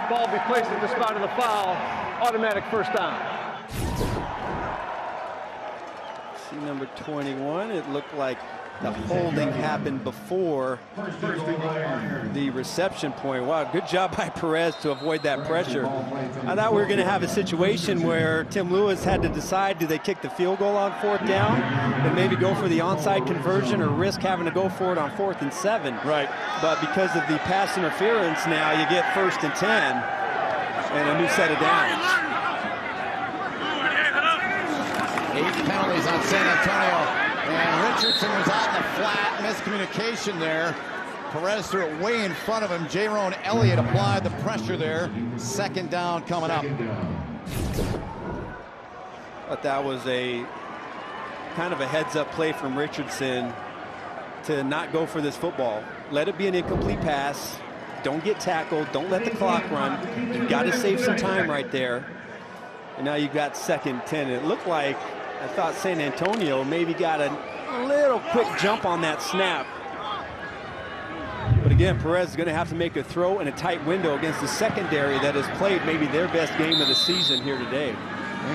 Ball be placed at the spot of the foul. Automatic 1st down. See number 21. It looked like the holding happened before the reception point. Wow, good job by Perez to avoid that pressure. I thought we were going to have a situation where Tim Lewis had to decide, do they kick the field goal on 4th down and maybe go for the onside conversion or risk having to go for it on 4th and 7. Right. But because of the pass interference now, you get 1st and 10 and a new set of downs. 8 penalties on San Antonio. And Richardson was out in the flat. Miscommunication there. Perez threw it way in front of him. Jaron Elliott applied the pressure there. 2nd down coming up. But that was a kind of a heads-up play from Richardson to not go for this football. Let it be an incomplete pass. Don't get tackled. Don't let the clock run. You've got to save some time right there. And now you've got 2nd 10. It looked like, I thought San Antonio maybe got a little quick jump on that snap. But again, Perez is going to have to make a throw in a tight window against the secondary that has played maybe their best game of the season here today.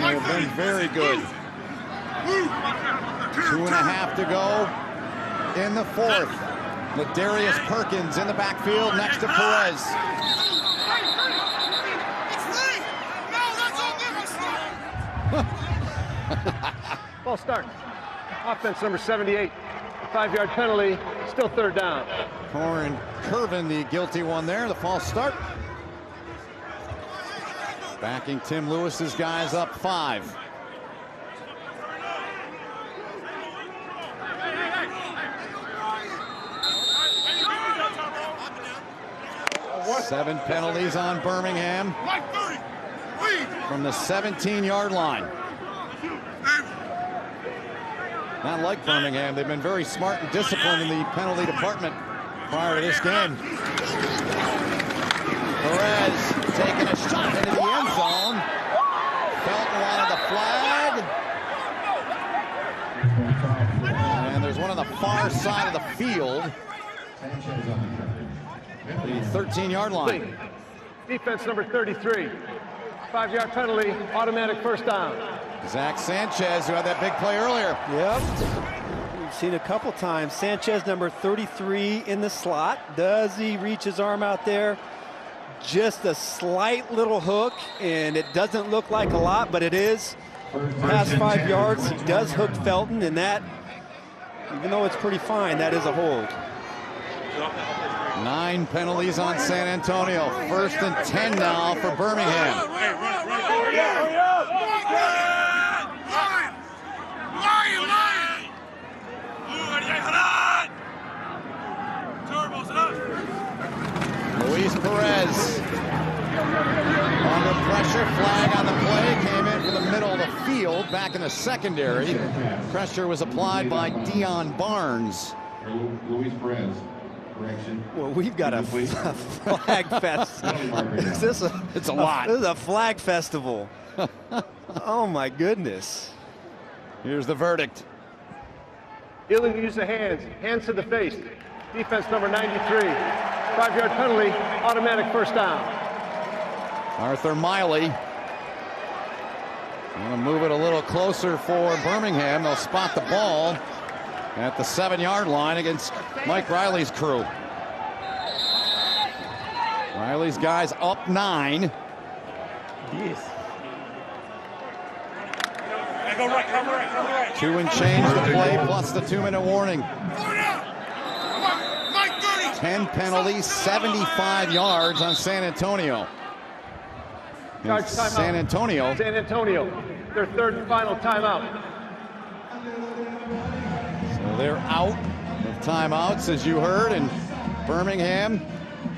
They have been very good. 2.5 to go in the 4th. Ladarius Perkins in the backfield next to Perez. Ball start. Offense number 78. 5-yard penalty. Still 3rd down. Corin Curvin, the guilty one there. The false start. Backing Tim Lewis's guys up 5. Seven penalties on Birmingham from the 17-yard line. Not like Birmingham. They've been very smart and disciplined in the penalty department prior to this game. Perez taking a shot into the end zone. Felton wanted the flag. And there's one on the far side of the field. The 13-yard line. Defense number 33. 5-yard penalty, automatic 1st down. Zach Sanchez, who had that big play earlier. Yep. We've seen a couple times. Sanchez, number 33 in the slot. Does he reach his arm out there? Just a slight little hook, and it doesn't look like a lot, but it is. Past 5 yards, he does hook Felton, and that, even though it's pretty fine, that is a hold. 9 penalties on San Antonio. 1st and 10 now for Birmingham. Luis Perez under pressure, flag on the play, came in from the middle of the field, back in the secondary. Pressure was applied by Dion Barnes. Luis Perez. Correction. Well, we've got a flag fest. It's a lot. This is a flag festival. Oh my goodness. Here's the verdict. Illegal use of hands. Hands to the face. Defense number 93. 5-yard penalty, automatic 1st down. Arthur Miley. Going to move it a little closer for Birmingham. They'll spot the ball at the 7-yard line against Mike Riley's crew. Riley's guys up 9. Yes. 2 and change to play, plus the 2-minute warning. 10 penalties, 75 yards on San Antonio. And San Antonio. San Antonio, their 3rd and final timeout. So they're out of timeouts, as you heard, and Birmingham,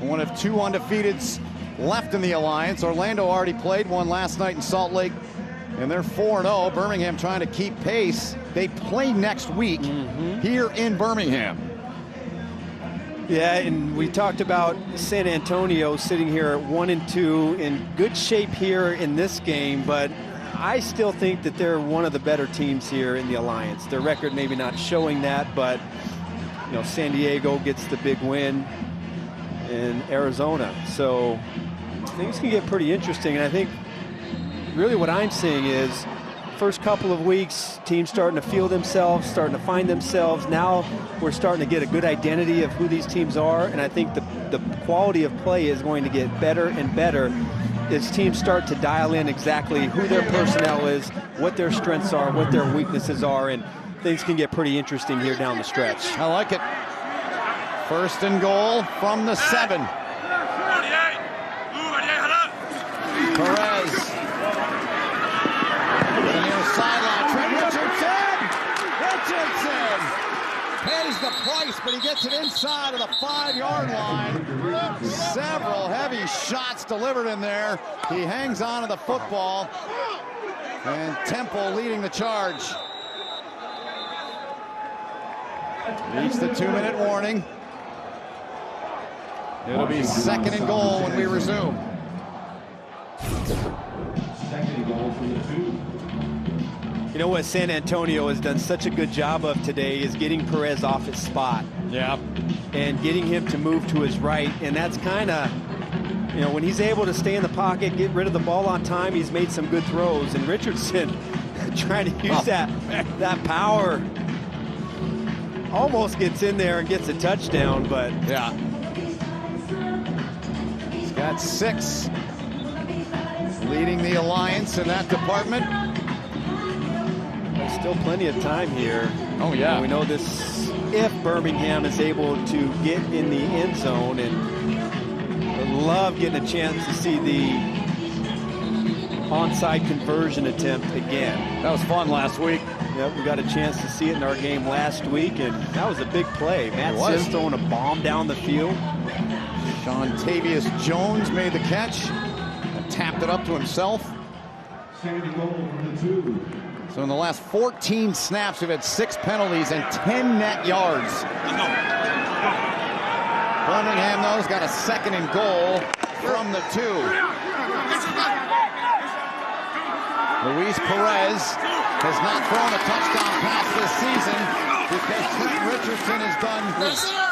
one of 2 undefeateds left in the alliance. Orlando already played one last night in Salt Lake, and they're 4-0. Birmingham trying to keep pace. They play next week here in Birmingham. Yeah, and we talked about San Antonio sitting here at 1-2, in good shape here in this game, but I still think that they're one of the better teams here in the Alliance. Their record maybe not showing that, but you know, San Diego gets the big win in Arizona. So things can get pretty interesting, and I think really what I'm seeing is first couple of weeks, teams starting to feel themselves, starting to find themselves. Now we're starting to get a good identity of who these teams are, and I think the quality of play is going to get better and better as teams start to dial in exactly who their personnel is, what their strengths are, what their weaknesses are, and things can get pretty interesting here down the stretch. I like it. 1st and goal from the 7. Perez. Sideline, Trent Richardson pays the price, but he gets it inside of the 5-yard line. Several heavy shots delivered in there. He hangs on to the football, and Temple leading the charge. Reached the 2-minute warning. It'll be 2nd and goal when we resume. 2nd and goal from the 2. You know what San Antonio has done such a good job of today is getting Perez off his spot. Yeah. And getting him to move to his right. And that's kind of, you know, when he's able to stay in the pocket, get rid of the ball on time, he's made some good throws. And Richardson trying to use that power. Almost gets in there and gets a touchdown, but. Yeah. He's got 6. Leading the alliance in that department. There's still plenty of time here. Oh, yeah. We know this, if Birmingham is able to get in the end zone, and I love getting a chance to see the onside conversion attempt again. That was fun last week. Yep, we got a chance to see it in our game last week, and that was a big play. Matt Sims throwing a bomb down the field. Shontavious Jones made the catch. Tapped it up to himself. 2nd and goal from the 2. So in the last 14 snaps, we've had 6 penalties and 10 net yards. Birmingham, though, has got a 2nd and goal from the 2. Luis Perez has not thrown a touchdown pass this season because Trent Richardson has done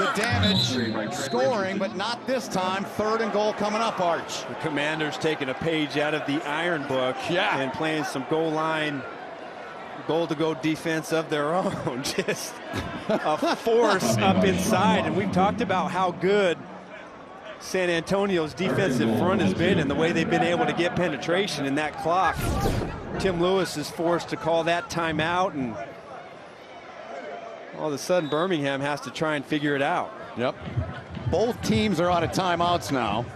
the damage scoring, but not this time. 3rd and goal coming up, Arch. The Commanders taking a page out of the Iron Book and playing some goal to go defense of their own. Just a force up inside. And we've talked about how good San Antonio's defensive front has been and the way they've been able to get penetration in that clock. Tim Lewis is forced to call that timeout, and all of a sudden Birmingham has to try and figure it out. Yep. Both teams are out of timeouts now.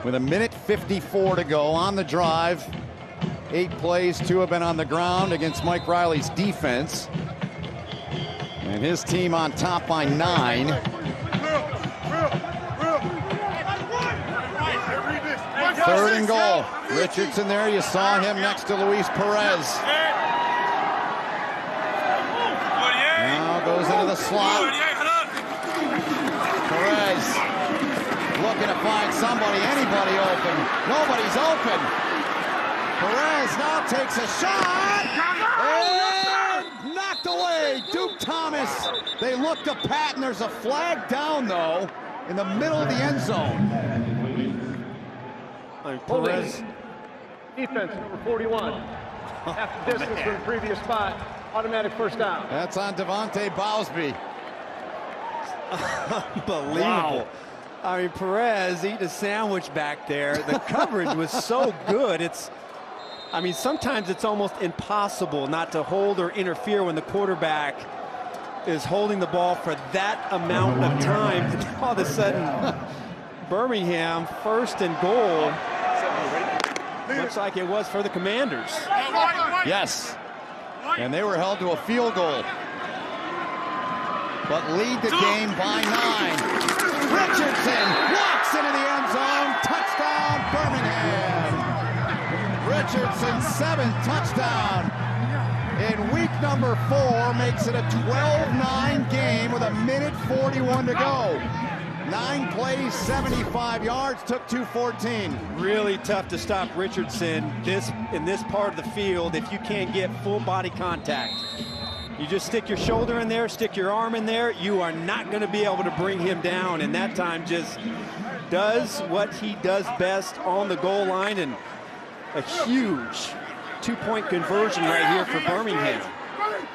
With 1:54 to go on the drive. 8 plays, 2 have been on the ground against Mike Riley's defense. And his team on top by 9. Third and goal. Richardson there, you saw him next to Luis Perez. Now goes into the slot. Perez looking to find somebody, anybody open. Nobody's open. Perez now takes a shot. And knocked away. Duke Thomas. They look to pat, and there's a flag down, though, in the middle of the end zone. Perez. Defense, number 41. Half the distance from the previous spot. Automatic first down. That's on Devontae Bowsby. Unbelievable. Wow. I mean, Perez eating a sandwich back there. The coverage was so good. I mean, sometimes it's almost impossible not to hold or interfere when the quarterback is holding the ball for that amount of time. And all of a sudden, Birmingham, 1st and goal. Looks like it was for the Commanders. Yes. And they were held to a field goal. But lead the game by 9. Richardson walks into the end zone. Touchdown, Birmingham. Richardson's 7th touchdown in week number 4 makes it a 12-9 game with 1:41 to go. 9 plays, 75 yards, took 2:14. Really tough to stop Richardson in this part of the field if you can't get full body contact. You just stick your shoulder in there, stick your arm in there, you are not going to be able to bring him down. And that time just does what he does best on the goal line, and a huge 2-point conversion right here for Birmingham.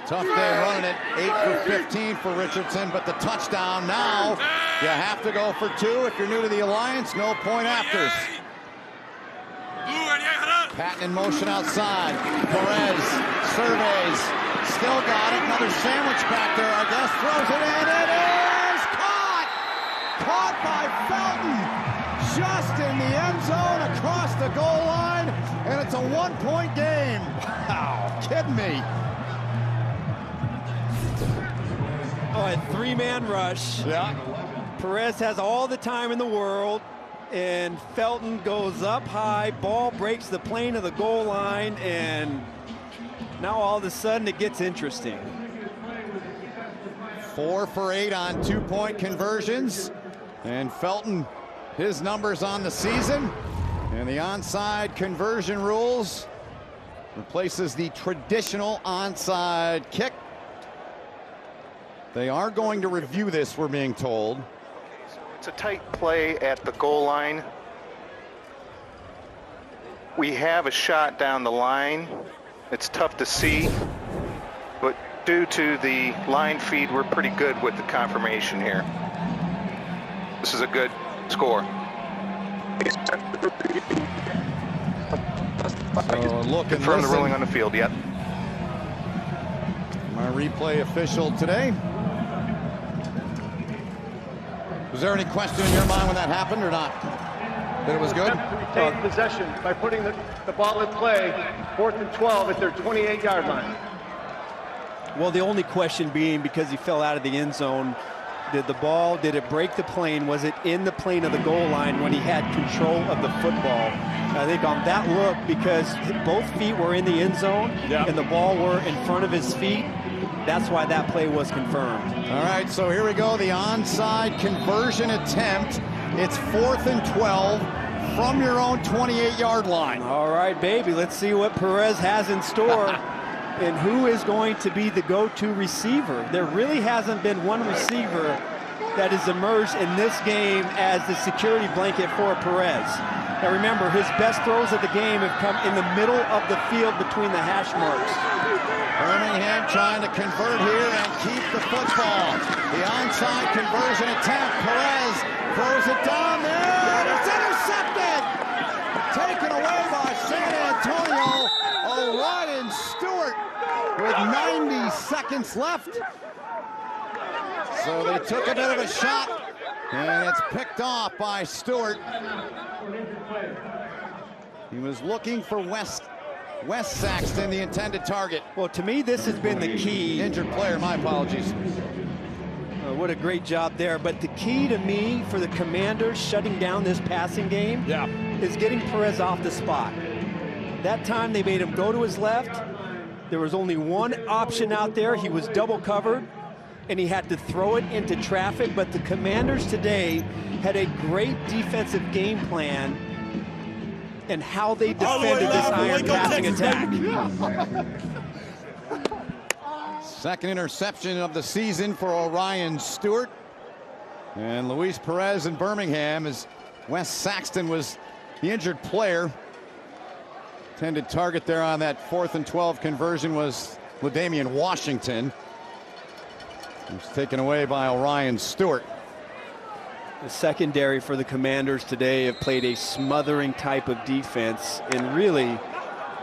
Tough day running it. 8 for 15 for Richardson, but the touchdown now. You have to go for 2 if you're new to the alliance. No point afters. Patton in motion outside. Perez surveys. Still got it. Another sandwich back there, I guess. Throws it in. It is caught! Caught by Felton. Just in the end zone across the goal line. And it's a 1-point game. Wow. Kidding me. Oh, a 3-man rush. Yeah. Perez has all the time in the world, and Felton goes up high, ball breaks the plane of the goal line, and now all of a sudden it gets interesting. 4 for 8 on 2-point conversions. And Felton, his numbers on the season. And the onside conversion rules replaces the traditional onside kick. They are going to review this, we're being told. It's a tight play at the goal line. We have a shot down the line. It's tough to see, but due to the line feed, we're pretty good with the confirmation here. This is a good score. So look and from the listen. ruling on the field, yep. Our replay official today. Was there any question in your mind when that happened or not? That it was good? Retain possession by putting the ball in play, 4th and 12 at their 28-yard line. Well, the only question being, because he fell out of the end zone, did it break the plane? Was it in the plane of the goal line when he had control of the football? I think on that look, because both feet were in the end zone and the ball were in front of his feet, that's why that play was confirmed. All right, so here we go, the onside conversion attempt. It's 4th and 12 from your own 28-yard line. All right, baby, let's see what Perez has in store and who is going to be the go-to receiver. There really hasn't been one receiver that has emerged in this game as the security blanket for Perez. Now remember, his best throws of the game have come in the middle of the field between the hash marks. Birmingham trying to convert here and keep the football. The onside conversion attempt. Perez throws it down there, and it's intercepted! Taken away by San Antonio. Orion Stewart with 90 seconds left. So they took a bit of a shot, and it's picked off by Stewart. He was looking for Wes Saxton, the intended target. Well, to me, this has been the key. Injured player, my apologies. What a great job there. But the key to me for the Commanders shutting down this passing game is getting Perez off the spot. That time they made him go to his left. There was only one option out there. He was double covered, and he had to throw it into traffic. But the Commanders today had a great defensive game plan and how they defended this iron passing attack. Second interception of the season for Orion Stewart. And Luis Perez in Birmingham, as Wes Saxton was the injured player. Intended target there on that 4th and 12 conversion was LaDamian Washington. It was taken away by Orion Stewart. The secondary for the Commanders today have played a smothering type of defense, and really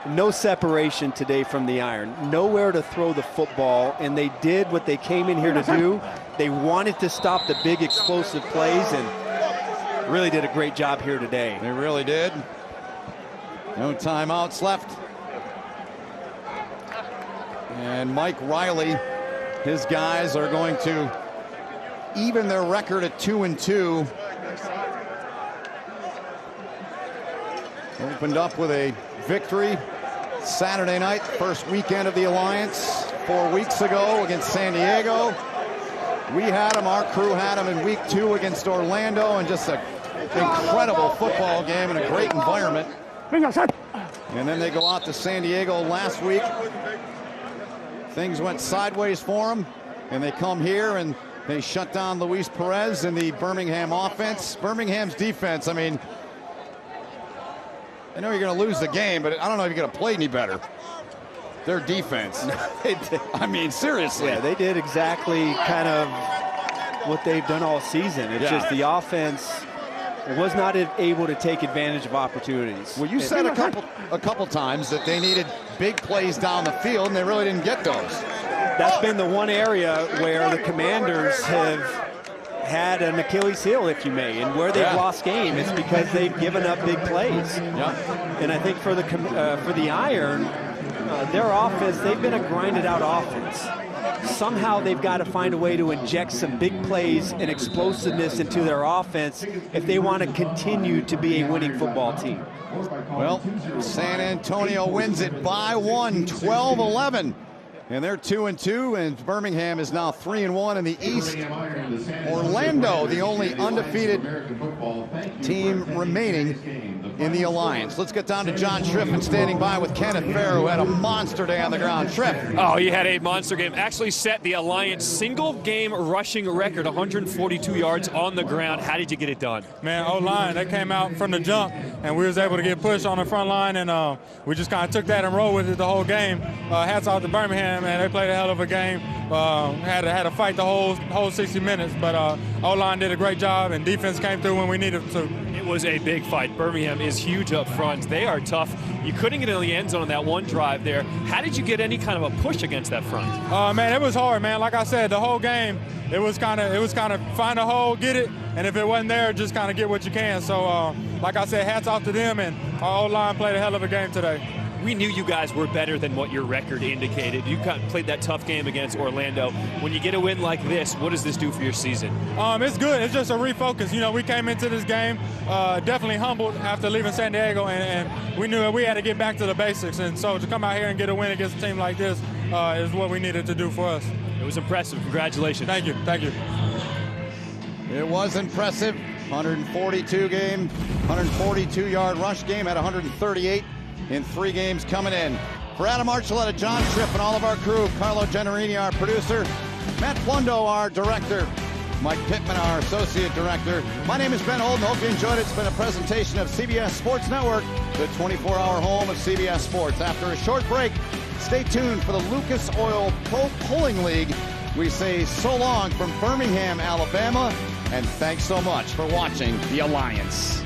no separation today from the iron. Nowhere to throw the football, and they did what they came in here to do. They wanted to stop the big explosive plays, and really did a great job here today. They really did. No timeouts left. And Mike Riley, his guys are going to even their record at 2-2. Opened up with a victory Saturday night, first weekend of the Alliance 4 weeks ago against San Diego. We had them, our crew had them in week 2 against Orlando, and just an incredible football game and a great environment. And then they go out to San Diego last week. Things went sideways for them, and they come here and they shut down Luis Perez and the Birmingham offense. Birmingham's defense, I mean, I know you're going to lose the game, but I don't know if you're going to play any better. Their defense. I mean, seriously. Yeah, they did exactly kind of what they've done all season. It's just the offense was not able to take advantage of opportunities. Well, you said a couple times that they needed big plays down the field, and they really didn't get those. That's been the one area where the Commanders have had an Achilles heel, if you may, and where they've lost game. It's because they've given up big plays. And I think for the Iron, their offense, they've been a grinded out offense. Somehow they've got to find a way to inject some big plays and explosiveness into their offense if they want to continue to be a winning football team. Well, San Antonio wins it by 1, 12-11. And they're 2-2, and Birmingham is now 3-1 in the East. Orlando, the only undefeated team remaining in the Alliance. Let's get down to John Schriffen standing by with Kenneth Fair, who had a monster day on the ground. Schriff. Oh, he had a monster game. Actually set the Alliance single-game rushing record, 142 yards on the ground. How did you get it done? Man, O-line, they came out from the jump, and we was able to get pushed on the front line, and we just kind of took that and rolled with it the whole game. Hats off to Birmingham, man. They played a hell of a game. Had to fight the whole 60 minutes, but O-line did a great job, and defense came through when we needed to. It was a big fight. Birmingham is huge up front. They are tough. You couldn't get in the end zone on that one drive there. How did you get any kind of a push against that front? Man, it was hard, man. Like I said, the whole game, it was kind of find a hole, get it, and if it wasn't there, just kind of get what you can. So, like I said, hats off to them, and our O-line played a hell of a game today. We knew you guys were better than what your record indicated. You played that tough game against Orlando. When you get a win like this, what does this do for your season? It's good. It's just a refocus. You know, we came into this game definitely humbled after leaving San Diego, and we knew that we had to get back to the basics. And so to come out here and get a win against a team like this is what we needed to do for us. It was impressive. Congratulations. Thank you. Thank you. It was impressive. 142-yard rush game, had 138 in 3 games coming in. For Adam Archuleta, John Tripp, and all of our crew, Carlo Generini, our producer, Matt Plundo, our director, Mike Pittman, our associate director. My name is Ben Holden. Hope you enjoyed it. It's been a presentation of CBS Sports Network, the 24-hour home of CBS Sports. After a short break, stay tuned for the Lucas Oil Pro Pulling League. We say so long from Birmingham, Alabama, and thanks so much for watching The Alliance.